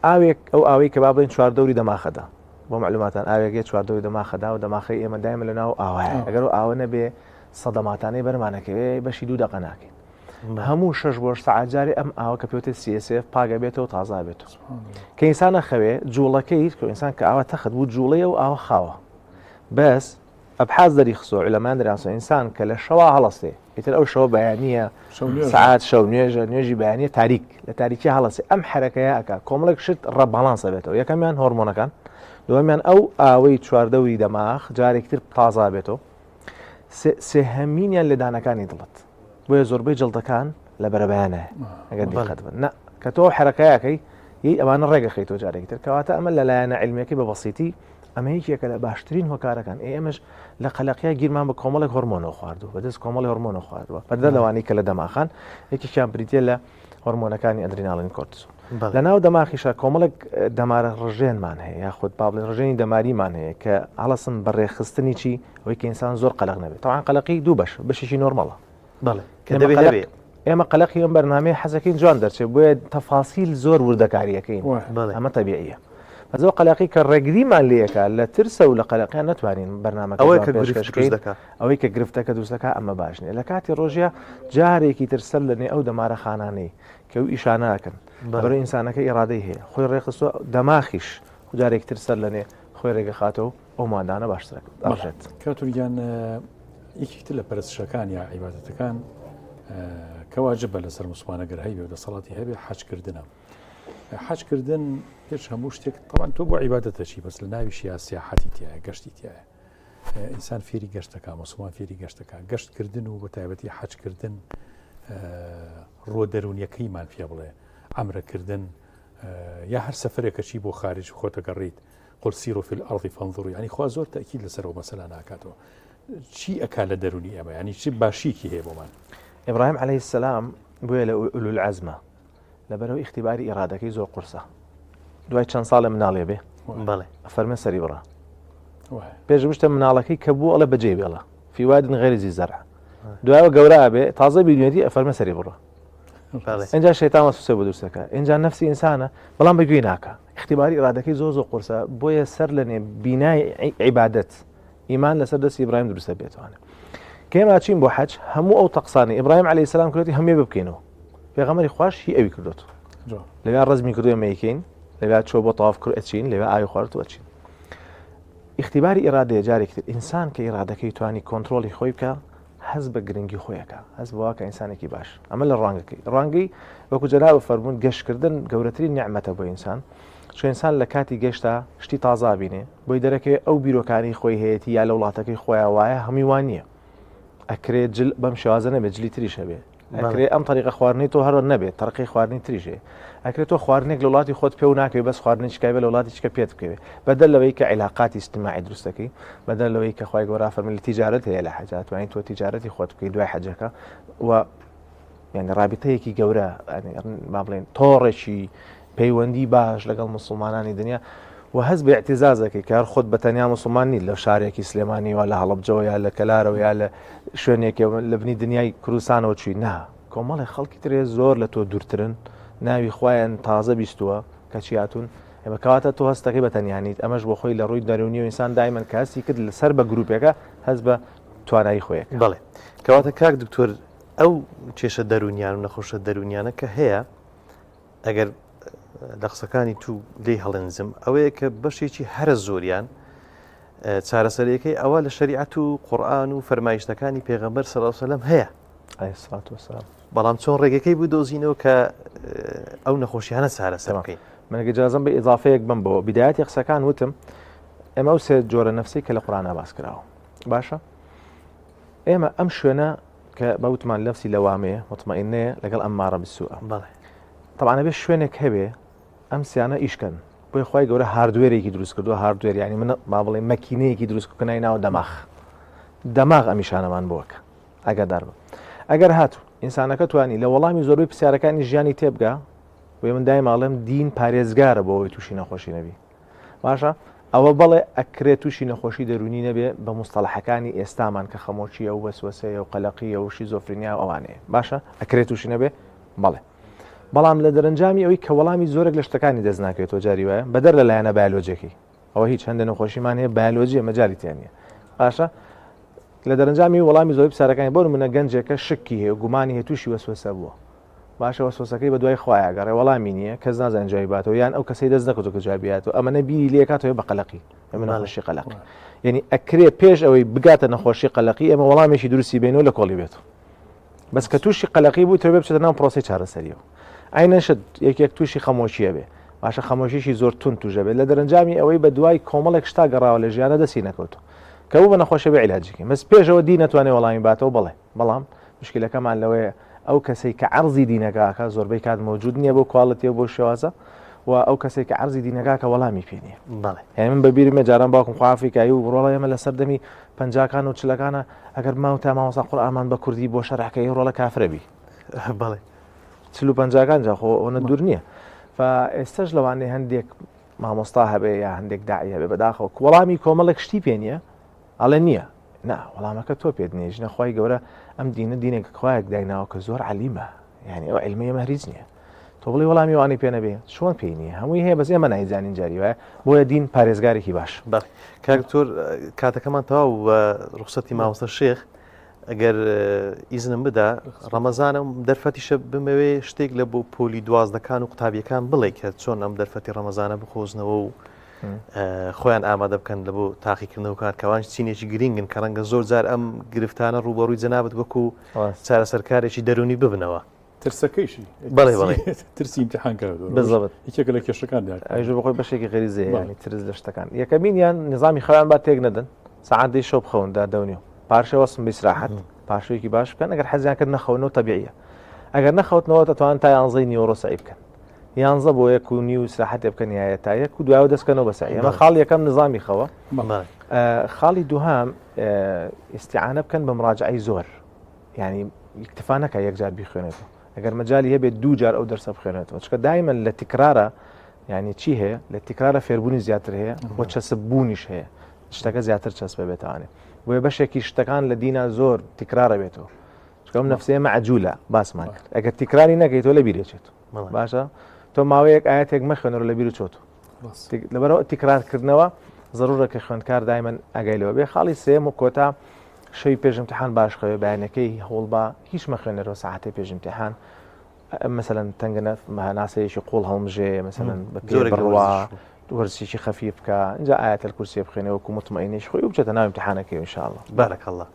ئاوێک ئەو ئاوەی کە با بڵێن چواردەوری دەماخەدا بۆ معلوماتان ئاوێکێ چواردەوری دەماخەدا و دەماخی ئێمە دایمە لە ناو ئاوایە ئەگەر و ئاوە نەبێ سەدەماتانەی بەرمانەکەوێ بەشی 2 دقە ناکەین هەموو 6 بۆ سەعاتجارێ ئەم ئاوە کە پێوتێت CSF پاگە بێتەوە تازا بێتەوە کە ئینسانە خەوێ جوڵەکەی کە ئینسان کە ئاوە تەخت بوو جوڵەیە و ئاوە خاوە بەس ئەبحاز دەری خسۆ لەمان دەراسە ئینسان کە لە شەوا هەڵەستێ ئیتر ئەو شەوە بەیانیە سعات شەو نوێژی بەیانی تاریک لە تاریکی هەڵەسێ ئەم حرەکەیە ئەکا کۆمەڵێک شت ڕەباڵانسە بێتەوە یەکەمیان هۆرمۆنەکان دووەمیان ئەو ئاوەی چواردەوری دەماخ جارێکتر تازا بێتەوە سێهەمینیان لە دانەکانی دڵت بۆیە زۆربەی جڵدەکان لە بەرەبیانە ئەگەر دیقەت بن کە تۆ حرەکەیەکەی هی ئەوانە ڕێگە خەیتەوە جارێکتر کەواتە ئەمە لەلایەنە علمیەکەی بە بەسیتی ئەمە یەکێکە لە باشترین هۆکارەکان ئێمەش لە قەلەقیا گیرمان بە کۆمەڵێک هۆرمۆنەوە خواردووە بەدەست کۆمەڵی هۆرمۆنە خواردووە بەدە لەوانەی کە لە دەماخان یەکێکیان بریتە لە هۆرمۆنەکانی ئەدریناڵین کۆرتیزۆل لە ناو دەماخیشە کۆمەڵێک دەمارە ڕژێنمان هەیە یاخود پابڵێن ڕژێنی دەماریمان هەیە کە هەڵەسم بەڕێخستنی چی ئەوەی کە ئینسان زۆر قەلق نەبێت تەوان قەلەقی دوو بەشێکی نۆرمەڵە بەڵێ کە دەبێت ئێمە قەلەقی ئەم بەرنامەیە حەزەکەین جوان دەرچێت بۆیە تەفاسیل زۆر وردەکاریەکەین ئەمە تەبیعیە بەزەوە قەلەقی کە ڕێگریمان لێەکە لە ترسە و لە قەلەقیان ناتوانین بەرنامەکە ئەوەی کە گرفتەکە دروستەکە ئەمە باشنێ لە کاتی ڕۆژیە جارێکی ترسەر لەنێ ئەو دەمارە خانانەی کە و ئیشاناکەن بەرە ئینسانەکە ئیرادەی هەیە خۆی ڕێخستۆ دەماخیش جارێک ترسەر لەنێ خۆی ڕێگە خاتەوە ئەو مادانە باشترێت کاتوریان یەکێکتر لە پەرستشەکان یا عیبادەتەکان کەواجب بە لەسەر مسلمانەگەر هەیە و دەسەڵاتی هەبێ حەجکردنە حەجکردن پێش هەموو شتێک طبعاً تۆ بۆ عیبادەتەچی بەس لە ناویشی یا سیاحەتی تایە گەشتی تایە ئینسان فێری گەشتەکە مسلمان فێری گەشتەکە گەشتکردن و بە تایبەتی حەجکردن ڕۆ دەرونیەکەیمان پێ بڵێ ئەمرەکردن یا هەر سەفرێکەچی بۆ خارج خۆتەگەڕیت قل سیروا فی الأرض فانظروا ینی خوا زۆر تاکید لەسەرەوە مەسەلا ناکاتەوە چی ئەکا لە دەرونی ئەمە ینی چی باشیکی هەیە بۆمان ئیبراهیم عەلەیهی السەلام بۆیە لە ئولو العەزمە لەبەرەوە ئیختیباری ئیرادەکەی زۆر قورسە دوای چەند ساڵە مناڵێ بێ بەڵێ ئەفەرمێ سەری بڕە پێش بشتە مناڵەکەی کە بوو ئەڵە بەجێ بێڵە فی وادٍ غەیری ذی زەرع دوایەوە گەورە بێ تازە بینوێتی ئەفەرمێ سەری بڕە اینجا شەیتان وەسوسە بۆ دروستەکە اینجا نەفسی ئینسانە بەڵام بەگوێ ناکە اختیباری ئیرادەکەی زۆر قورسە بۆیە سەر لەنێ بینای عیبادەت ئیمان لەسەر دەستی ئیبراهیم دروستە بێتوانێت کێمە چین بۆ حەج هەموو ئەو تەقسانی ئیبراهیم عەلەیهی السەلام کردوتی هەمووی ببکەینەوە پێغەمبەری خوش هی ئەوی کردوت لەوێ ڕزمی کردو ئێمەیەکەین لەوێ چۆ بۆ تەواف کرد ئەچین لەوێ ئاوی خوارد و ئەچین اختیباری ئیرادەیە جارێکتر ئینسان کە ئیرادەکەی توانی کۆنتترۆلی خۆی بکە حەز بە گرنگی خۆیەکە حەز بەوە کە ئینسانێکی باش ئەمە لە ڕانگەی وەکو جەناب فەرموون گەشتکردن گەورەترین نیعمەتە بۆ ئینسان چۆن ئینسان لە کاتی گەشتا شتی تازا بینێ بۆی دەرەکەوێت ئەو بیرۆکانی خۆی هەیەی یا لە وڵاتەکەی خۆیان وایە هەمی وان نییە ئەکرێت جل بەم شێوازە نەبێت جلی تریشە بێ ئەکرێت ئەم طریقە خواردنی تۆ هەرە نەبێت تەرقی خواردنی تریژێ ئەکرێت تۆ خواردنێک لە وڵاتی خۆت پێ و ناکەوێت بەس خواردنی چکای بێ لە وڵاتی چکە پێت بکەوێت بەدەل لەوەی کە عیلاقاتی اجتماعی دروستەکەی بەدەل لەوەی کە خوای گەورە فەرمی تیجارەت هەیە لە حەجات توانین تۆ تیجارەتی خۆت بکەیت دوای حەجەکە و یعنی رابطەیەکی گەورە با بڵێن تۆڕێکی پەیوەندی باش لەگەڵ مسلمانانی دنیا و هەز بە اعتیزازەکەی کار خۆت بە تەنیا مسلمان نیت لە شارێکی سلێمانی و لە هەڵەبجەوە یا لە کەلارەوە یا لە شوێنێکی لە بنی دنیای کوردستانەوە چووی نا کۆمەڵی خەڵکی ترێ زۆر لە تۆ دوورترن ناوی خۆیان تازە بیستووە کەچی هاتوون ئێمە کەواتە تۆ هەستەکەی بە تەنیانیت ئەمەش بۆ خۆی لە ڕووی دەرونی و ئینسان دایمەن کاسی کرد لەسەر بە گروپێکە هەز بە توانایی خۆیەک بەڵێ کەواتە کاک دکتۆر ئەو کێشە دەرونیان و نەخۆشە دەرونیانە کە هەیە ئەگەر لە قسەکانی تو لێ هەڵنزم ئەوەیە کە بەشێکی هەرە زۆریان چارەسەرەکەی ئەوە لە شریعەت و قورئان و فەرمایشتەکانی پێغەمبەر صلی الله علیه و سلم هەیە بەڵام چۆن ڕێگەکەی بوو دۆزینەوە کە ئەو نەخۆشیانە چارەسەر بکەین منەگە جازم بە ئیضافەیەک بم بەوە بیدایەتی قسەکان وتم ئێمە ئەو سێ جۆرە نەفسی کە لە قورئانە باس کراوە باشە ئێمە ئەم شوێنە کە بەوتمان نەفسی لەوامەیە مطمئینەیە لەگەڵ ئەمارە بالسوءە بەڵێ طبعا بێ شوێنێک هەبێ ئەم سیانە ئیشکەن بۆی خۆی گەورە هاردوێرێکی دروست کردووە هاردوێر ینی من با بڵێ مەکینەیەکی دروست کردنای ناو دەماغ ئەمیشانەمان بووەکە ئەگەدار بە ئەگەر هاتوو ئینسانەکە توانی لە وەڵامی زۆربەی پرسیارەکانی ژیانی تێبگا وێ من دای ماڵێم دین پارێزگارە بۆ ئەوەی تووشی نەخۆشی نەبی باشە ئەوە بەڵێ ئەکرێت تووشی نەخۆشی دەرونی نەبێ بە مستەڵەحەکانی ئێستامان کە خەمۆچیە و وەسوەسەیە و قەلەقیە و شیزۆفرینیا و ئەوانەیە باشە ئەکرێت تووشی نەبێ بەڵێ بەڵام لە دەرەنجامی ئەوەی کە وەڵامی زۆرێک لە شتەکانی دەست ناکەوێتەوە جاری وایە بەدەر لە لایەنە بایۆلۆجیەکەی ئەوە هیچ هەندێک نەخۆشیمان هەیە بایۆلۆجیە مەجالی تیان نیە باشە لە دەرەنجامی وەڵامی زۆری پرسیارەکانی بۆ منە گەنجێکە شکی هەیە و گومانی هەیە تووشی وەسوەسە بووە باشە وەسوەسەکەی بە دوای خۆیان گەڕێ وەڵامی نییە کەس نازانێت جوابی باتەوە یان ئەو کەسەی دەست نەکەوتە کە جوابی هاتەوە ئەمەنە بیری لێ کاتەوە بە قەلەقی ئەمە نەخۆشی قەلەقی یعنی ئەکرێ پێش ئەوەی بگاتە نەخۆشی قەلەقی ئێمە وەڵامێکی دروستی بینەوە لە کۆڵی بێتەوە بەس کە تووشی قەلەقی بوو تەوێ بچێتە ناو پرۆسی چارەسەریەوە ئاینەشت یەکێک تووشی خەمۆچیە بێ باشە خەمۆشیشی زۆر تون توژە بێت لە دەرەنجامی ئەوەی بە دوای کۆمەڵێک شتا گەڕاوە لە ژیانە دەستی نەکەوتو کە بوو بە نەخۆشە بێ عیلاجێکی مەس پێشەوە دی نەتوانێت وەڵامی باتەوە بڵێ بەڵام مشکلەکەمان لەوەیە ئەو کەسەی کە عەرزی دینەکەکە زۆربەی کات مەوجود نییە بۆ کواڵەتیە بۆ شێوازە و ئەو کەسێک کە عەرزی دینەکەکە وەڵامی پێ نییە بەڵێ هێ من بەبیرمە جاران باوکم خوافریکایی و ڕۆڵە ئێمە لە سەردەمی پەنجاکان و چلەکانە ئەگەر ماو تا مامۆستا قورئانمان بە کوردی بۆ شەرحکەی ڕۆڵە کافرەبی بەڵێ 40-50 جا خۆ ئەوە دوور نییە ئێستش لەوانەیە هەندێک مامۆستا هەبێ یا هەندێک داعی هەبێ بەداخەوە وەڵامی کۆمەڵێک شتی پێ نییە ئەڵێ نییە نا وەڵامەکە تۆ پێت نێژنە خی گەورە ئەم دینە دینێک خۆیەک دایناوە کە زۆر علیمە یعنی ئەو علمەیە مەریج نییە تۆ بڵێ وەڵامی وانی پێ نەبێ چۆن پێی نییە هەمووی هەیە بەس ئێمە نایزانین جاری وایە بۆیە دین پارێزگارێکی باش بەڵێ کاکتۆر کاتەکەمان تەواو بە ڕوخسەتی مامۆستا شێخ ئەگەر ئیزنم بدا ڕەمەزانم دەرفەتیشە بمەوێ شتێک لە بۆ پۆلی دوازدەکان و قوتابیەکان بڵێ کە چۆن ئەم دەرفەتی ڕەمەزانە بخۆزنەوە و خۆیان ئامادە بکەن لە بۆ تاقیکردنەوە کارکەوان چینێکی گرنگن کە ڕەنگە زۆر جار ئەم گرفتانە ڕوبەڕووی جەنابەت وەکو چارەسەرکارێکی دەرونی ببنەوە ترسەکەیشی بەڵێ بەڵێ ترسی امتحان کردەوە بزەبت یەکێک لە کێشەکان ئەیژ بەخۆی بەشێکی غەریزەیە ینی ترس لە شتەکان یەکەمینیان نظامی خەویان با تێک نەدەن سەعاتێ شەو بخەوندا دەونی و پاشەوەسم بیسراحەت پاشوێکی باش بکەن ئەگەر حەزیان کرد نەخەونەوە تەبیعیە ئەگەر نەخەوتنەوە دەتوانن تا 11 نیوە ڕۆسایی بکەن 11 بۆ 1 سراحەتێ بکەن یایە تا 1 و دوایەوە دەستکەنەوە بەسەری ئەمە خاڵ یەکەم نظامی خەوە خاڵی دووهام ئیستیعانە بکەن بە مراجعەی زۆر ینی اکتفا نەکە یەکجار بیخوێنێتەوە ئەگەر مەجالی هەبێت دوو جار ئەو دەرسە بخوێنێتەوە چکە دایمەن لە تکرارە ینی چی هەیە لە تکرارە فێربوونی زیاتر هەیە بۆ چەسببوونیش هەیە شتەکە زیاتر چەسبە بێتوانێت بۆیە بەشێکی شتەکان لە دینە زۆر تکرارە بێتەوە چکەم نەفسەیە مەعجوولە باسمان کرد ئەگەر تکراری نەکەیتەوە لە بیرێچێت باشە تۆ ماوەیەک ئاەتێک مەخوێنەوە لە بیر چۆت لەبەرەوە تکرارکردنەوە ضرورە کە خوێندکار دایمەن ئەگەیلەوە بێ خاڵی سێم و کۆتا شەوی پێشمتحان باشخەوێ بەیانەکەی هەوڵبا هیچ مەخوێنەرەوە ساعتێ پێشمتحان مثلەن تەنگەنە ناسەیەکی قوڵ هەڵمژێ مثلەن بەڕوا وەرزێکی خەفیف بکە اینجا ئاەتەل کورسێ بخوێنەوە و مطمئینەی خۆی و بچێتە ناو امتحانەکەی ئینشاءالله بارەکەڵڵا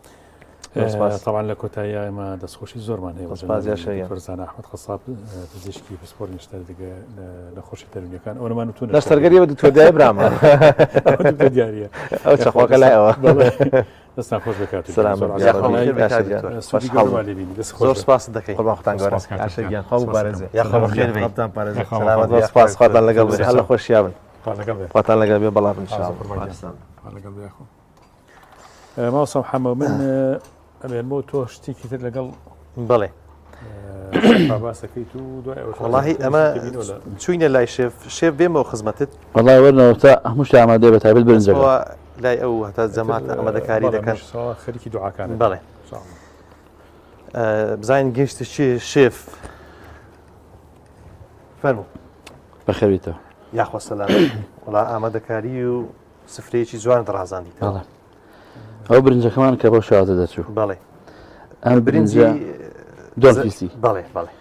طبعا لە کۆتایی ئێمە دەستخۆشی زۆرمان هەیە فەرزان ئەحمەد خەساب پزیشکی پسپۆرت نیشتە لە خۆشی دەرونیەکان ئەوەمان وتون دەستەرگەریەوە تۆدای برامە دیارە ئەو چەخۆکە لایەوە دەستان خۆش بکات زۆر سپاس دەکەین خۆتان گەورە ئاشەگیان خۆ بارێزێ یاخۆتان پارێزێ سپاس خۆتان لەگەڵ بێ هەڵە خۆشیاون خۆتان لەگەڵ بێ بەڵام انشاءالله ماوسە محەممەد من ئەمێنمەوە تۆ شتێکی تر لەگەڵ بڵێ باسەکەیت و دوای وڵی ئەمە چوینە لای شێف بێمەوە خزمەتت وڵای وەرنەوە تا هەموو شتی ئامادەیە بە تایبەت برنجەکە لای ئەو هەتا جەماعەت ئەمەدەکاری دەکەن خەریکی دوعاکانە بەڵێ بزانین گەشتە چی شێف فەرموو بەخەویتەوە یاخوا سەلام وڵا ئامادەکاری و سفرەیەکی جوان دڕازاندیتەوە ئەو برنجەکەمان کە بۆ شازە دەچوو بەڵێ ئەم برنجە دۆمپیسی بەڵێ بەڵێ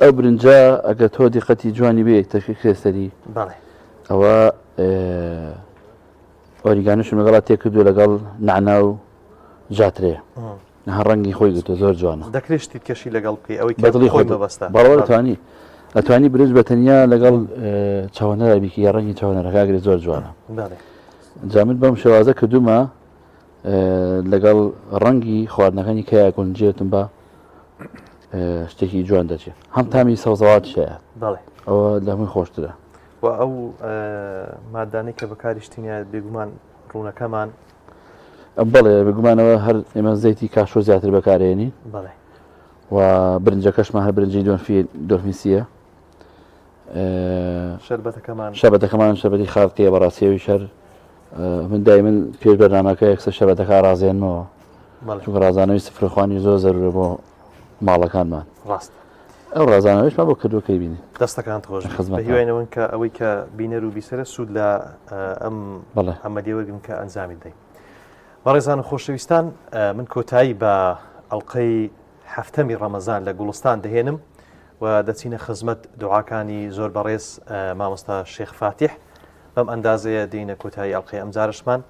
ئەو برنجە ئەگە تۆ دیقەتی جوانی بێ یەکتەشی کرێسەری بەڵێ ئەوە ئۆریگانشم لەگەڵا تێکردو لەگەڵ نعنا و ژاترێ هەر ڕەنگی خۆی گوتە زۆر جوانە دەکرێت شتی کەشی لەگەڵ بکەی ئەوەی بەدڵی خۆی مەبەستە بەڵەوە ئەتوانی برنج بە تەنیا لەگەڵ چاوەنەرە بیکە یا ڕەنگی چاوەنەرەکاگرێت زۆر جوانە جامد بەم شێوازە کردومە لەگەڵ ڕەنگی خواردنەکانی کەیە گونجێتم بە شتێکی جوان دەچێت هەم تامی سەوزەوات شەیە ئەوە لە هەمووی خۆشترە و ئەو مادانەی کە بەکاریشتینە بێگومان ڕوونەکەمان بەڵێ بگومانەوە هەر ئێمە زەیتی کاشۆ زیاتر بەکارێنی بەڵێ و برنجەکەشمان هەر برنجی دۆفمیسیە شەبەتەکەمان شەبەتی خاڵتیە بەڕاستیەوەی شەر من دایمن پێش بەرنامەکە یەکسەر شەبەتەکە ڕازێنمەوە چونکە ڕازانەوەی سفرەخوانی زۆر زەرورە بۆ ماڵەکانمان ڕاست ئەو ڕازانەوەیشمان بۆ کردوەکەی بینی دەستەکان خۆش هیوانەوەن کە ئەوەی کە بینەر و بیسەرە سوود لە ئەم ئەمەدێوەرگن کە ئەنجامی دەین بەڕێزان و خۆشەویستان من کۆتایی بە ئەڵلقەی هەفتەمی ڕەمەزان لە گوڵستان دەهێنم و دەچینە خزمەت دوعاکانی زۆر بەڕێز مامۆستا شێخ فاتیح بەم ئەندازەیە دێنە کۆتایی ئەڵلقەی ئەمجارشمان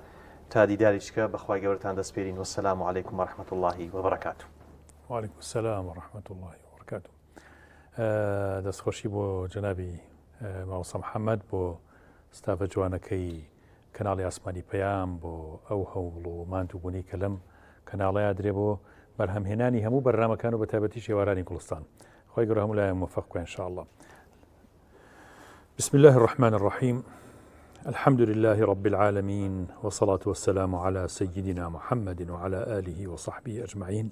تا دیداریچکە بەخوای گەورەتان دەسپێرین وەسەلام عەلەیکم وەڕەحمەتوڵڵاهی وبەڕەکاتوه. وعلیکم السلام ورحمة الله وبركاته. دەستخۆشی بۆ جەنابی مامۆستا محەممەد بۆ ستافە جوانەکەی کەناڵی ئاسمانی پەیام بۆ ئەو هەوڵ و ماندووبوونی کە لەم کەناڵەیە درێ بۆ بەرهەمهێنانی هەموو بەرنامەکان و بە تایبەتی شێوارانی کوڵستان. خۆی گەورە هەموو لایەن موفق بکە إن شاء الله. بسم الله الرحمن الرحيم. الحمد لله رب العالمين والصلاة والسلام على سيدنا محمد وعلى آله وصحبه أجمعين.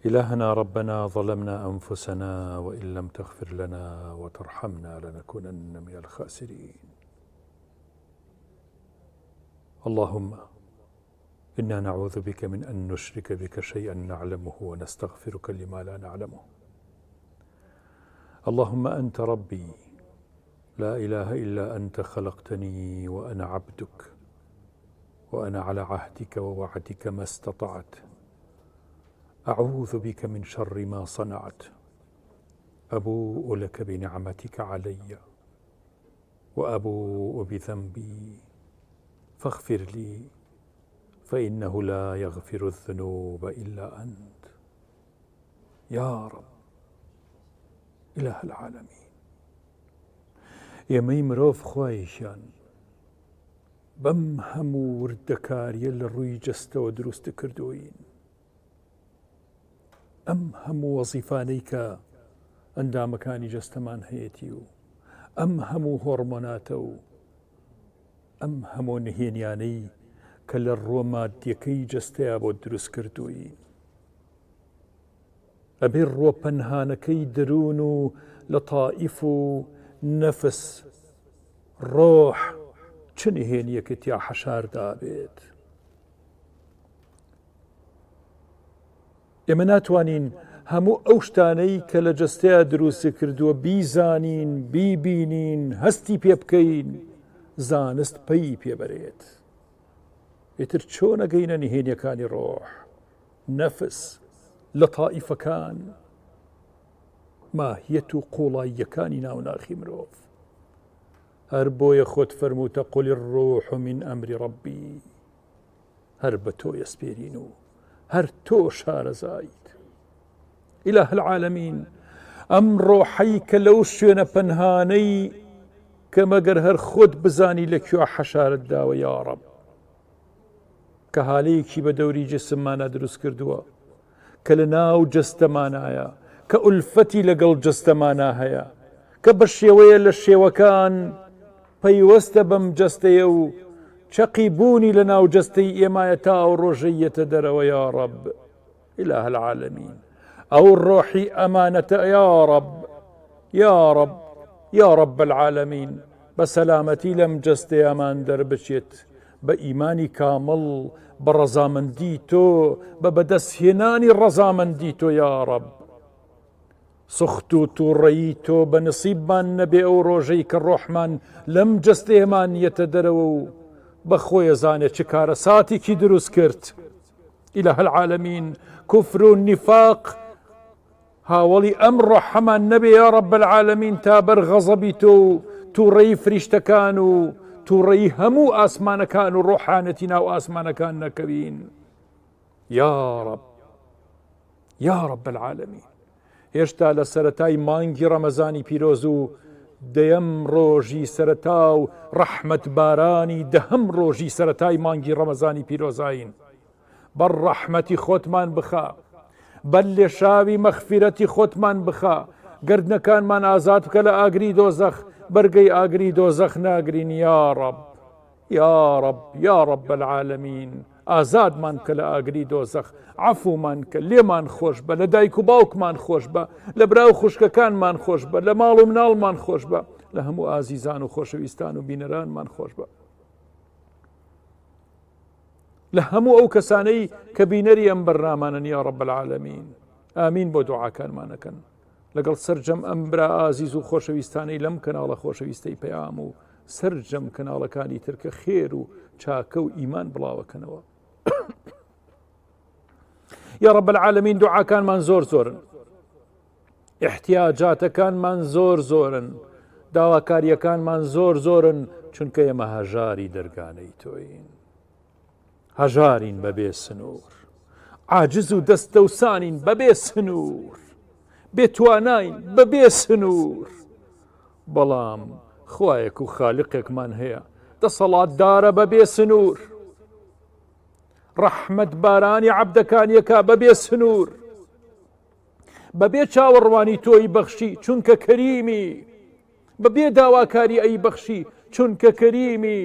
إلهنا ربنا ظلمنا أنفسنا وإن لم تغفر لنا وترحمنا لنكونن من الخاسرين. اللهم إنا نعوذ بك من أن نشرك بك شيئا نعلمه ونستغفرك لما لا نعلمه. اللهم أنت ربي لا إله إلا أنت خلقتني وأنا عبدك وأنا على عهدك ووعدك ما استطعت. أعوذ بك من شر ما صنعت. أبوء لك بنعمتك علي وأبوء بذنبي فاغفر لي فإنه لا يغفر الذنوب إلا أنت يا رب إله العالمين. ئێمەی مرۆڤ خۆیشان بەم هەموو وردەکاریە لە ڕووی جەستەوە دروست کردوین. ئەم هەموو وەزیفانەی کە ئەندامەکانی جەستەمان هەیەی و ئەم هەموو هۆرمۆناتە و ئەم هەموو نهێنیانەی کە لە ڕۆ مادیەکەی جەستەیە بۆ دروست کردوین. ئەبێ ڕۆ پەنهانەکەی دەروون و لەتائیف و نەفس ڕۆح چ نهێنیەکەت یا حەشاردا بێت. ئێمە ناتوانین هەموو ئەو شتانەی کە لە جەستەیە دروست کردووە بیزانین، بیبینین، هەستی پێ بکەین، زانست پێی پێبەرێت. ئێتر چۆن ئەگەینە نهێنیەکانی ڕۆح، نەفس، لەتائیفەکان، ماهیەت و قوڵاییەکانی ناوناخی مرۆڤ. هەر بۆیە خۆت فەرمووتە قولی الڕوح من ئەمری ڕەبی، هەر بە تۆ یەسپێرین و هەر تۆ شارەزایت. ئیلاه العالەمین، ئەم ڕۆحەی کە لەو شوێنە پەنهانەی کە مەگەر هەر خۆت بزانی لەکوێ حەشارت داوە یا ڕەب، کە هالەیەکی بە دەوری جسممانە دروست کردووە، کە لە ناو جەستەمانایە، کە ئولفەتی لەگەڵ جەستەمانە هەیە، کە بە شێوەیە لە شێوەکان پەیوەستە بەم جەستەیە و چەقی بوونی لە ناو جەستەی ئێمایە تا ئەو ڕۆژەیەتە دەرەوە یا ڕەب. ئیلاه العالەمین، ئەو ڕۆحی ئەمانەتە یا ڕەب یا ڕەب یا ڕەب العالەمین بە سەلامەتی لەم جەستەیەمان دەربچێت بە ئیمانی کامڵ بە ڕەزامەندی تۆ بە بەدەستهێنانی ڕەزامەندی تۆ یا ڕەب سوخت و تووڕەیی تۆ بە نسیبمان نەبێ ئەو ڕۆژەی کە ڕۆحمان لەم جەستەیەمان یەتە دەرەوە و بەخۆی زانێت چ کارە ساتێکی دروست کرد ئیلاه العالەمین کوفر و نیفاق هاوڵی ئەم ڕۆحەمان نەبێ یا ڕەب العالەمین تا بەر غەزەبی تۆ و تووڕەیی فریشتەکان و تووڕەیی هەموو ئاسمانەکان و ڕۆحانەتی ناو ئاسمانەکان نەکەوین یا ڕەب یا ڕەب العالەمین هێشتا لە سەرەتای مانگی ڕەمەزانی پیرۆز و دەیەم ڕۆژی سەرەتا و ڕەحمەت بارانی دەهەم ڕۆژی سەرەتای مانگی ڕەمەزانی پیرۆزاین بەر ڕەحمەتی خۆتمان بخە بەر لێشاوی مەغفیرەتی خۆتمان بخە گردنەکانمان ئازاد بکە لە ئاگری دۆزەخ بەرگەی ئاگری دۆزەخ ناگرین یا ڕەب یا ڕەب یا ڕەب العالەمین ئازادمان کە لە ئاگری دۆزەخ عەفومان کە لێمان خۆش بە لە دایک و باوکمان خۆش بە لە براو خوشکەکانمان خۆش بە لە ماڵ و مناڵمان خۆش بە لە هەموو ئازیزان و خۆشەویستان و بینەرانمان خۆش بە لە هەموو ئەو کەسانەی کە بینەری ئەم بەرنامانن یا ڕەب العالەمین ئامین بۆ دوعاکانمانەکەن لەگەڵ سەرجەم ئەم برا ئازیز و خۆشەویستانەی لەم کەناڵە خۆشەویستەی پەیام و سەرجەم کەناڵەکانی ترکە خێر و چاکە و ئیمان بڵاوەکەنەوە یا ڕەب العالەمین دوعاکانمان زۆر زۆرن احتیاجاتەکانمان زۆر زۆرن داواکاریەکانمان زۆر زۆرن چونکە ئێمە هەژاری دەرگانەی تۆین هەژارین بەبێ سنوور عاجز و دەستەوسانین بەبێ سنوور بێتوانین بەبێ سنوور بەڵام خوایەک و خالقێکمان هەیە دەسەڵاتدارە بەبێ سنوور ڕەحمەت بارانی عەبدەکانیەکە بەبێ سنوور بەبێ چاوەڕوانی تۆی بەخشی چونکە کەریمی بەبێ داواکاری ئەی بەخشی چونکە کەریمی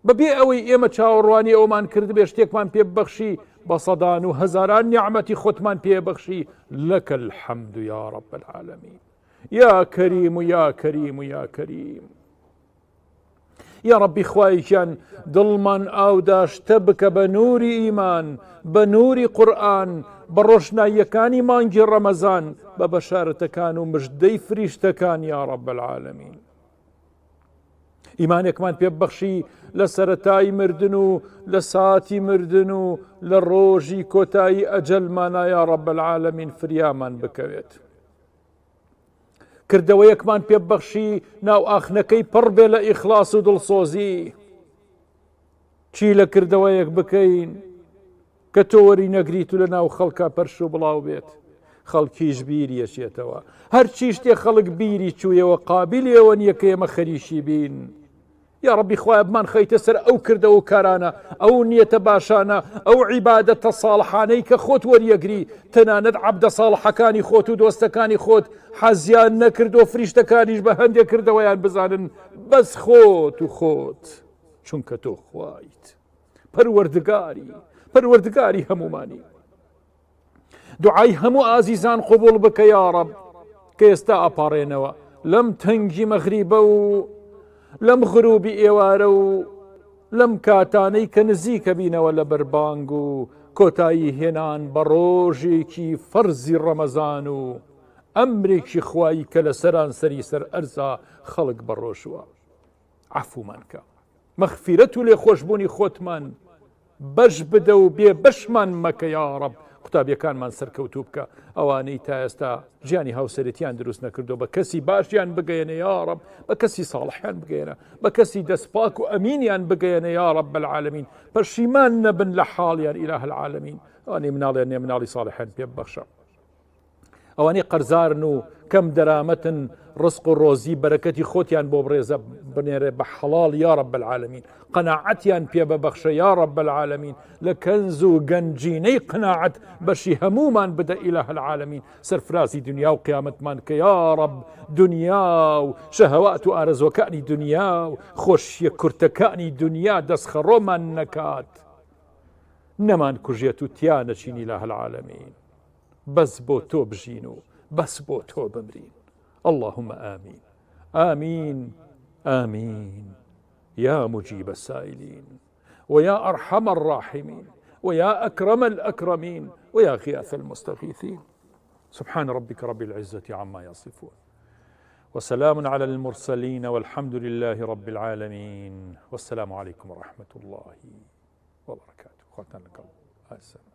بەبێ ئەوەی ئێمە چاوەڕوانی ئەومان کرد بێ شتێکمان پێ ببەخشی بە سەدان و هەزاران نیعمەتی خۆتمان پێ بەخشی لەکە الحەمد یا ڕەب العالەمین یا کەریم و یا کەریم و یا کەریم یا ڕەبی خوایشان دڵمان ئاوداشتە بکە بە نووری ئیمان بە نووری قورئان بە ڕۆشناییەکانی مانگی ڕەمەزان بە بەشارەتەکان و مژدەی فریشتەکان یا ڕەب العالەمین ئیمانێکمان پێ ببەخشی لە سەرەتای مردن و لە ساتی مردن و لە ڕۆژی کۆتایی ئەجەلمانە یا ڕەب العالەمین فریامان بکەوێت کردەوەیەکمان پێ ببەخشی ناو ئاخنەکەی پڕ بێ لە ئیخلاس و دڵسۆزی چی لە کردەوەیەک بکەین کە تۆ وەری نەگریت و لە ناو خەڵکە پەرش و بڵاو بێت خەڵکیش بیری ئەچێتەوە هەرچی شتێ خەڵک بیری چوویەوە قابلیەوە نییە کە ئێمە خەریشی بین یا ڕەبی خوایە بمان خەیتە سەر ئەو کردەوە و کارانە ئەو نیەتە باشانە ئەو عیبادەتە ساڵحانەی کە خۆت وەریەگری تەنانەت عەبدە ساڵحەکانی خۆت و دۆستەکانی خۆت حەزیان نەکردو فریشتەکانیش بە هەندێک کردەوەیان بزانن بەس خۆت و خۆت چونکە تۆ خوایت پەروەردگاری هەمومانی دوعای هەموو ئازیزان قبول بکە یا ڕەب کە ئێستا ئەپاڕێنەوە لەم تەنگی مەغریبە و لەم غروبی ئێوارە و لەم کاتانەی کە نزیکە بینەوە لە بەربانگ و کۆتایی هێنان بە ڕۆژێکی فەرزی ڕەمەزان و ئەمرێکی خوایی کە لە سەران سەری سەر ئەرزا خەڵک بەڕۆژوە عەفومان کە مەغفیرەت و لێخۆشبوونی خۆتمان بەش بدە و بێ بەشمان مەکە یا ڕەب قوتابیەکانمان سەرکەوتوو بکە ئەوانەی تا ئێستا ژیانی هاوسەرەتیان دروست نەکردو بە کەسی باشیان بگەێنە یا ڕەب بە کەسی ساڵحیان بگەێنە بە کەسی دەستپاک و ئەمینیان بگەێنە یا ڕەب العالەمین پەشیمان نەبن لە حاڵیان ئیلاه العالەمین ئەوانەی مناڵیان نێ مناڵی ساڵحیان پێ ببەخشە ئەوانەی قەرزارن و کەم دەرامەتن ڕزق و ڕۆزی بەرەکەتی خۆتیان بۆ بڕێزە بنێرێ بە حەڵاڵ یا ڕەب العالەمین قەناعەتیان پێ ببەخشە یا ڕەب العالەمین لە کەنز و گەنجینەی قەناعەت بەشی هەمومان بدە ئیلاه العالەمین سەرفرازی دنیا و قیامەتمان کە یا ڕەب دنیا و شەهەوات و ئارەزوەکانی دنیا و خۆشیە کورتەکانی دنیا دەستخەڕۆمان نەکات نەمان کوژێت و تیا نەچین ئیلاه العالەمین بەس بۆ تۆ بژین و بەس بۆ تۆ بمرین. اللهم آمين آمين آمين يا مجيب السائلين ويا أرحم الراحمين ويا أكرم الأكرمين ويا غياث المستغيثين. سبحان ربك رب العزة عما يصفون وسلام على المرسلين والحمد لله رب العالمين والسلام عليكم ورحمة الله وبركاته.